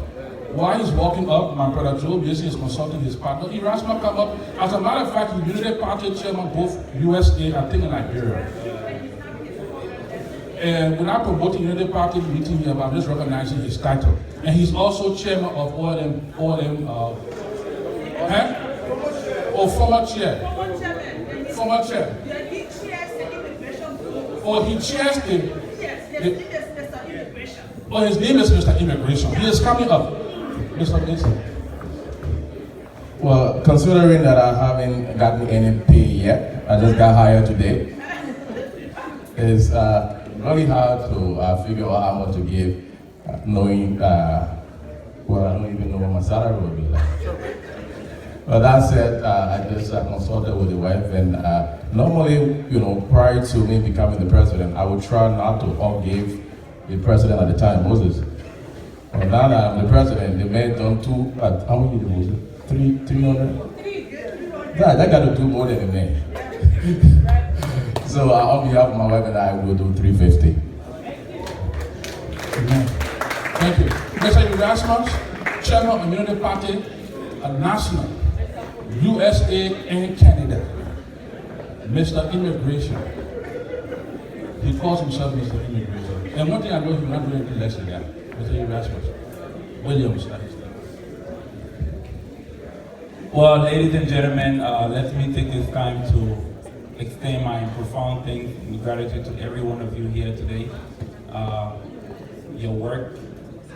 While he's walking up, my brother Joe Busy is consulting his partner. Erasmus come up. As a matter of fact, he's Unity Party chairman both USA and I think in Liberia. And we're not promoting Unity Party meeting here, but I'm just recognizing his title. And he's also chairman of OLM, former chair. Former chair. Oh, he chairs oh, his name is Mr. Immigration. He is coming up. Mr. Mason. Well, considering that I haven't gotten any pay yet, I just got hired today. It's really hard to figure out how much to give, knowing, well, I don't even know what my salary will be like. But that said, I just consulted with the wife, and normally, prior to me becoming the president, I would try not to outgive the president at the time, Moses. But now that I'm the president, the man done how many did Moses? 300? Yeah, I got to do more than the man. So on behalf of my wife and I, will do 350. Amen. Thank you. Mr. Erasmus, chairman of the Unity Party, a national, USA and Canada. Mr. Immigration. He calls himself Mr. Immigration. And one thing I know, he's not doing anything less than that. Mr. Erasmus. Williams. Well, ladies and gentlemen, let me take this time to extend my profound thanks and gratitude to every one of you here today. Your work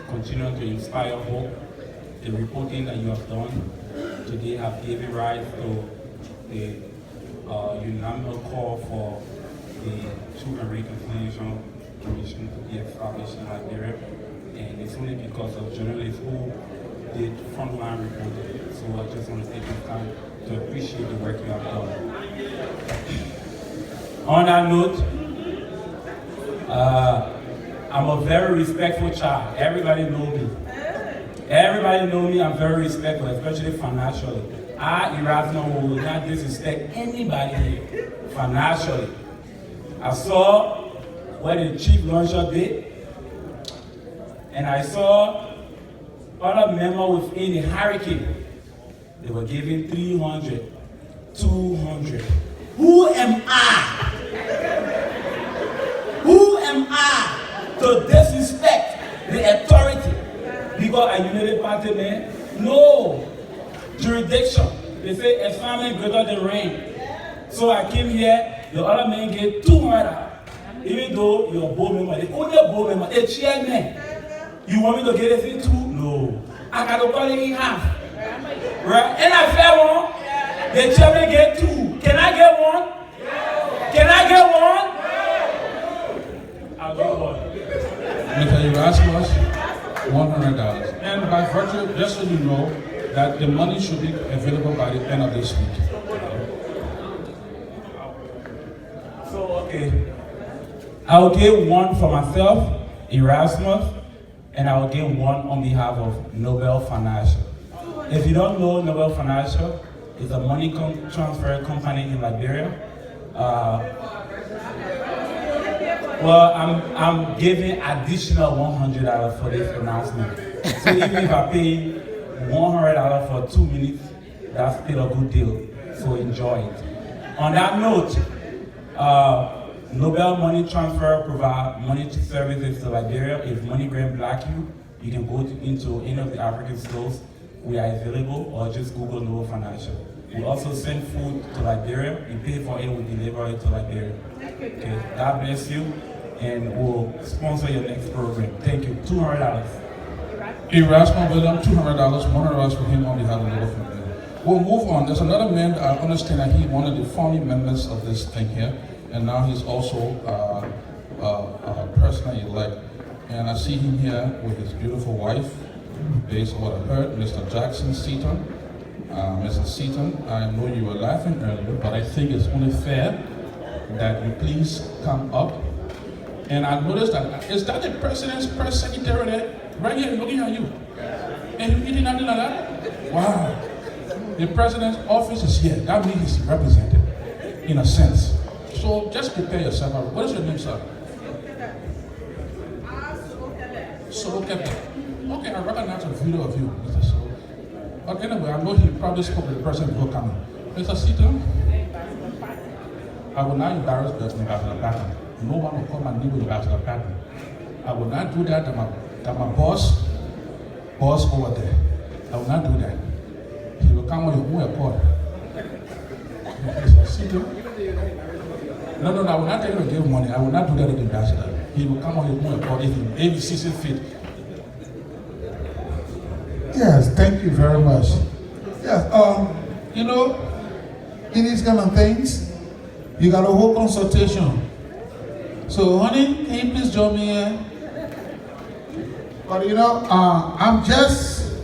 continues to inspire hope. The reporting that you have done today have given rise to the unanimous call for the Truth and Reconciliation Commission to be established in Liberia. And it's only because of journalists who did frontline reporting. So I just want to take this time to appreciate the work you have done. On that note, I'm a very respectful child. Everybody knows me. Everybody knows me, I'm very respectful, especially financially. I, Erasmus, will not disrespect anybody here financially. I saw what the chief launcher did, and I saw other members within the hurricane. They were giving 300, 200. Who am I? Who am I to disrespect the authority? Because a Unity Party man? No jurisdiction. They say a famine greater than rain. So I came here, the other man get 200. Even though you're a board member, the only board member, a chairman. You want me to get it too? No. I got to call it in half. Right? And I fair one. The chairman get 2. Can I get 1? Can I get 1? I'll get 1. Mr. Erasmus, $100. And by virtue, just so you know, that the money should be available by the end of this week. So, okay. I'll give 1 for myself, Erasmus, and I'll give 1 on behalf of Nobel Financial. If you don't know, Nobel Financial is a money transfer company in Liberia. Well, I'm giving additional $100 for this announcement. So even if I pay $100 for 2 minutes, that's still a good deal. So enjoy it. On that note, Nobel Money Transfer provide money services to Liberia. If MoneyGram block you, you can go into any of the African stores. We are available, or just Google Nobel Financial. We also send food to Liberia. We pay for it, we deliver it to Liberia. Okay, God bless you, and we'll sponsor your next program. Thank you. $200. Erasmus William, $200, $100 for him on behalf of the family. We'll move on. There's another man that I understand that he's one of the founding members of this thing here, and now he's also president-elect. And I see him here with his beautiful wife, based on what I heard, Mr. Jackson Seaton. Mr. Seaton, I know you were laughing earlier, but I think it's only fair that you please come up. And I noticed that, is that the president's press secretary there? Right here looking at you. And you eating nothing like that? Wow. The president's office is here. That means he's represented, in a sense. So just prepare yourself. What is your name, sir? Solo Captain. Okay, I recognize a video of you, Mr. Solo. But anyway, I know he probably spoke with the president before coming. Mr. Seaton, I will not embarrass the Ambassador Patton. No one will call my name with Ambassador Patton. I will not do that to my boss over there. I will not do that. He will come on your own accord. Mr. Seaton? No, I will not tell him to give money. I will not do that to the ambassador. He will come on his own accord if he sees it fit. Yes, thank you very much. Yes, you know, in these kind of things, you got a whole consultation. So, honey, can you please join me here? But you know, I'm just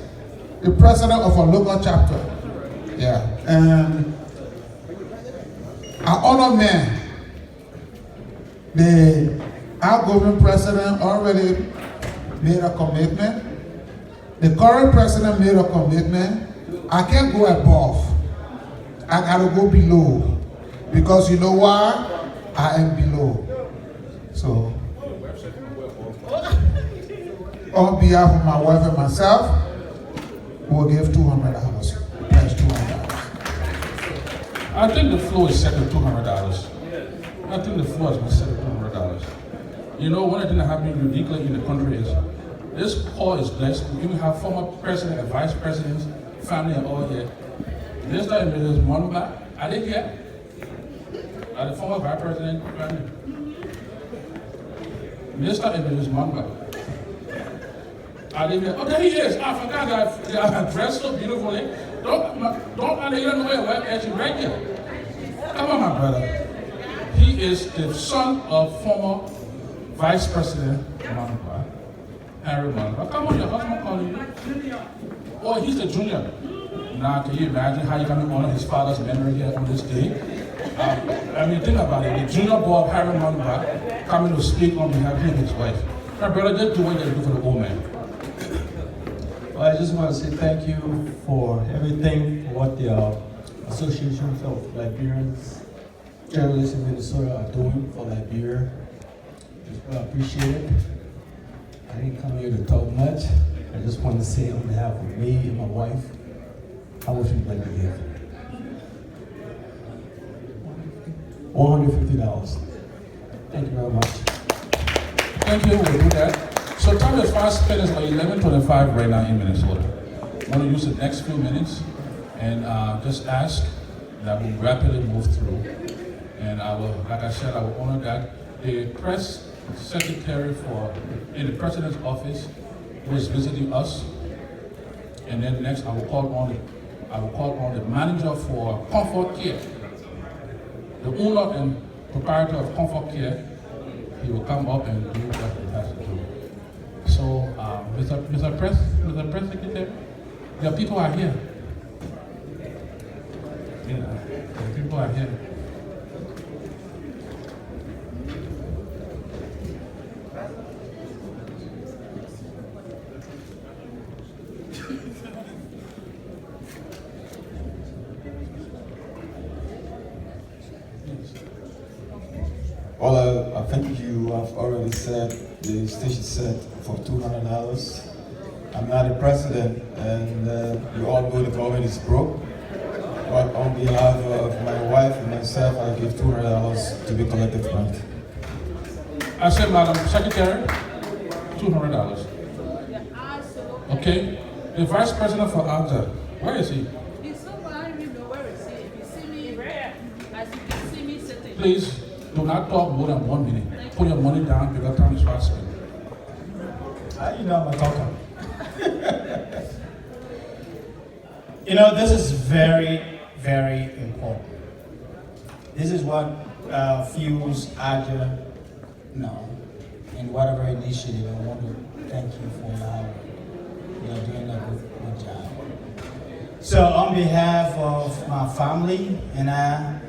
the president of a local chapter. Yeah, and our honor man, the outgoing president already made a commitment. The current president made a commitment. I can't go above. I gotta go below. Because you know why? I am below. So, on behalf of my wife and myself, we'll give $200. That's $200. I think the floor is set at $200. I think the floor has been set at $200. You know, one of the things that happened uniquely in the country is this hall is blessed. We even have former president and vice presidents, family and all here. Mr. and Mrs. Monba, are they here? Are the former vice president family? Mr. and Mrs. Monba. Are they here? Oh, there he is. I forgot that they are dressed so beautifully. Don't you don't know where we're actually right here. Come on, my brother. He is the son of former Vice President Monba, Harry Monba. Come on, your husband calling you. Oh, he's the junior. Now, can you imagine how you're going to honor his father's memory here on this day? I mean, think about it. The junior boy of Harry Monba coming to speak on behalf of him and his wife. My brother, just do what you do for the old man. Well, I just want to say thank you for everything, for what the Association of Liberians Journalists in Minnesota are doing for Liberia. I appreciate it. I didn't come here to talk much. I just want to say on behalf of me and my wife, how much we'd like to give. $150. Thank you very much. Thank you, we'll do that. So time is fast spent is like 11:25 right now in Minnesota. I want to use the next few minutes and just ask that we rapidly move through. And I will, like I said, I will honor that. The press secretary in the president's office was visiting us. And then next I will call on the manager for Comfort Care. The owner and proprietor of Comfort Care, he will come up and do what he has to do. So, Mr. Press Secretary, the people are here. Yeah, the people are here. Well, I think you have already said the station set for $200. I'm not the president, and you all know the government is broke. But on behalf of my wife and myself, I give $200 to be collected from it. I said, Madam Secretary, $200. Okay? The Vice President for ALJA, where is he? He's somewhere, I don't even know where is he. Please do not talk more than 1 minute. Put your money down because time is fast spent. You know I'm a talker. You know, this is very, very important. This is what fuels ALJA now in whatever initiative. I want to thank you for how you're doing a good job. So on behalf of my family and my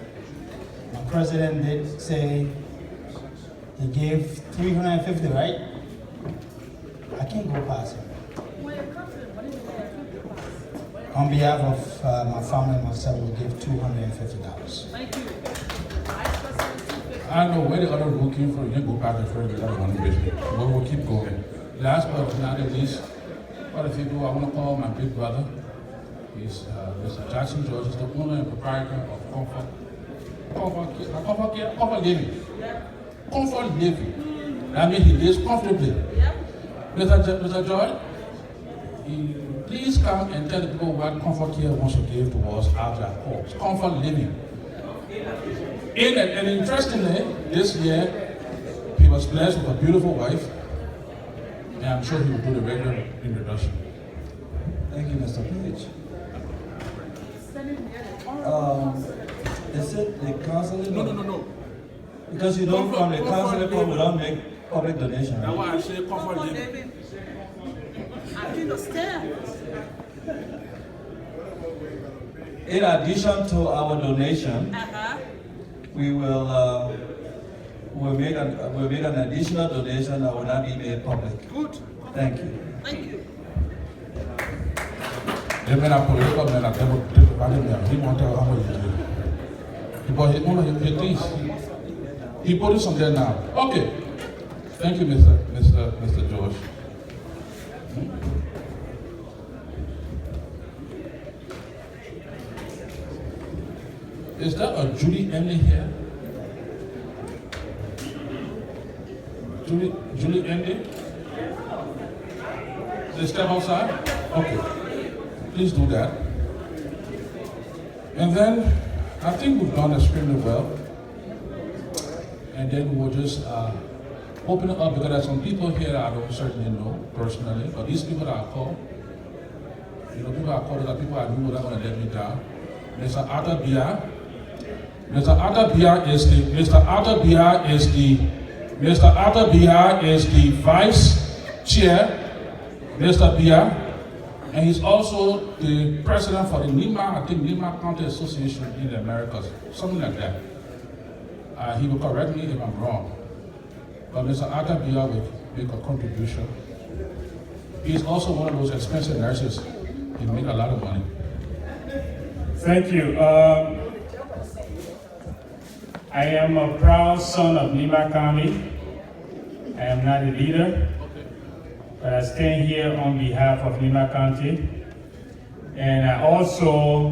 president did say he gave 350, right? I can't go past it. On behalf of my family and myself, we give $250. Thank you. I don't know where the other group came from. You didn't go back to first, the other one business. But we'll keep going. Last but not least, what if people I want to call my big brother? He's Mr. Jackson George. He's the owner and proprietor of Comfort Living. Comfort Living. That means he lives comfortably. Mr. George, please come and tell the people what Comfort Care wants to give towards ALJA Corps. Comfort Living. And interestingly, this year, he was blessed with a beautiful wife, and I'm sure he will do the regular introduction. Thank you, Mr. Page. Is it the counseling? No. Because you don't from the counseling club, we don't make public donation. That's why I say Comfort Living. I understand. In addition to our donation, we will we'll make an additional donation that will not be made public. Good. Thank you. Thank you. The man are political men are he won't tell how much he did. Because he only he thinks he put it somewhere now. Okay. Thank you, Mr. George. Is that a Judy Emily here? Julie Emily? They step outside? Okay. Please do that. And then I think we've done extremely well. And then we'll just open it up because there's some people here that I don't certainly know personally, but these people that I call, people I call are people I knew that are going to let me down. Mr. Arthur Bia. Mr. Arthur Bia is the vice chair, Mr. Bia. And he's also the president for the Nima County Association in the Americas, something like that. He will correct me if I'm wrong. But Mr. Akabia will make a contribution. He's also one of those expensive nurses. He make a lot of money. Thank you. I am a proud son of Nima County. I am not a leader. But I stand here on behalf of Nima County. And I also,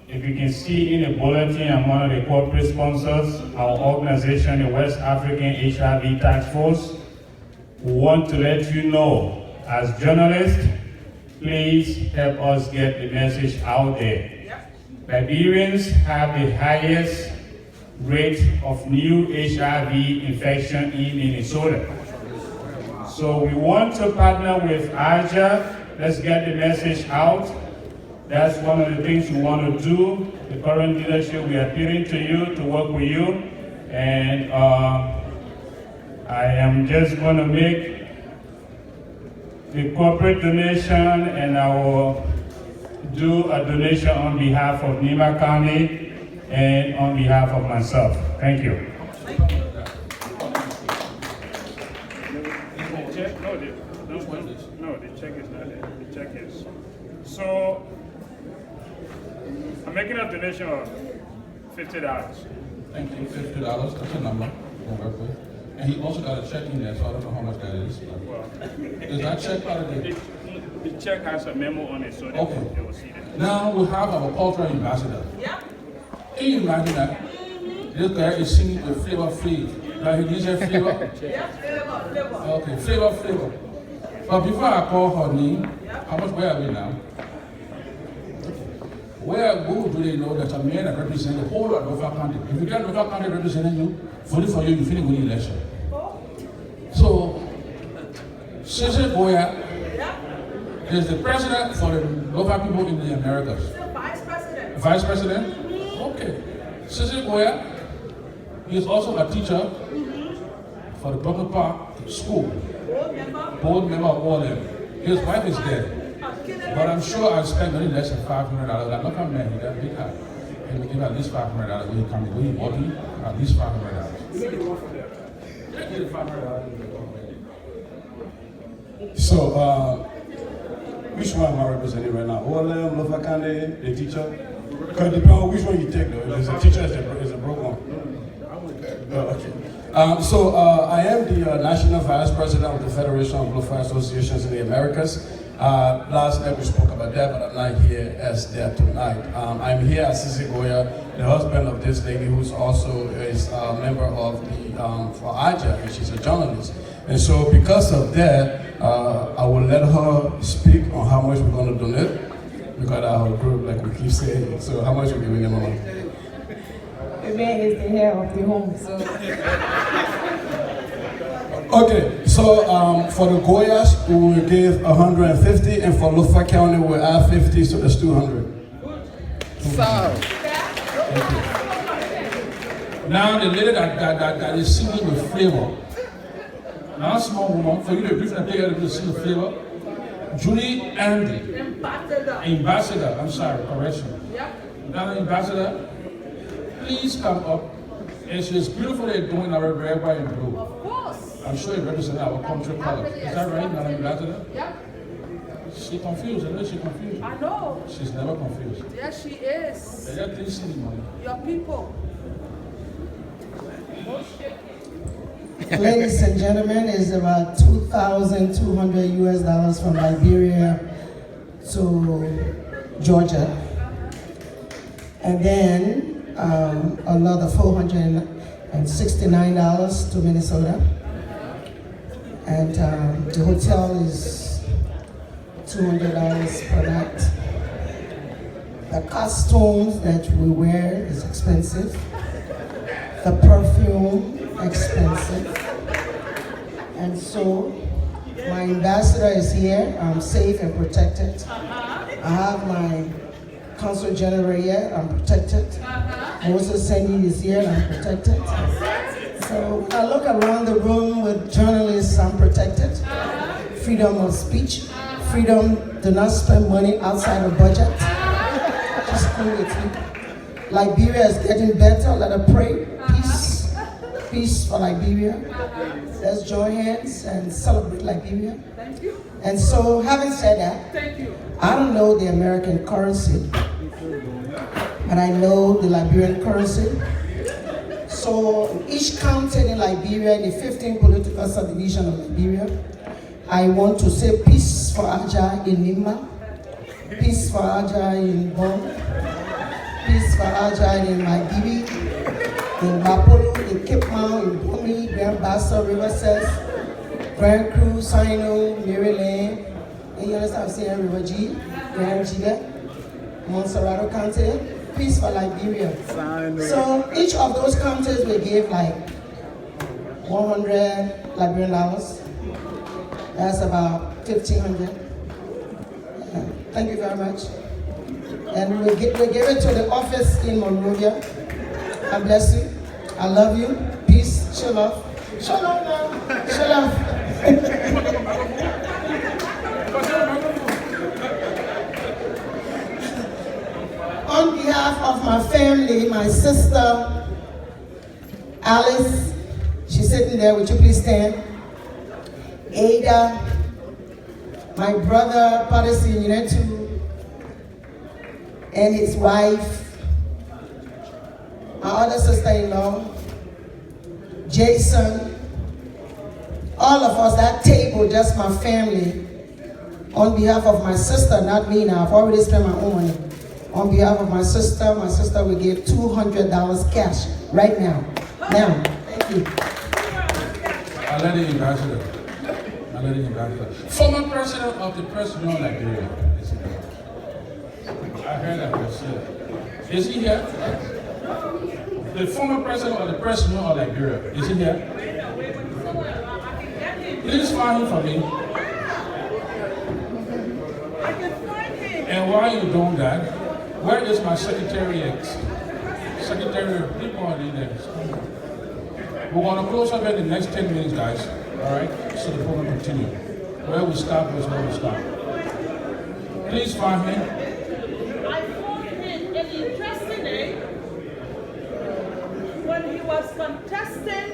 if you can see in the bulletin, I'm one of the corporate sponsors. Our organization, the West African HIV Task Force. We want to let you know, as journalists, please help us get the message out there. Liberians have the highest rate of new HIV infection in Minnesota. So we want to partner with ALJA. Let's get the message out. That's one of the things we want to do. The current leadership, we are appealing to you to work with you. And I am just going to make the corporate donation, and I will do a donation on behalf of Nima County and on behalf of myself. Thank you. No, the check is not there. The check is. So, I'm making a donation of $50. Thank you, $50. That's a number we'll work with. And he also got a check in there, so I don't know how much that is. Is that check part of it? The check has a memo on it, so they will see that. Now we have our cultural ambassador. Yeah. Can you imagine that? This guy is singing with Flavor Flav. Now he needs a flavor? Yeah, flavor. Okay, flavor. But before I call her name, how much where are we now? Where go do they know that a man that represents the whole of Norfolk County? If you get Norfolk County representing you, voting for you, you finish winning election. So, Cecil Boya is the president for the Norfolk people in the Americas. Vice President. Vice President? Okay. Cecil Boya is also a teacher for the Banquet Park School. Board member of all them. His wife is dead. But I'm sure I'll spend only less than $500. I'm not coming there, he doesn't big high. He will give at least $500 when he comes, when he's working, at least $500. So, which one am I representing right now? OLM, Norfolk County, the teacher? Because it depends on which one you take though. If it's a teacher, it's a broke one. Okay. I am the National Vice President of the Federation of Blue Fire Associations in the Americas. Last night we spoke about that, but I'm not here as there tonight. I'm here as Sisi Goya, the husband of this lady who's also is a member of the for ALJA, and she's a journalist. And so because of that, I will let her speak on how much we're going to donate, because our group, like we keep saying, so how much we're giving them money? The man is the head of the home, so. Okay, so for the Goyas, we will give 150, and for Norfolk County, we'll add 50, so that's 200. Now the lady that is singing with flavor. Now small woman, for you to brief and take her to sing the flavor. Julie Andy. Ambassador, I'm sorry, correction. Now Ambassador, please come up. And she's beautifully doing our red, white, and blue. Of course. I'm sure it represents our country color. Is that right, Madam Ambassador? Yeah. She's confused. I know she's confused. I know. She's never confused. Yes, she is. Your people. Ladies and gentlemen, it's about $2,200 US from Liberia to Georgia. And then another $469 to Minnesota. And the hotel is $200 per night. The costumes that we wear is expensive. The perfume, expensive. And so my ambassador is here. I'm safe and protected. I have my Consul General here. I'm protected. Moses Senyi is here. I'm protected. So when I look around the room with journalists, I'm protected. Freedom of speech. Freedom to not spend money outside of budget. Just cool with me. Liberia is getting better. Let us pray. Peace. Peace for Liberia. Let's join hands and celebrate Liberia. Thank you. And so, having said that, Thank you. I don't know the American currency, but I know the Liberian currency. So, each county in Liberia, the 15 political subdivision of Liberia, I want to say peace for ALJA in Nima, peace for ALJA in Bon, peace for ALJA in Magidi, in Bapolo, in Cape Mount, in Bomi, Grand Bassa, Riverside, Grand Cruz, Sino, Maryland, and you understand I'm saying River G, Grand Giga, Montserrat County, peace for Liberia. So each of those counties will give like 100 Liberian dollars. That's about 1,500. Thank you very much. And we give it to the office in Monrovia. God bless you. I love you. Peace. Shalom. Shalom now. Shalom. On behalf of my family, my sister, Alice, she's sitting there. Would you please stand? Ada, my brother, Padisi Yunetu, and his wife, my other sister-in-law, Jason, all of us, that table, just my family, on behalf of my sister, not me now, I've already spent my own money. On behalf of my sister will give $200 cash right now. Now, thank you. I'll let you ambassador. Former president of the Press Union of Liberia. I heard that. Is he here? The former president of the president of Liberia. Is he here? Please find him for me. And while you're doing that, where is my secretariat? Secretary, people are in there. We're going to close up in the next 10 minutes, guys. All right? So the program continue. Where we stop is where we stop. Please find him. I found him an interesting day when he was contesting.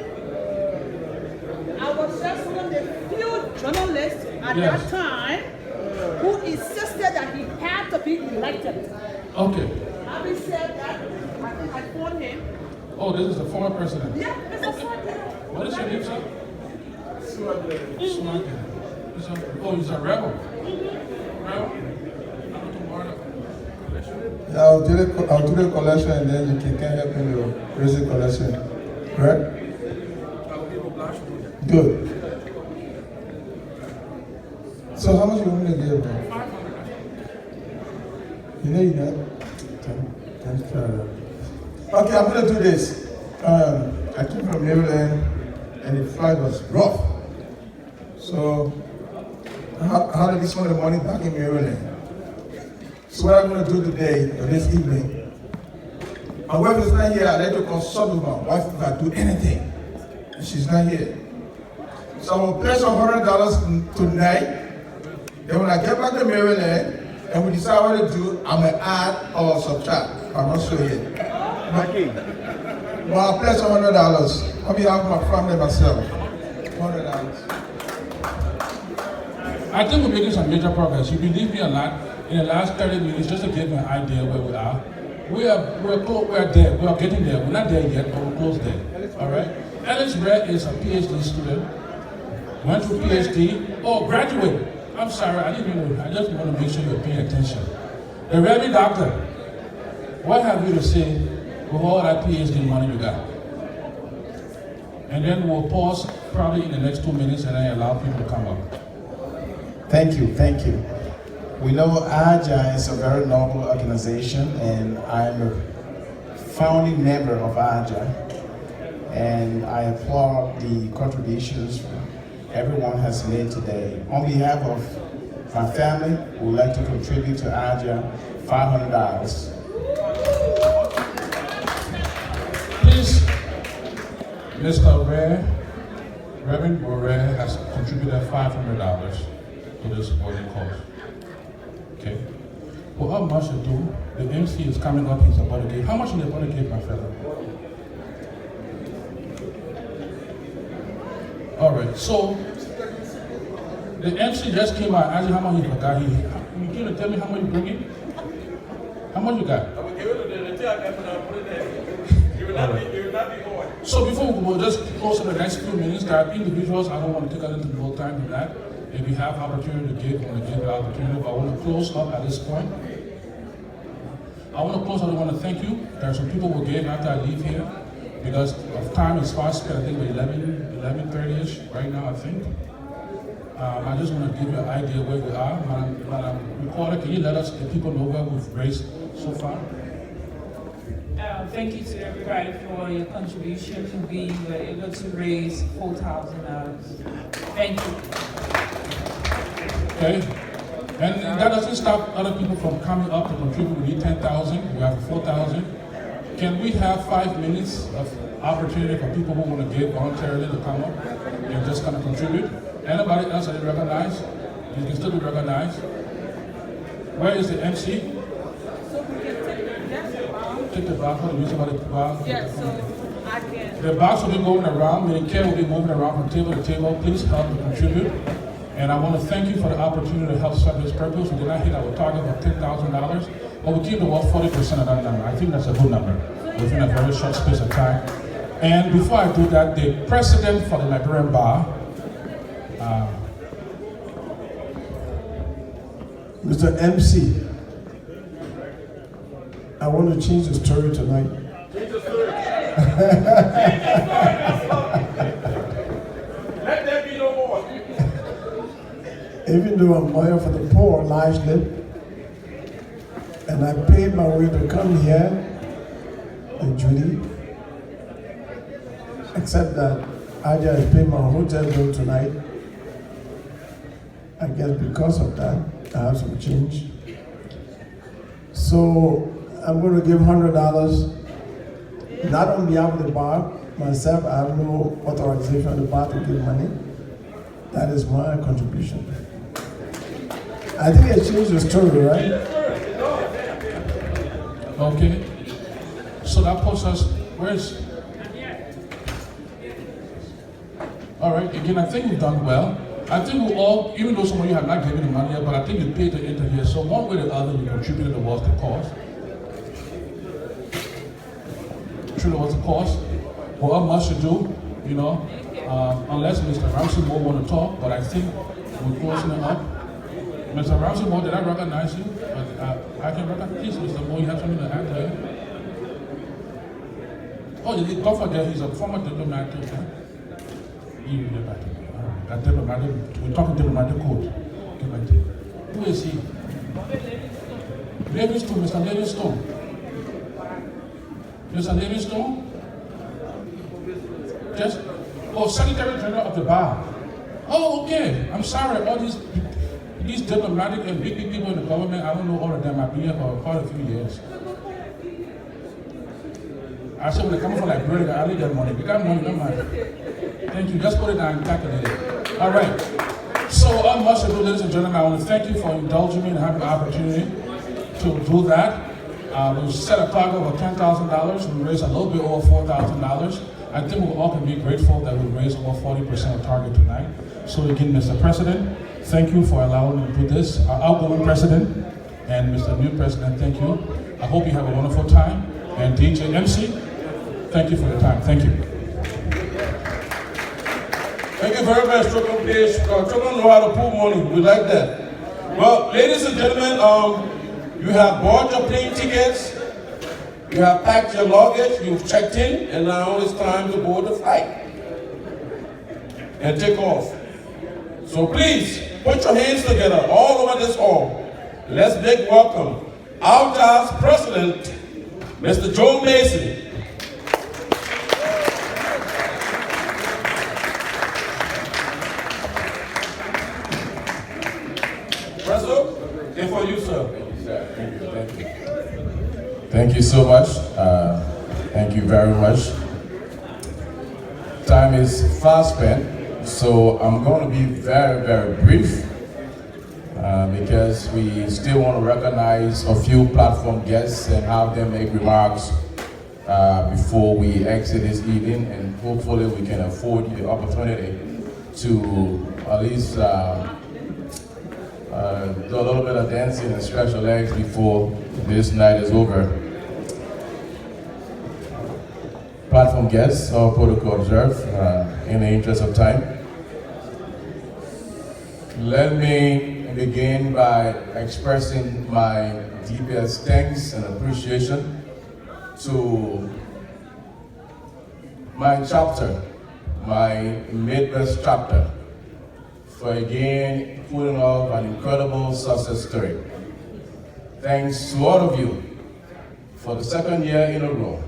I was just one of the few journalists at that time who insisted that he had to be elected. Okay. Having said that, I phoned him. Oh, this is the former president? Yeah, Mr. Swagger. What is your name, sir? Swagger. Oh, he's a rebel. Rebel? Yeah, I'll do the collection and then you can help me to raise the collection. Correct? Good. So how much you want me to give, bro? You know you got? Okay, I'm gonna do this. I came from Maryland and the flight was rough. So I had to spend the money back in Maryland. So what I'm gonna do today or this evening, my wife is not here. I'd like to consult with my wife if I do anything. And she's not here. So I'm gonna pay some $100 tonight. Then when I get back to Maryland and we decide what to do, I'm gonna add or subtract. I'm not sure yet. But I'll pay some $100 on behalf of my family and myself. $100. I think we're making some major progress. You believe me or not, in the last 30 minutes, just to give you an idea where we are, we're there. We are getting there. We're not there yet, but we're close there. All right? Alex Red is a PhD student. Went through PhD. Oh, graduated. I'm sorry, I just want to make sure you're paying attention. The Reverend Doctor, what have you to say with all that PhD money you got? And then we'll pause probably in the next 2 minutes and then allow people to come up. Thank you. We know ALJA is a very noble organization, and I'm a founding member of ALJA. And I applaud the contributions everyone has made today. On behalf of my family, we would like to contribute to ALJA $500. Please, Mr. Reverend Ray has contributed $500 to this supporting cause. Okay. Well, how much to do? The MC is coming up, he's about to give. How much is he about to give, my fellow? All right, so the MC just came out, asking how much he forgot. You gonna tell me how much you bring in? How much you got? I will give it to the retail and put it there. You will not be more. So before we just close in the next few minutes, there are individuals, I don't want to take out into the whole time for that. If you have opportunity to give, I want to give the opportunity, but I want to close up at this point. I want to close up, I want to thank you. There are some people who gave after I leave here because of time is fast spent. I think we're 11:30-ish right now, I think. I just want to give you an idea where we are. Madam Recorder, can you let us, the people know where we've raised so far? Thank you to everybody for your contribution. We were able to raise $4,000. Thank you. Okay, and that doesn't stop other people from coming up to contribute. We need 10,000, we have 4,000. Can we have 5 minutes of opportunity for people who want to give voluntarily to come up and just kind of contribute? Anybody else that you recognize? You can still be recognized. Where is the MC? So we can Take the box, what do you use about the box? Yes, so I can. The box will be moving around, meaning Care will be moving around from table to table. Please help to contribute. And I want to thank you for the opportunity to help serve this purpose. We did not hit our target of $10,000, but we keep about 40% of that number. I think that's a good number within a very short space of time. And before I do that, the president for the Liberian Bar, Mr. MC, I want to change the story tonight. Change the story. Let there be no more. Even though I'm lawyer for the poor largely, and And I paid my way to come here in Judy. Except that ALJA has paid my hotel bill tonight. I guess because of that, I have some change. So I'm going to give $100, not on behalf of the bar. Myself, I have no authorization of the bar to give money. That is my contribution. I think I changed the story, right? Okay. So that puts us, where's? All right, again, I think we've done well. I think we all, even though some of you have not given the money yet, but I think you paid to enter here. So one way or the other, you contributed towards the cause. Truly was the cause. What must you do, you know, unless Mr. Ramsey Moore want to talk, but I think we're closing it up. Mr. Ramsey Moore, did I recognize you? I can recognize, please, Mr. Moore, you have something to add there? Oh, don't forget, he's a former diplomat too, huh? That diplomatic, we're talking diplomatic code. Who is he? Livingstone, Mr. Livingstone. Mr. Livingstone? Just, oh, Secretary General of the Bar. Oh, okay. I'm sorry, all these diplomatic and big people in the government, I don't know all of them. I've been here for quite a few years. I said, when they come from Liberia, I need that money. We got money, no money. Thank you. Just put it down and calculate it. All right. So, much ado, ladies and gentlemen, I want to thank you for indulging me and having the opportunity to do that. We set a target of $10,000. We raised a little bit over $4,000. I think we all can be grateful that we raised over 40% of target tonight. So again, Mr. President, thank you for allowing me to do this. Our outgoing president and Mr. New President, thank you. I hope you have a wonderful time. And DJ MC, thank you for your time. Thank you. Thank you very much, Children. Please, children know how to pull money. We like that. Well, ladies and gentlemen, you have bought your plane tickets, you have packed your luggage, you've checked in, and now it's time to board the flight and take off. So please, put your hands together all over this hall. Let's make welcome ALJA's President, Mr. Joe Mason. President, and for you, sir. Thank you so much. Thank you very much. Time is fast spent, so I'm going to be very, very brief because we still want to recognize a few platform guests and have them make remarks before we exit this evening, and hopefully we can afford you the opportunity to at least do a little bit of dancing and stretch your legs before this night is over. Platform guests, all protocol observed in the interest of time. Let me begin by expressing my deepest thanks and appreciation to my chapter, my Midwest chapter, for again putting off an incredible success story. Thanks to all of you for the second year in a row.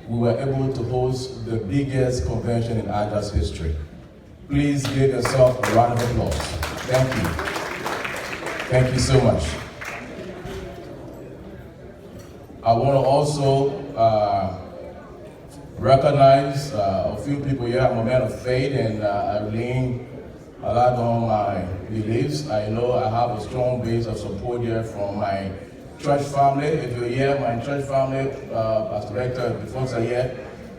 We were able to host the biggest convention in ALJA's history. Please give yourself a round of applause. Thank you. Thank you so much. I want to also recognize a few people here. I'm a man of faith, and I lean a lot on my beliefs. I know I have a strong base of support here from my church family. If you're here, my church family, Pastor Rector, the folks are here.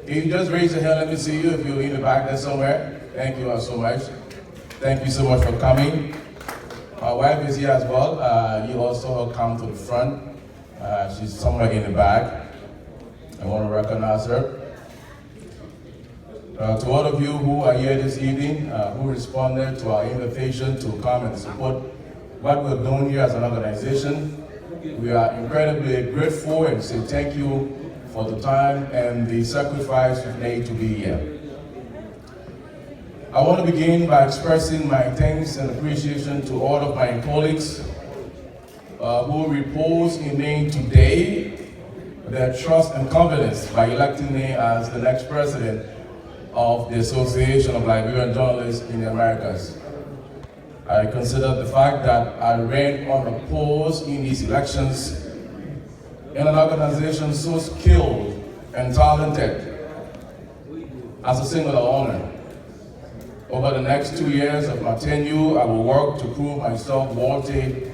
Can you just raise your hand? Let me see you if you're in the back there somewhere. Thank you all so much. Thank you so much for coming. My wife is here as well. You also come to the front. She's somewhere in the back. I want to recognize her. To all of you who are here this evening, who responded to our invitation to come and support what we're doing here as an organization, we are incredibly grateful and say thank you for the time and the sacrifice you've made to be here. I want to begin by expressing my thanks and appreciation to all of my colleagues who repose in me today their trust and confidence by electing me as the next president of the Association of Liberian Journalists in the Americas. I consider the fact that I ran unopposed in these elections in an organization so skilled and talented as a singular honor. Over the next 2 years of my tenure, I will work to prove myself worthy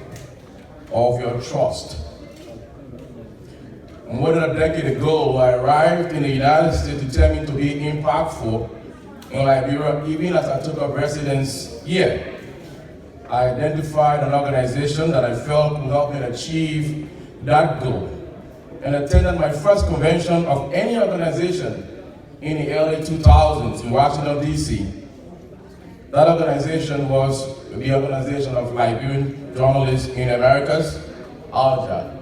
of your trust. More than a decade ago, I arrived in the United States determined to be impactful in Liberia, even as I took up residence here. I identified an organization that I felt would help me achieve that goal and attended my first convention of any organization in the early 2000s in Washington, D.C. That organization was the Organization of Liberian Journalists in the Americas, ALJA.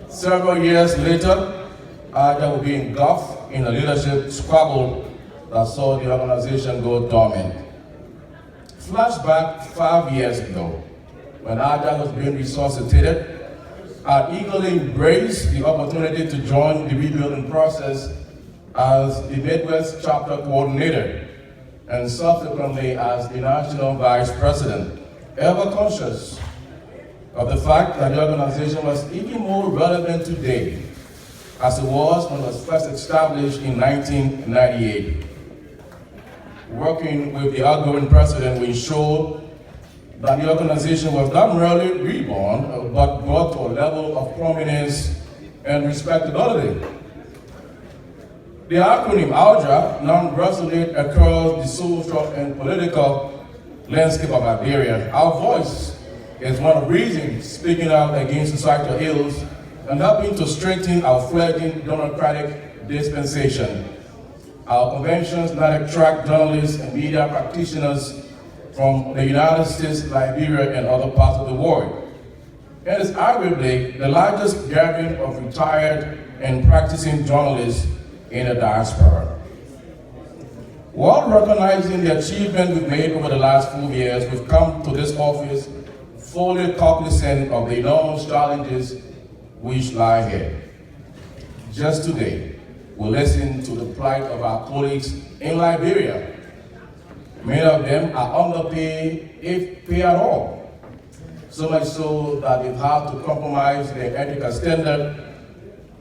Several years later, ALJA will be engulfed in a leadership squabble that saw the organization go dormant. Flashback 5 years ago, when ALJA was being resuscitated, I eagerly embraced the opportunity to join the rebuilding process as the Midwest chapter coordinator and subsequently as the national vice president, ever conscious of the fact that the organization was even more relevant today as it was when it was first established in 1998. Working with the outgoing president, we ensured that the organization was not merely reborn, but brought to a level of prominence and respectability. The acronym ALJA now resonates across the social and political landscape of Liberia. Our voice is one of reasons speaking out against societal ills and helping to strengthen our fledgling democratic dispensation. Our conventions now attract journalists and media practitioners from the United States, Liberia, and other parts of the world. It is arguably the largest gathering of retired and practicing journalists in the diaspora. While recognizing the achievement we've made over the last 4 years, we've come to this office fully cognizant of the enormous challenges which lie ahead. Just today, we'll listen to the plight of our colleagues in Liberia. Many of them are underpaid, if paid at all. So much so that they've had to compromise their ethical standard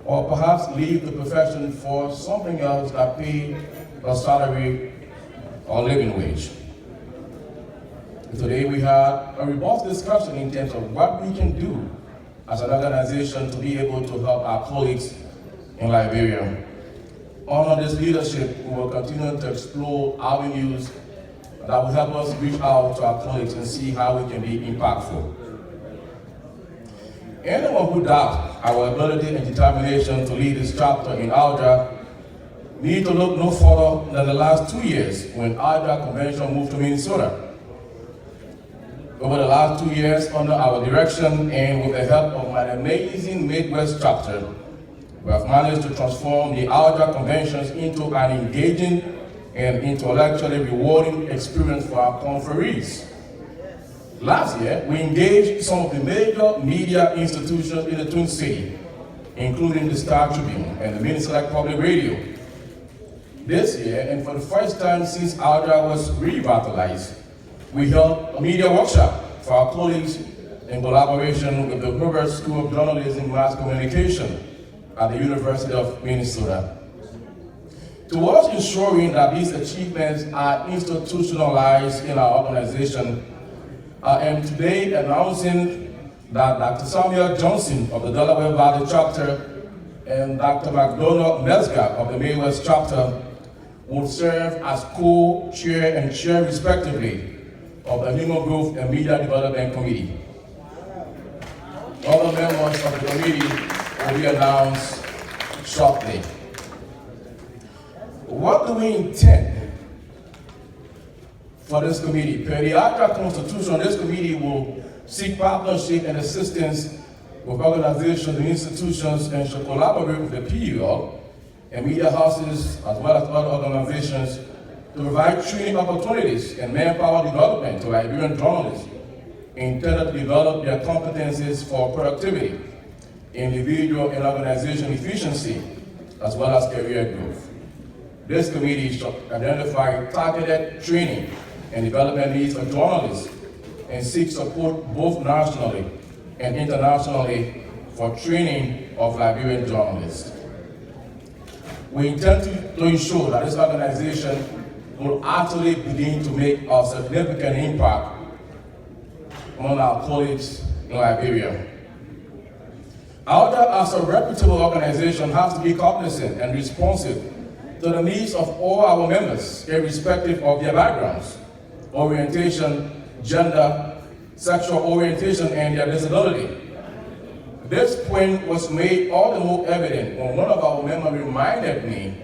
or perhaps leave the profession for something else that pays a salary or living wage. Today we had a robust discussion in terms of what we can do as an organization to be able to help our colleagues in Liberia. Under this leadership, we will continue to explore avenues that will help us reach out to our colleagues and see how we can be impactful. Anyone who doubts our ability and determination to lead this chapter in ALJA need to look no further than the last 2 years when ALJA convention moved to Minnesota. Over the last 2 years, under our direction and with the help of my amazing Midwest chapter, we have managed to transform the ALJA conventions into an engaging and intellectually rewarding experience for our conferees. Last year, we engaged some of the major media institutions in the Twin Cities, including the Star Tribune and the Minnesota Public Radio. This year, and for the first time since ALJA was revitalized, we held a media workshop for our colleagues in collaboration with the Hoover School of Journalism and Mass Communication at the University of Minnesota. Towards ensuring that these achievements are institutionalized in our organization, I am today announcing that Dr. Samuel Johnson of the Delaware Valley chapter and Dr. McDonald Mesga of the Midwest chapter will serve as co-chair and chair respectively of the Human Growth and Media Development Committee. Other members of the committee will be announced shortly. What do we intend for this committee? Per the ALJA Constitution, this committee will seek partnership and assistance with organizations and institutions and should collaborate with the PUL and media houses as well as other organizations to provide training opportunities and manpower development to Liberian journalists intended to develop their competencies for productivity, individual and organization efficiency, as well as career growth. This committee should identify targeted training and development needs for journalists and seek support both nationally and internationally for training of Liberian journalists. We intend to ensure that this organization will actually begin to make a significant impact among our colleagues in Liberia. ALJA, as a reputable organization, has to be cognizant and responsive to the needs of all our members, irrespective of their backgrounds, orientation, gender, sexual orientation, and their disability. This point was made all the more evident when one of our members reminded me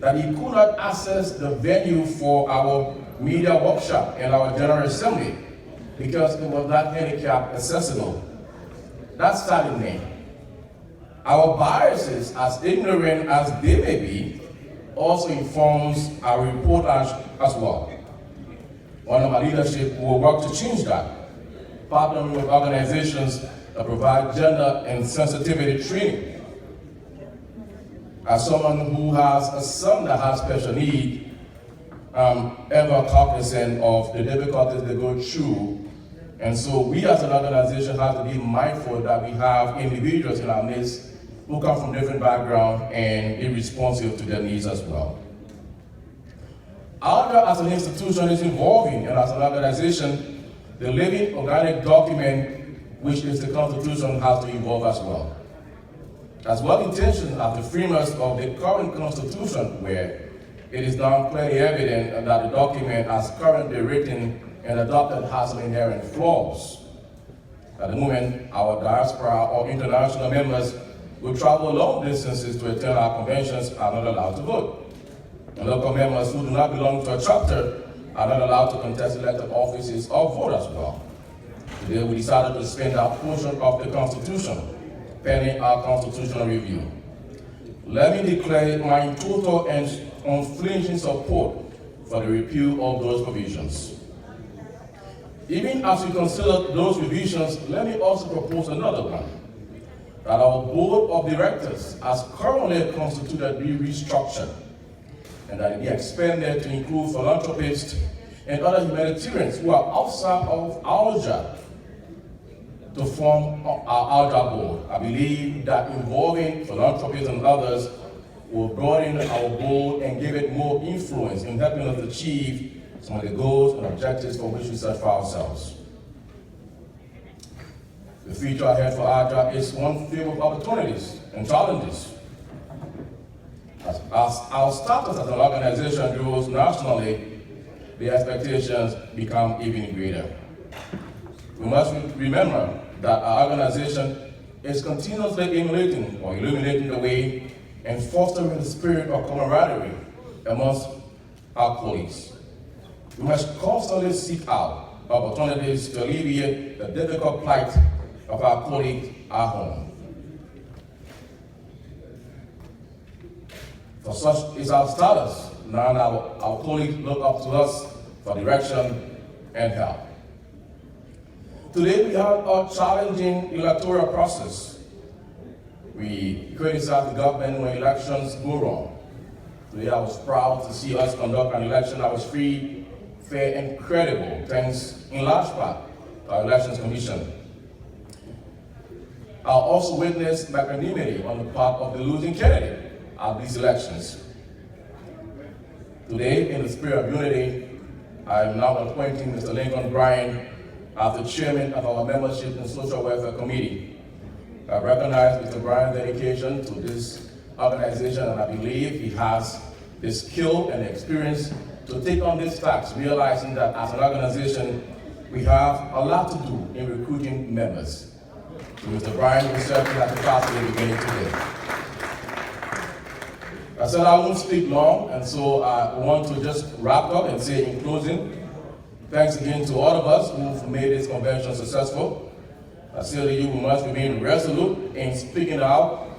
that he could not access the venue for our media workshop and our General Assembly because it was not handicap accessible. That saddened me. Our biases, as ignorant as they may be, also informs our report as well. One of our leadership will work to change that, partnering with organizations that provide gender and sensitivity training. As someone who has a son that has special need, ever cognizant of the difficulties they go through, and so we as an organization have to be mindful that we have individuals in our midst who come from different backgrounds and be responsive to their needs as well. ALJA as an institution is evolving, and as an organization, the living organic document, which is the Constitution, has to evolve as well. As well-intentioned as the framers of the current Constitution were, it is now clearly evident that the document as currently written and adopted has some inherent flaws. At the moment, our diaspora or international members will travel long distances to attend our conventions are not allowed to vote. And local members who do not belong to a chapter are not allowed to contest elected offices or vote as well. Today we decided to spend our portion of the Constitution pending our constitutional review. Let me declare my total and unflinching support for the repeal of those provisions. Even as we consider those revisions, let me also propose another one, that our board of directors, as currently constituted, be restructured, and that it be expanded to include philanthropists and other humanitarians who are outside of ALJA to form our ALJA board. I believe that involving philanthropists and others will broaden our board and give it more influence in helping us achieve some of the goals and objectives for which we set for ourselves. The future ahead for ALJA is one filled with opportunities and challenges. As our status as an organization grows nationally, the expectations become even greater. We must remember that our organization is continuously illuminating the way and fostering the spirit of camaraderie amongst our colleagues. We must constantly seek out opportunities to alleviate the difficult plight of our colleagues at home. For such is our status. Now our colleagues look up to us for direction and help. Today we have a challenging electoral process. We criticize the government when elections go wrong. Today I was proud to see us conduct an election that was free, fair, and credible, thanks in large part to our Elections Commission. I also witnessed magnanimity on the part of the losing candidate at these elections. Today, in the spirit of unity, I am now appointing Mr. Lincoln Bryan as the chairman of our Membership and Social Welfare Committee. I recognize Mr. Bryan's dedication to this organization, and I believe he has the skill and experience to take on this task, realizing that as an organization, we have a lot to do in recruiting members. So Mr. Bryan will serve at the capacity beginning today. I said I won't speak long, and so I want to just wrap up and say in closing, thanks again to all of us who've made this convention successful. I say to you, we must remain resolute in speaking out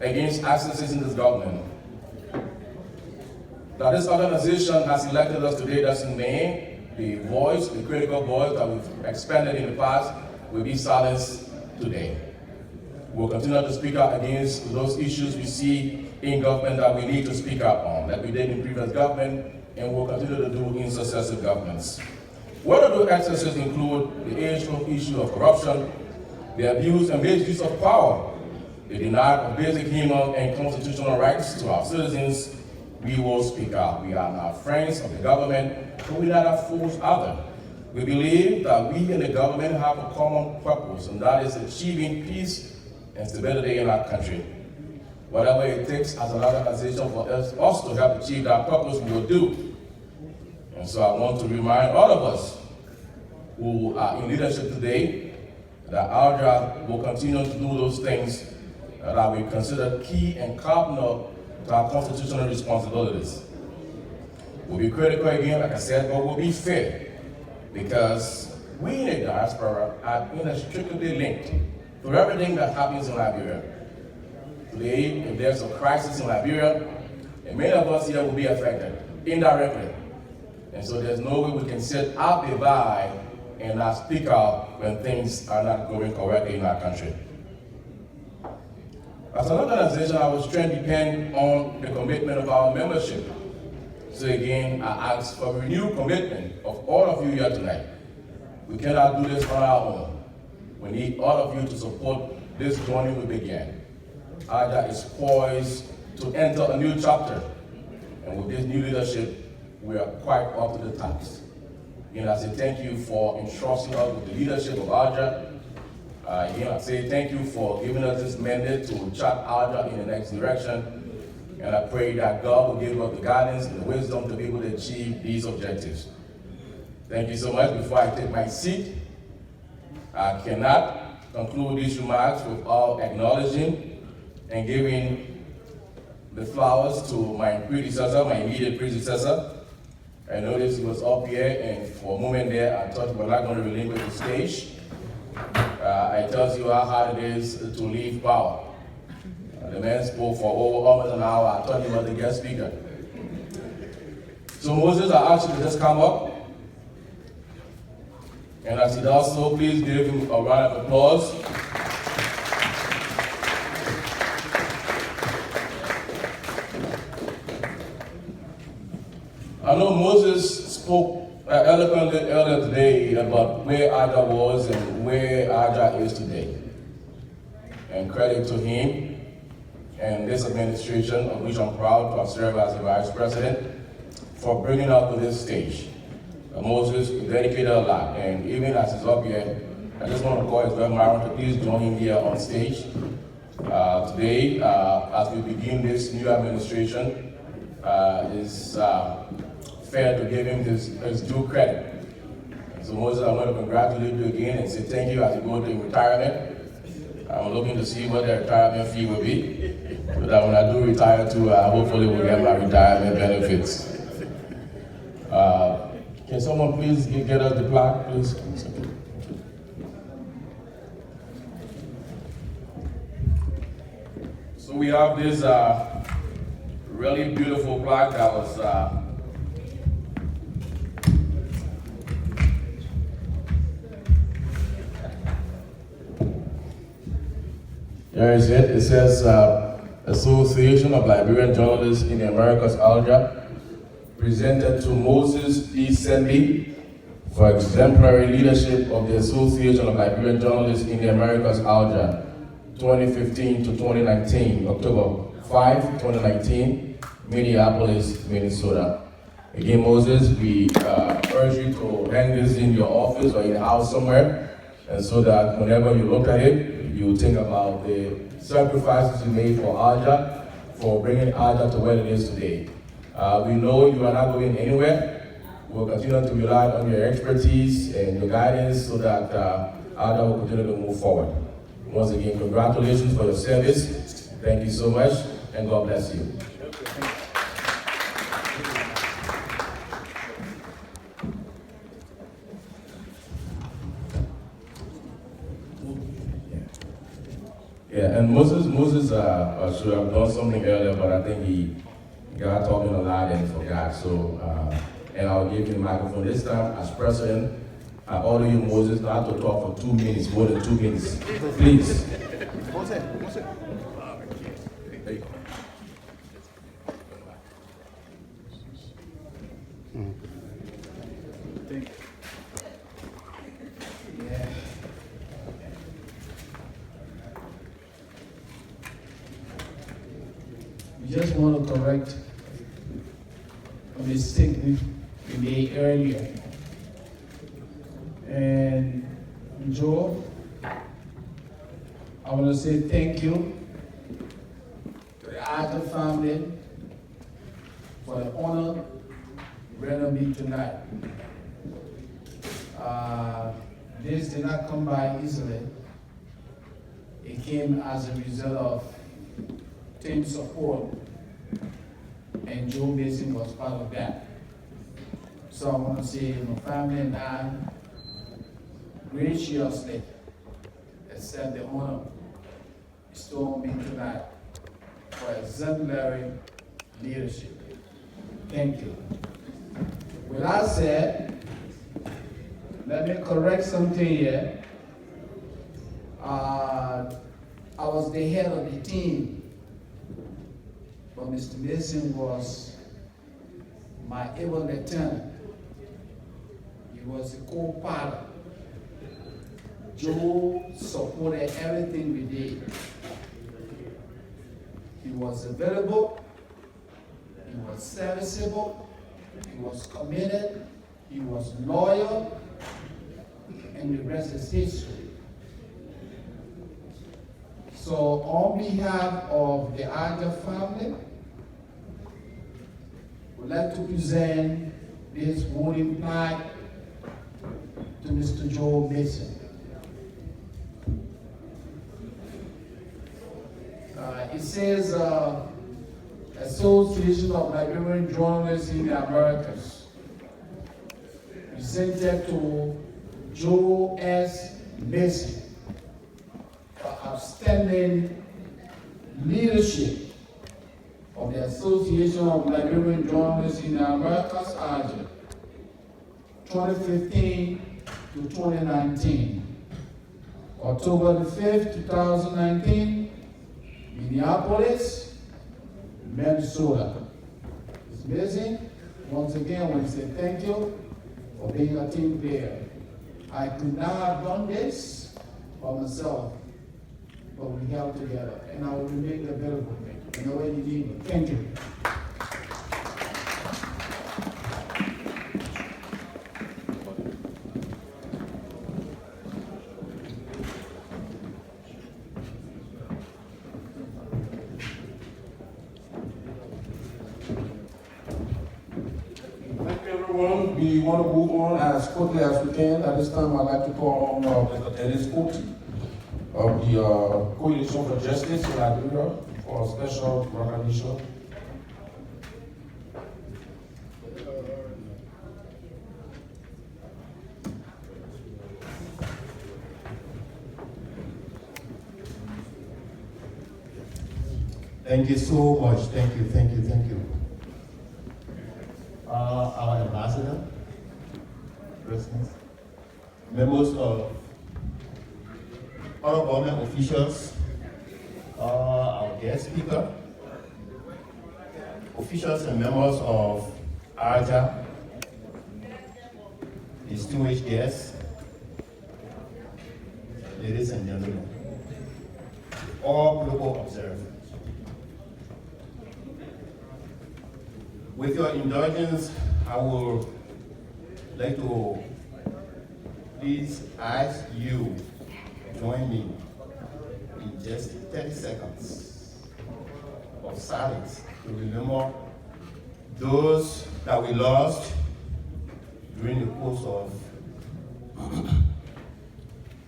against excesses in this government. That this organization has elected us today doesn't mean the voice, the critical voice that we've expanded in the past, will be silenced today. We'll continue to speak out against those issues we see in government that we need to speak up on, like we did in previous government, and we'll continue to do in successive governments. One of those excesses include the age-old issue of corruption, the abuse and misuse of power, the denial of basic human and constitutional rights to our citizens. We will speak out. We are not friends of the government, but we are not foes either. We believe that we and the government have a common purpose, and that is achieving peace and stability in our country. Whatever it takes as an organization for us to help achieve that purpose, we will do. And so I want to remind all of us who are in leadership today that ALJA will continue to do those things that we consider key and cardinal to our constitutional responsibilities. We'll be critical again, like I said, but we'll be fair, because we in the diaspora are inextricably linked to everything that happens in Liberia. Today, if there's a crisis in Liberia, and many of us here will be affected indirectly. And so there's no way we can sit out the by and not speak out when things are not going correctly in our country. As an organization, our strength depends on the commitment of our membership. So again, I ask for renewed commitment of all of you here tonight. We cannot do this on our own. We need all of you to support this journey we began. ALJA is poised to enter a new chapter. And with this new leadership, we are quite up to the task. And I say thank you for entrusting us with the leadership of ALJA. I say thank you for giving us this mandate to chart ALJA in the next direction. And I pray that God will give us the guidance and the wisdom to be able to achieve these objectives. Thank you so much. Before I take my seat, I cannot conclude these remarks without acknowledging and giving the flowers to my predecessor, my immediate predecessor. I noticed he was up here, and for a moment there, I thought we were not going to relinquish the stage. I tell you how hard it is to leave power. The man spoke for over almost an hour. I thought he was the guest speaker. So Moses, I ask you to just come up. And as he does so, please give him a round of applause. I know Moses spoke eloquently earlier today about where ALJA was and where ALJA is today. And credit to him and this administration, of which I'm proud to have served as the Vice President, for bringing us to this stage. Moses dedicated a lot, and even as he's up here, I just want to call his wife Myron to please join him here on stage. Today, as we begin this new administration, it's fair to give him his due credit. So Moses, I want to congratulate you again and say thank you as you go to retirement. I'm looking to see what the retirement fee will be, so that when I do retire too, hopefully we'll get my retirement benefits. Can someone please get us the plaque, please? So we have this really beautiful plaque that was there is it. It says Association of Liberian Journalists in the Americas, ALJA, presented to Moses P. Senby for exemplary leadership of the Association of Liberian Journalists in the Americas, ALJA, 2015 to 2019, October 5, 2019, Minneapolis, Minnesota. Again, Moses, we urge you to hang this in your office or in the house somewhere, and so that whenever you look at it, you think about the sacrifices you made for ALJA, for bringing ALJA to where it is today. We know you are not going anywhere. We'll continue to rely on your expertise and your guidance so that ALJA will continue to move forward. Once again, congratulations for your service. Thank you so much, and God bless you. Yeah, and Moses should have done something earlier, but I think he got talking a lot and forgot. So and I'll give you the microphone this time as president. I order you, Moses, not to talk for 2 minutes, more than 2 minutes. Please. One second. There you go. Yeah. We just want to correct a mistake we made earlier. And Joe, I want to say thank you to the ALJA family for the honor rendered me tonight. This did not come by easily. It came as a result of team support, and Joe Mason was part of that. So I want to say my family and I graciously accept the honor bestowed on me tonight for exemplary leadership. Thank you. With that said, let me correct something here. I was the head of the team, but Mr. Mason was my able lieutenant. He was a co-pilot. Joe supported everything we did. He was available, he was serviceable, he was committed, he was loyal, and the rest is history. So on behalf of the ALJA family, we'd like to present this voting plaque to Mr. Joe Mason. It says Association of Liberian Journalists in the Americas, presented to Joe S. Mason for outstanding leadership of the Association of Liberian Journalists in the Americas, ALJA, 2015 to 2019. October the 5th, 2019, Minneapolis, Minnesota. It's amazing. Once again, I want to say thank you for being a team player. I could not have done this by myself, but we held together, and I will remain available whenever you need me. Thank you. We want to move on as quickly as we can. At this time, I'd like to call on Mr. Dennis Cote of the Coalition for Justice in Liberia for a special recognition. Thank you so much. Thank you. Our ambassador, presidents, members of other government officials, our guest speaker, officials and members of ALJA, distinguished guests, ladies and gentlemen, all global observers. With your indulgence, I would like to please ask you to join me in just 30 seconds of silence to remember those that we lost during the course of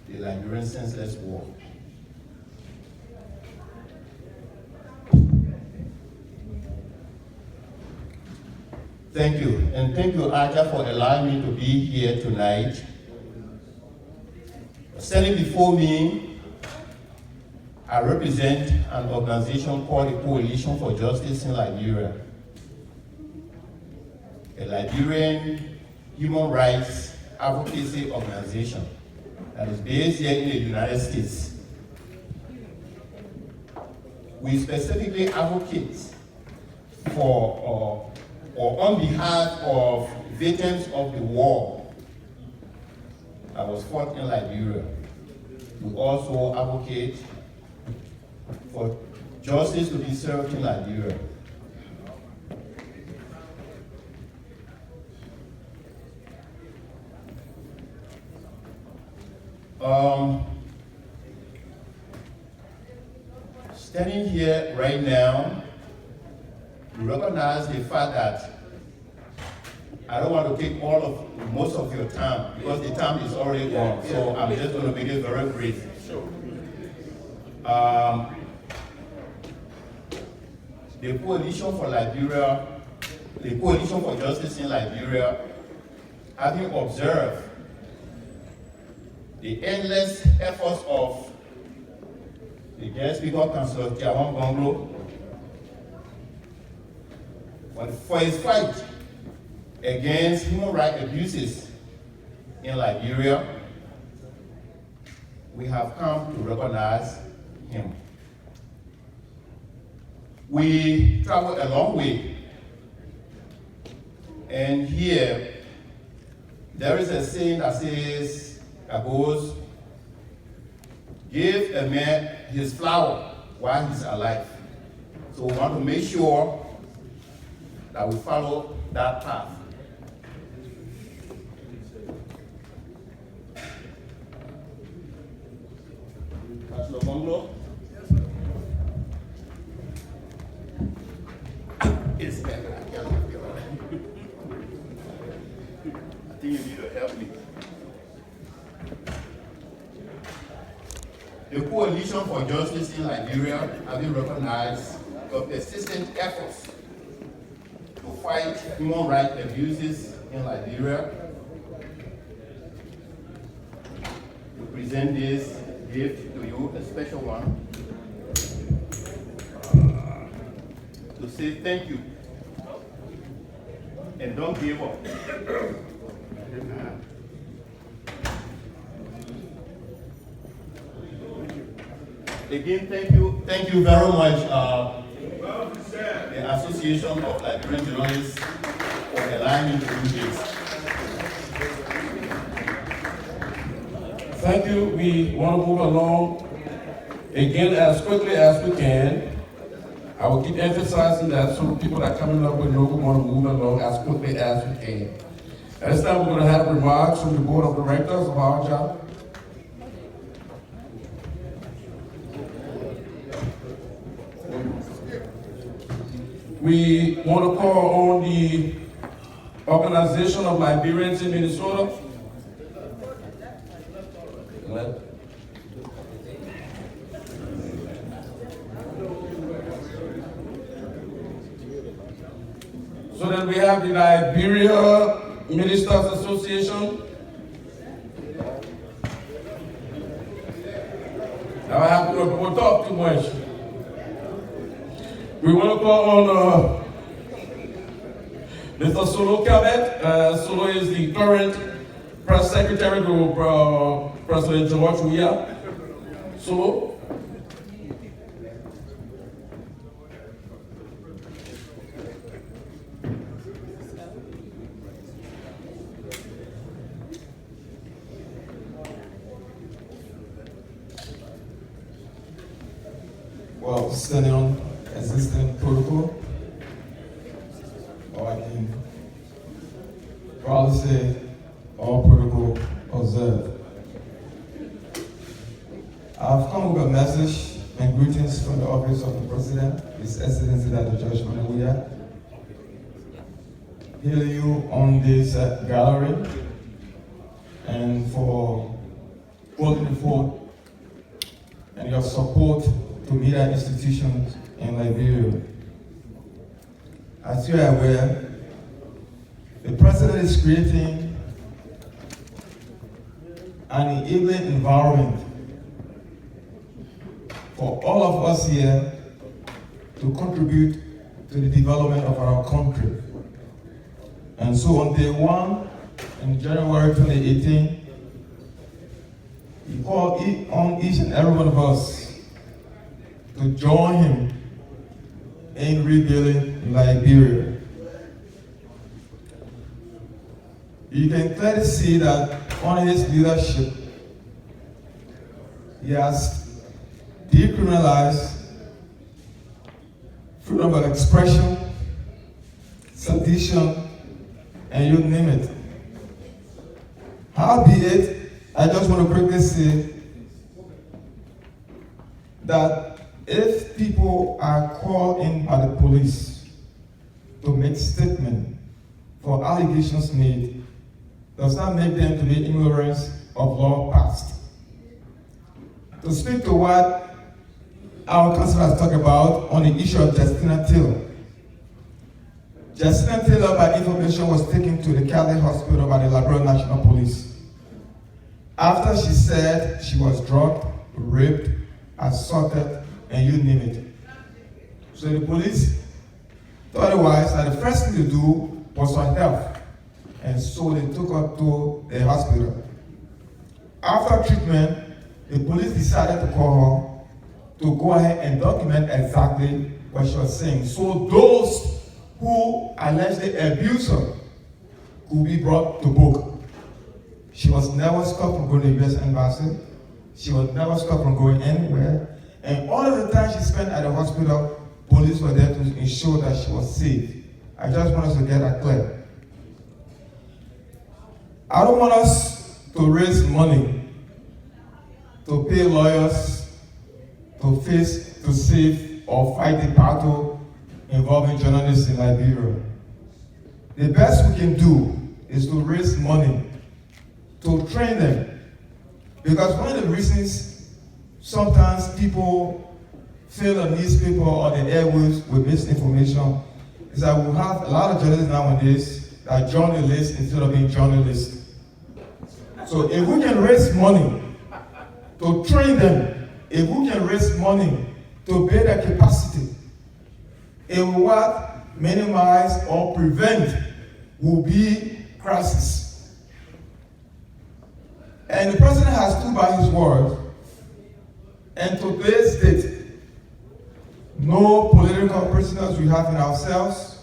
the Liberian senseless war. Thank you, and thank you, ALJA, for allowing me to be here tonight. Standing before me, I represent an organization called the Coalition for Justice in Liberia. a Liberian human rights advocacy organization that is based here in the United States. We specifically advocate for or on behalf of victims of the war that was fought in Liberia. We also advocate for justice to be served in Liberia. Standing here right now, we recognize the fact that I don't want to take most of your time because the time is already gone. So I'm just going to make it very brief. The Coalition for Liberia, the Coalition for Justice in Liberia, having observed the endless efforts of the guest speaker, Councillor Tiawan Bonglo, for his fight against human rights abuses in Liberia, we have come to recognize him. We traveled a long way, and here there is a saying that goes, give a man his flower while he's alive. So we want to make sure that we follow that path. Councillor Bonglo? It's better, I cannot feel it. I think you need to help me. The Coalition for Justice in Liberia having recognized your persistent efforts to fight human rights abuses in Liberia. We present this gift to you, a special one, to say thank you and don't give up. Again, thank you very much, the Association of Liberian Journalists, for allowing me to do this. Thank you. We want to move along again as quickly as we can. I will keep emphasizing that so people that are coming up with logo want to move along as quickly as we can. At this time, we're going to have remarks from the Board of Directors of ALJA. We want to call on the Organization of Liberians in Minnesota. So then we have the Liberia Ministers Association. Now I have to talk too much. We want to call on Mr. Solo Cabet. Solo is the current press secretary to President George Weah. Solo. Well, standing on existing protocol, or I can probably say all protocol observed. I've come with a message and greetings from the office of the President, His Excellency Dr. George Weah. Here you on this gallery, and for holding the fort and your support to media institutions in Liberia. As you are aware, the President is creating an enabling environment for all of us here to contribute to the development of our country. And And so on day 1, in January 2018, he called on each and every one of us to join him in rebuilding Liberia. You can clearly see that under his leadership, he has decriminalized freedom of expression, sedition, and you name it. Howbeit, I just want to quickly say that if people are called in by the police to make statement for allegations made, does not make them to be ignorant of law passed. To speak to what our council has talked about on the issue of Justina Taylor. Justina Taylor, by information, was taken to the Cali Hospital by the Liberia National Police. After she said she was drugged, raped, assaulted, and you name it. So the police thought it wise that the first thing to do was her health. And so they took her to the hospital. After treatment, the police decided to call her to go ahead and document exactly what she was saying. So those who allegedly abused her could be brought to book. She was never stopped from going to the US Embassy. She was never stopped from going anywhere. And all of the time she spent at the hospital, police were there to ensure that she was safe. I just want us to get that clear. I don't want us to raise money to pay lawyers to save or fight the battle involving journalists in Liberia. The best we can do is to raise money to train them. Because one of the reasons sometimes people fill the newspaper or the airwaves with misinformation is that we have a lot of journalists nowadays that are journalists instead of being journalists. So if we can raise money to train them, if we can raise money to build their capacity, it will what minimize or prevent will be crisis. And the president has stood by his word. And today's date, no political prisoners we have in ourselves,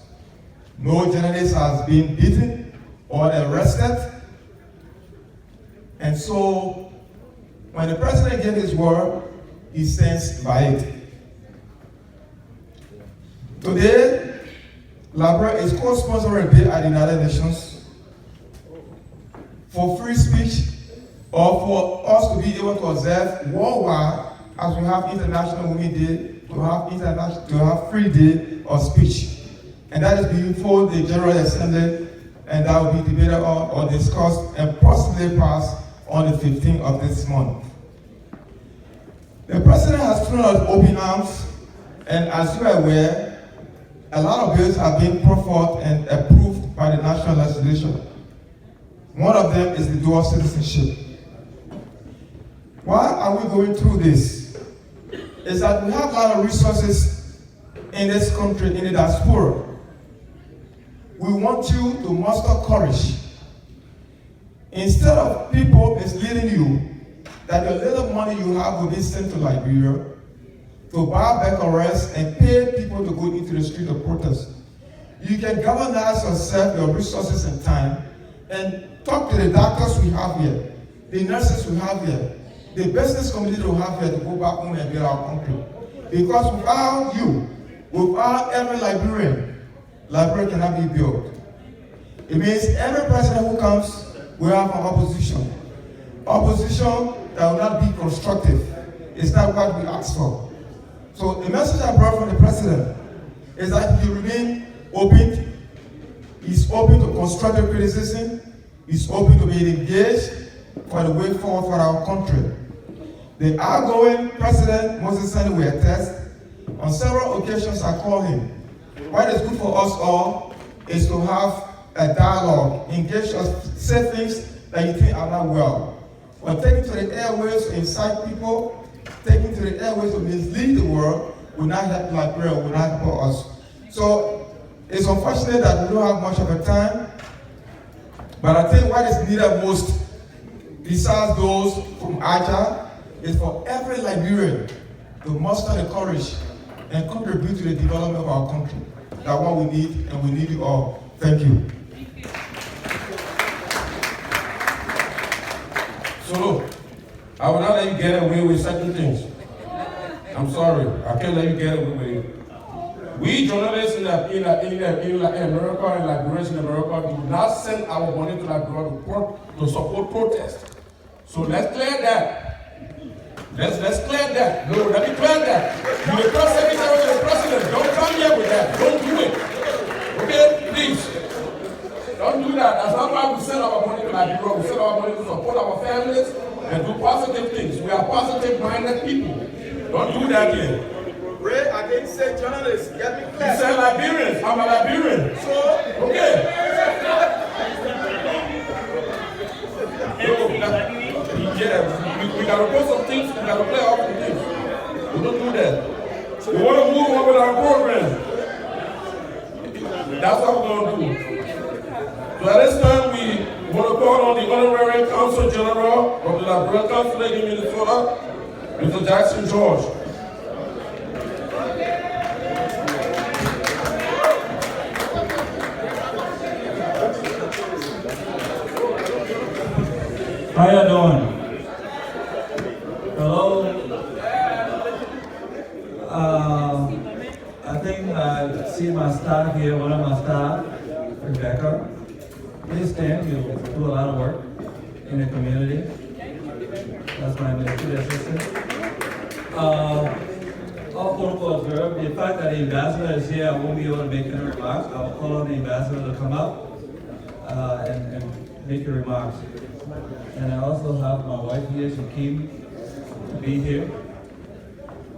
no journalist has been beaten or arrested. And so, when the president gave his word, he stands by it. Today, Liberia is co-sponsoring a bill at the United Nations for free speech or for us to be able to observe worldwide, as we have International Women's Day, to have free day of speech. And that is before the General Assembly, and that will be debated or discussed and possibly passed on the 15th of this month. The president has thrown out open arms, and as you are aware, a lot of bills have been brought forth and approved by the national legislation. One of them is the dual citizenship. Why are we going through this? Is that we have a lot of resources in this country, in the diaspora. We want you to muster courage. Instead of people misleading you that the little money you have will be sent to Liberia to buy back arrests and pay people to go into the street of protest, you can galvanize yourself, your resources and time, and talk to the doctors we have here, the nurses we have here, the business community we have here to go back home and build our country. Because without you, without every Liberian, Liberia cannot be built. It means every president who comes will have an opposition. Opposition that will not be constructive. It's not what we asked for. So the message I brought from the president is that he remain open. He's open to constructive criticism. He's open to being engaged for the way forward for our country. The outgoing president, Moses Sani, will attest. On several occasions I called him. What is good for us all is to have a dialogue, engage us, say things that you think are not well. When taking to the airways to incite people, taking to the airways to mislead the world will not help Liberia, will not help us. So it's unfortunate that we don't have much of a time, But I think what is needed most, besides those from ALJA, is for every Liberian to muster the courage and contribute to the development of our country. That's what we need, and we need you all. Thank you. So, I will not let you get away with certain things. I'm sorry, I can't let you get away with it. We journalists in America and Liberians in America do not send our money to Liberia to support protests. So let's clear that. Let's clear that. No, let me clear that. You're the press secretary of the president. Don't come here with that. Don't do it. Okay, please. Don't do that. That's not why we send our money to Liberia. We send our money to support our families and do positive things. We are positive-minded people. Don't do that here. Ray, I didn't say journalists. Get me clear. You said Liberians. I'm a Liberian. So? Okay. We gotta put some things, we gotta play off the things. We don't do that. We want to move on with our program. That's what we're going to do. So at this time, we want to call on the Honorary Consul General of the Liberian Consulate in Minnesota, Mr. Jackson George. How you doing? Hello? I think I see my staff here, one of my staff, Rebecca. Please stand, you do a lot of work in the community. That's my administrative assistant. All protocol observed. The fact that the ambassador is here, I won't be able to make any remarks. I'll call on the ambassador to come up and make your remarks. And I also have my wife here, she came to be here.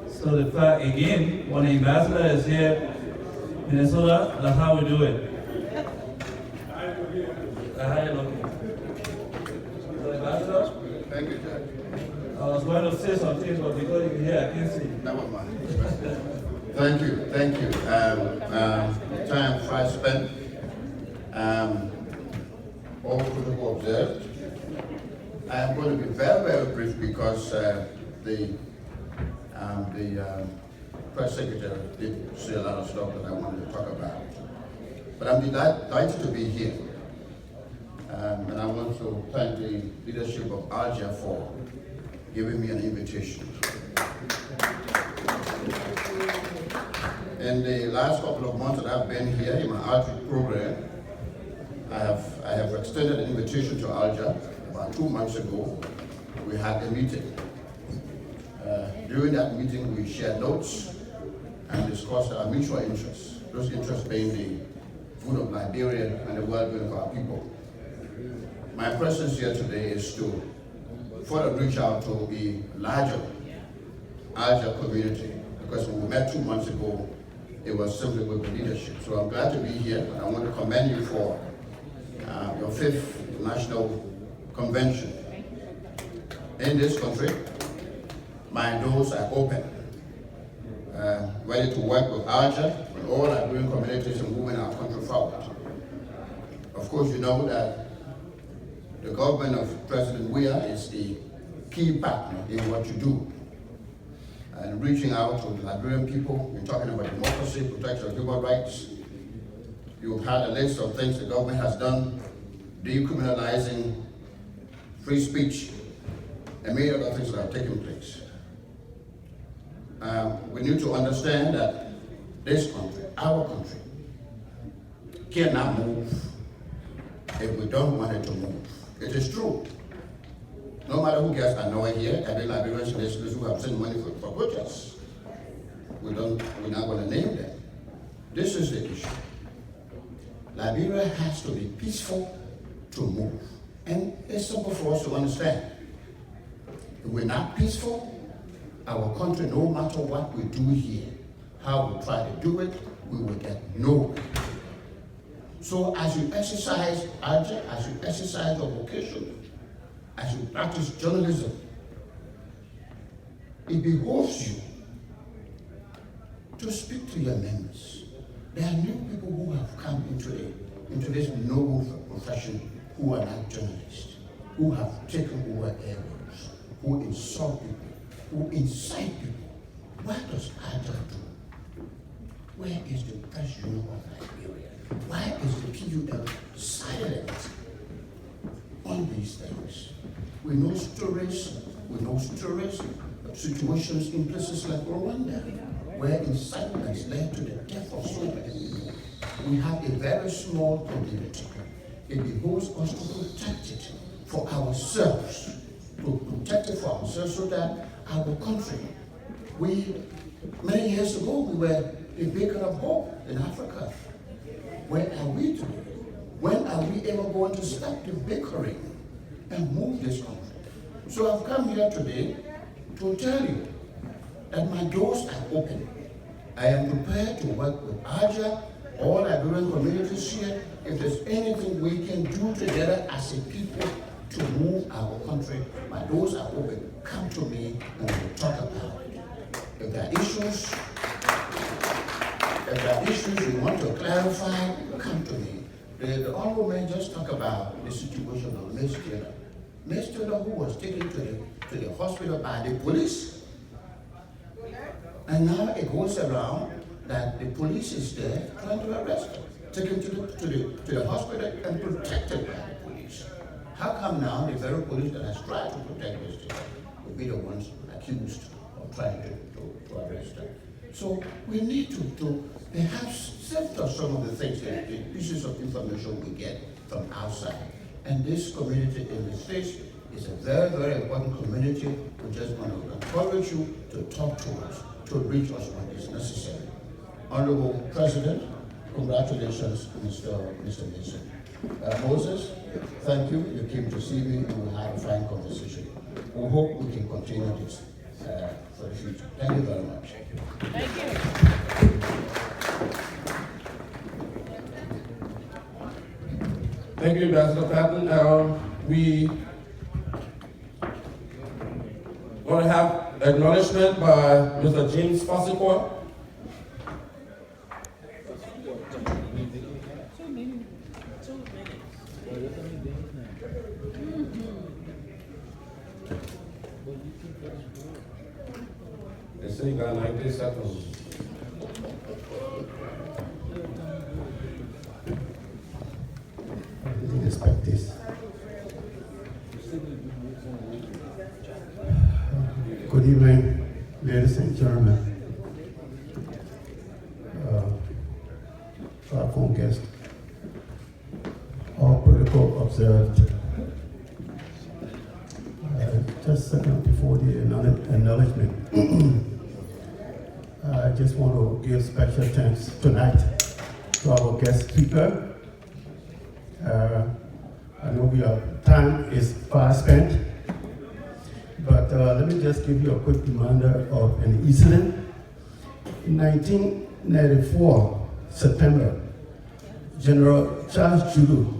So the fact, again, when the ambassador is here, Minnesota, that's how we do it. How you looking? So ambassador? Thank you, Judge. I was going to say something, but because you're here, I can't see. Never mind. Thank you, thank you. The time I spent, all protocol observed. I am going to be very, very brief because the press secretary did say a lot of stuff that I wanted to talk about. But I'm delighted to be here. And I want to thank the leadership of ALJA for giving me an invitation. In the last couple of months that I've been here in my outreach program, I have extended an invitation to ALJA. About 2 months ago, we had a meeting. During that meeting, we shared notes and discussed our mutual interests. Those interests being the good of Liberia and the well-being of our people. My presence here today is to further reach out to the larger ALJA community, because when we met 2 months ago, it was simply with the leadership. So I'm glad to be here, and I want to commend you for your 5th National Convention. In this country, my doors are open, ready to work with ALJA, with all Liberian communities in moving our country forward. Of course, you know that the government of President Weah is the key partner in what you do. And reaching out to the Liberian people, we're talking about democracy, protection of human rights. You've had a list of things the government has done, decriminalizing free speech, and many other things that have taken place. We need to understand that this country, our country, cannot move if we don't want it to move. It is true. No matter who gets annoyed here, every Liberian citizens who have sent money for protests, we're not going to name them. This is the issue. Liberia has to be peaceful to move. And it's simple for us to understand. If we're not peaceful, our country, no matter what we do here, how we try to do it, we will get nowhere. So as you exercise ALJA, as you exercise your vocation, as you practice journalism, it behoves you to speak to your members. There are new people who have come into this noble profession who are not journalists, who have taken over airways, who insult people, who incite people. What does ALJA do? Where is the press union of Liberia? Why is the PUL silent on these things? We know stories situations in places like Rwanda, where incitements led to the death of so many people. We have a very small community. It behoves us to protect it for ourselves, so that our country, many years ago, we were a beacon of hope in Africa. Where are we today? When are we ever going to stop the bickering and move this country? So I've come here today to tell you that my doors are open. I am prepared to work with ALJA, all Liberian communities here. If there's anything we can do together as a people to move our country, my doors are open. Come to me and we'll talk about it. If there are issues you want to clarify, come to me. The honorable man just talked about the situation of Miss Taylor. Miss Taylor, who was taken to the hospital by the police. And now it goes around that the police is there trying to arrest her, taken to the hospital and protected by the police. How come now the very police that has tried to protect Miss Taylor will be the ones accused of trying to arrest her? So we need to perhaps sift off some of the things, the pieces of information we get from outside. And this community in the States is a very, very important community. We just want to encourage you to talk to us, to reach us when it's necessary. Honorable President, congratulations, Mr. Mason. Moses, thank you. You came to see me and we had a fine conversation. We hope we can continue this for the future. Thank you very much. Thank you. Thank you, Ambassador Patton. We want to have acknowledgement by Mr. James Fossicourt. They say you got 90 seconds. I didn't expect this. Good evening, ladies and gentlemen. Platform guests, all protocol observed. Just a second before the acknowledgement, I just want to give special thanks tonight to our guest speaker. I know time is fast spent, but let me just give you a quick reminder of an incident. In 1994, September, General Charles Judo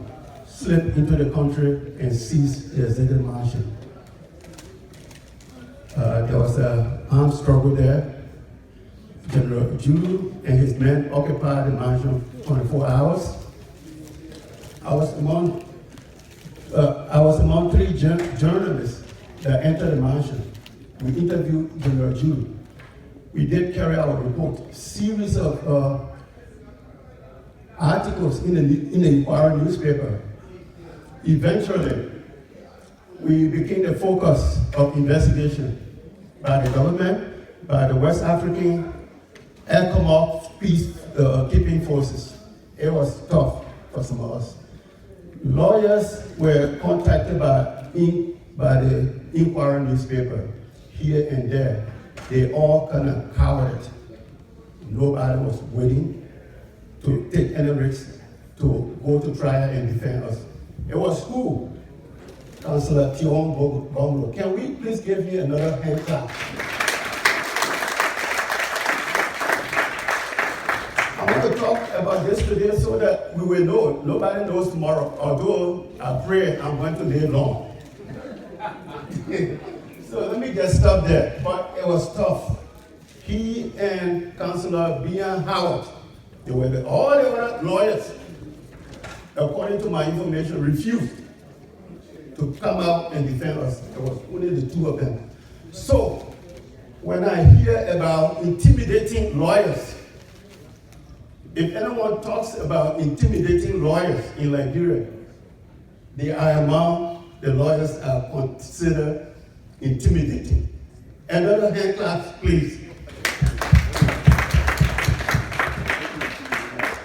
slipped into the country and seized the executive mansion. There was an armed struggle there. General Judo and his men occupied the mansion 24 hours. I was among three journalists that entered the mansion. We interviewed General Judo. We did carry out a report, series of articles in the Inaugural newspaper. Eventually, we became the focus of investigation by the government, by the West African ECOMOG peacekeeping forces. It was tough for some of us. Lawyers were contacted by the Inquirer newspaper here and there. They all kind of cowered. Nobody was willing to take any risks to go to trial and defend us. It was who? Councillor Tion Bongo. Can we please give you another hand clap? I want to talk about this today so that we will know. Nobody knows tomorrow, although I pray I'm going to live long. So let me just stop there. But it was tough. He and Councillor Bian Howard, all the other lawyers, according to my information, refused to come out and defend us. It was only the two of them. So, when I hear about intimidating lawyers, if anyone talks about intimidating lawyers in Liberia, they are among the lawyers are considered intimidating. Another hand clap, please.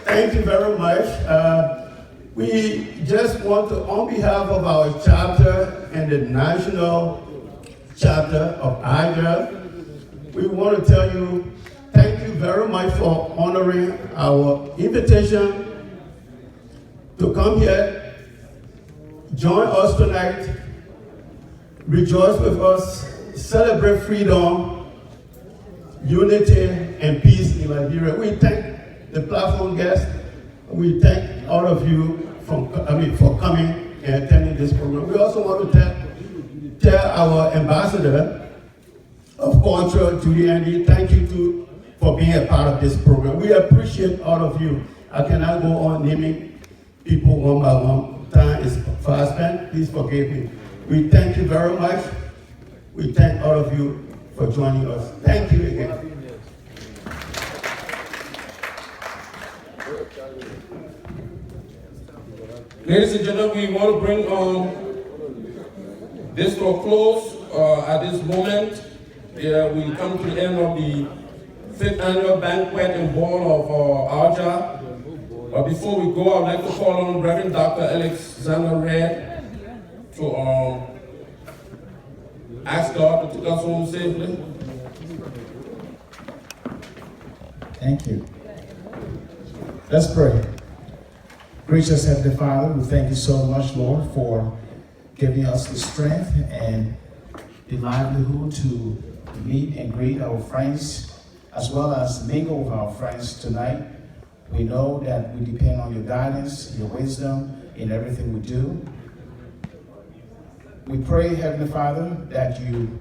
Thank you very much. We just want to, on behalf of our chapter and the national chapter of ALJA, we want to tell you thank you very much for honoring our invitation to come here, join us tonight, rejoice with us, celebrate freedom, unity, and peace in Liberia. We thank the platform guests. We thank all of you for coming and attending this program. We also want to tell our ambassador of culture, Judy Andy, thank you for being a part of this program. We appreciate all of you. I cannot go on naming people one by one. Time is fast spent. Please forgive me. We thank you very much. We thank all of you for joining us. Thank you again. Ladies and gentlemen, we want to bring this to a close at this moment. We come to the end of the 5th annual banquet and ball of ALJA. But before we go, I'd like to call on Reverend Dr. Alexander Red to ask God to take us home safely. Thank you. Let's pray. Gracious Heavenly Father, we thank you so much, Lord, for giving us the strength and the livelihood to meet and greet our friends, as well as mingle with our friends tonight. We know that we depend on your guidance, your wisdom in everything we do. We pray, Heavenly Father, that you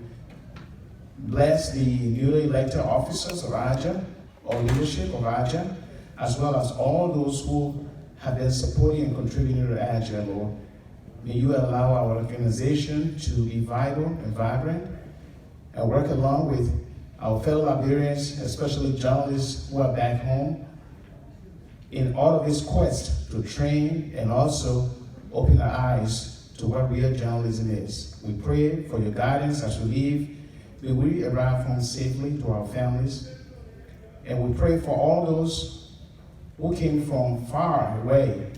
bless the newly elected officers of ALJA, or leadership of ALJA, as well as all those who have been supporting and contributing to ALJA, Lord. May you allow our organization to be vital and vibrant and work along with our fellow Liberians, especially journalists who are back home, in all of this quest to train and also open our eyes to what real journalism is. We pray for your guidance as we leave. May we arrive home safely to our families. And we pray for all those who came from far away.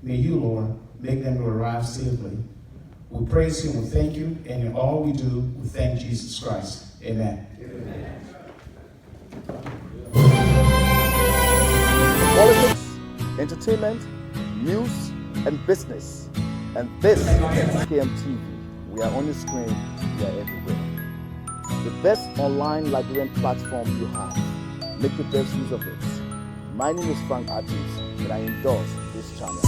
May you, Lord, make them to arrive safely. We praise you and we thank you, and in all we do, we thank Jesus Christ. Amen. Politics, entertainment, news, and business. And this is KMTV. We are on the screen, we are everywhere. The best online Liberian platform you have. Make the best use of it. My name is Frank Artis, and I endorse this channel.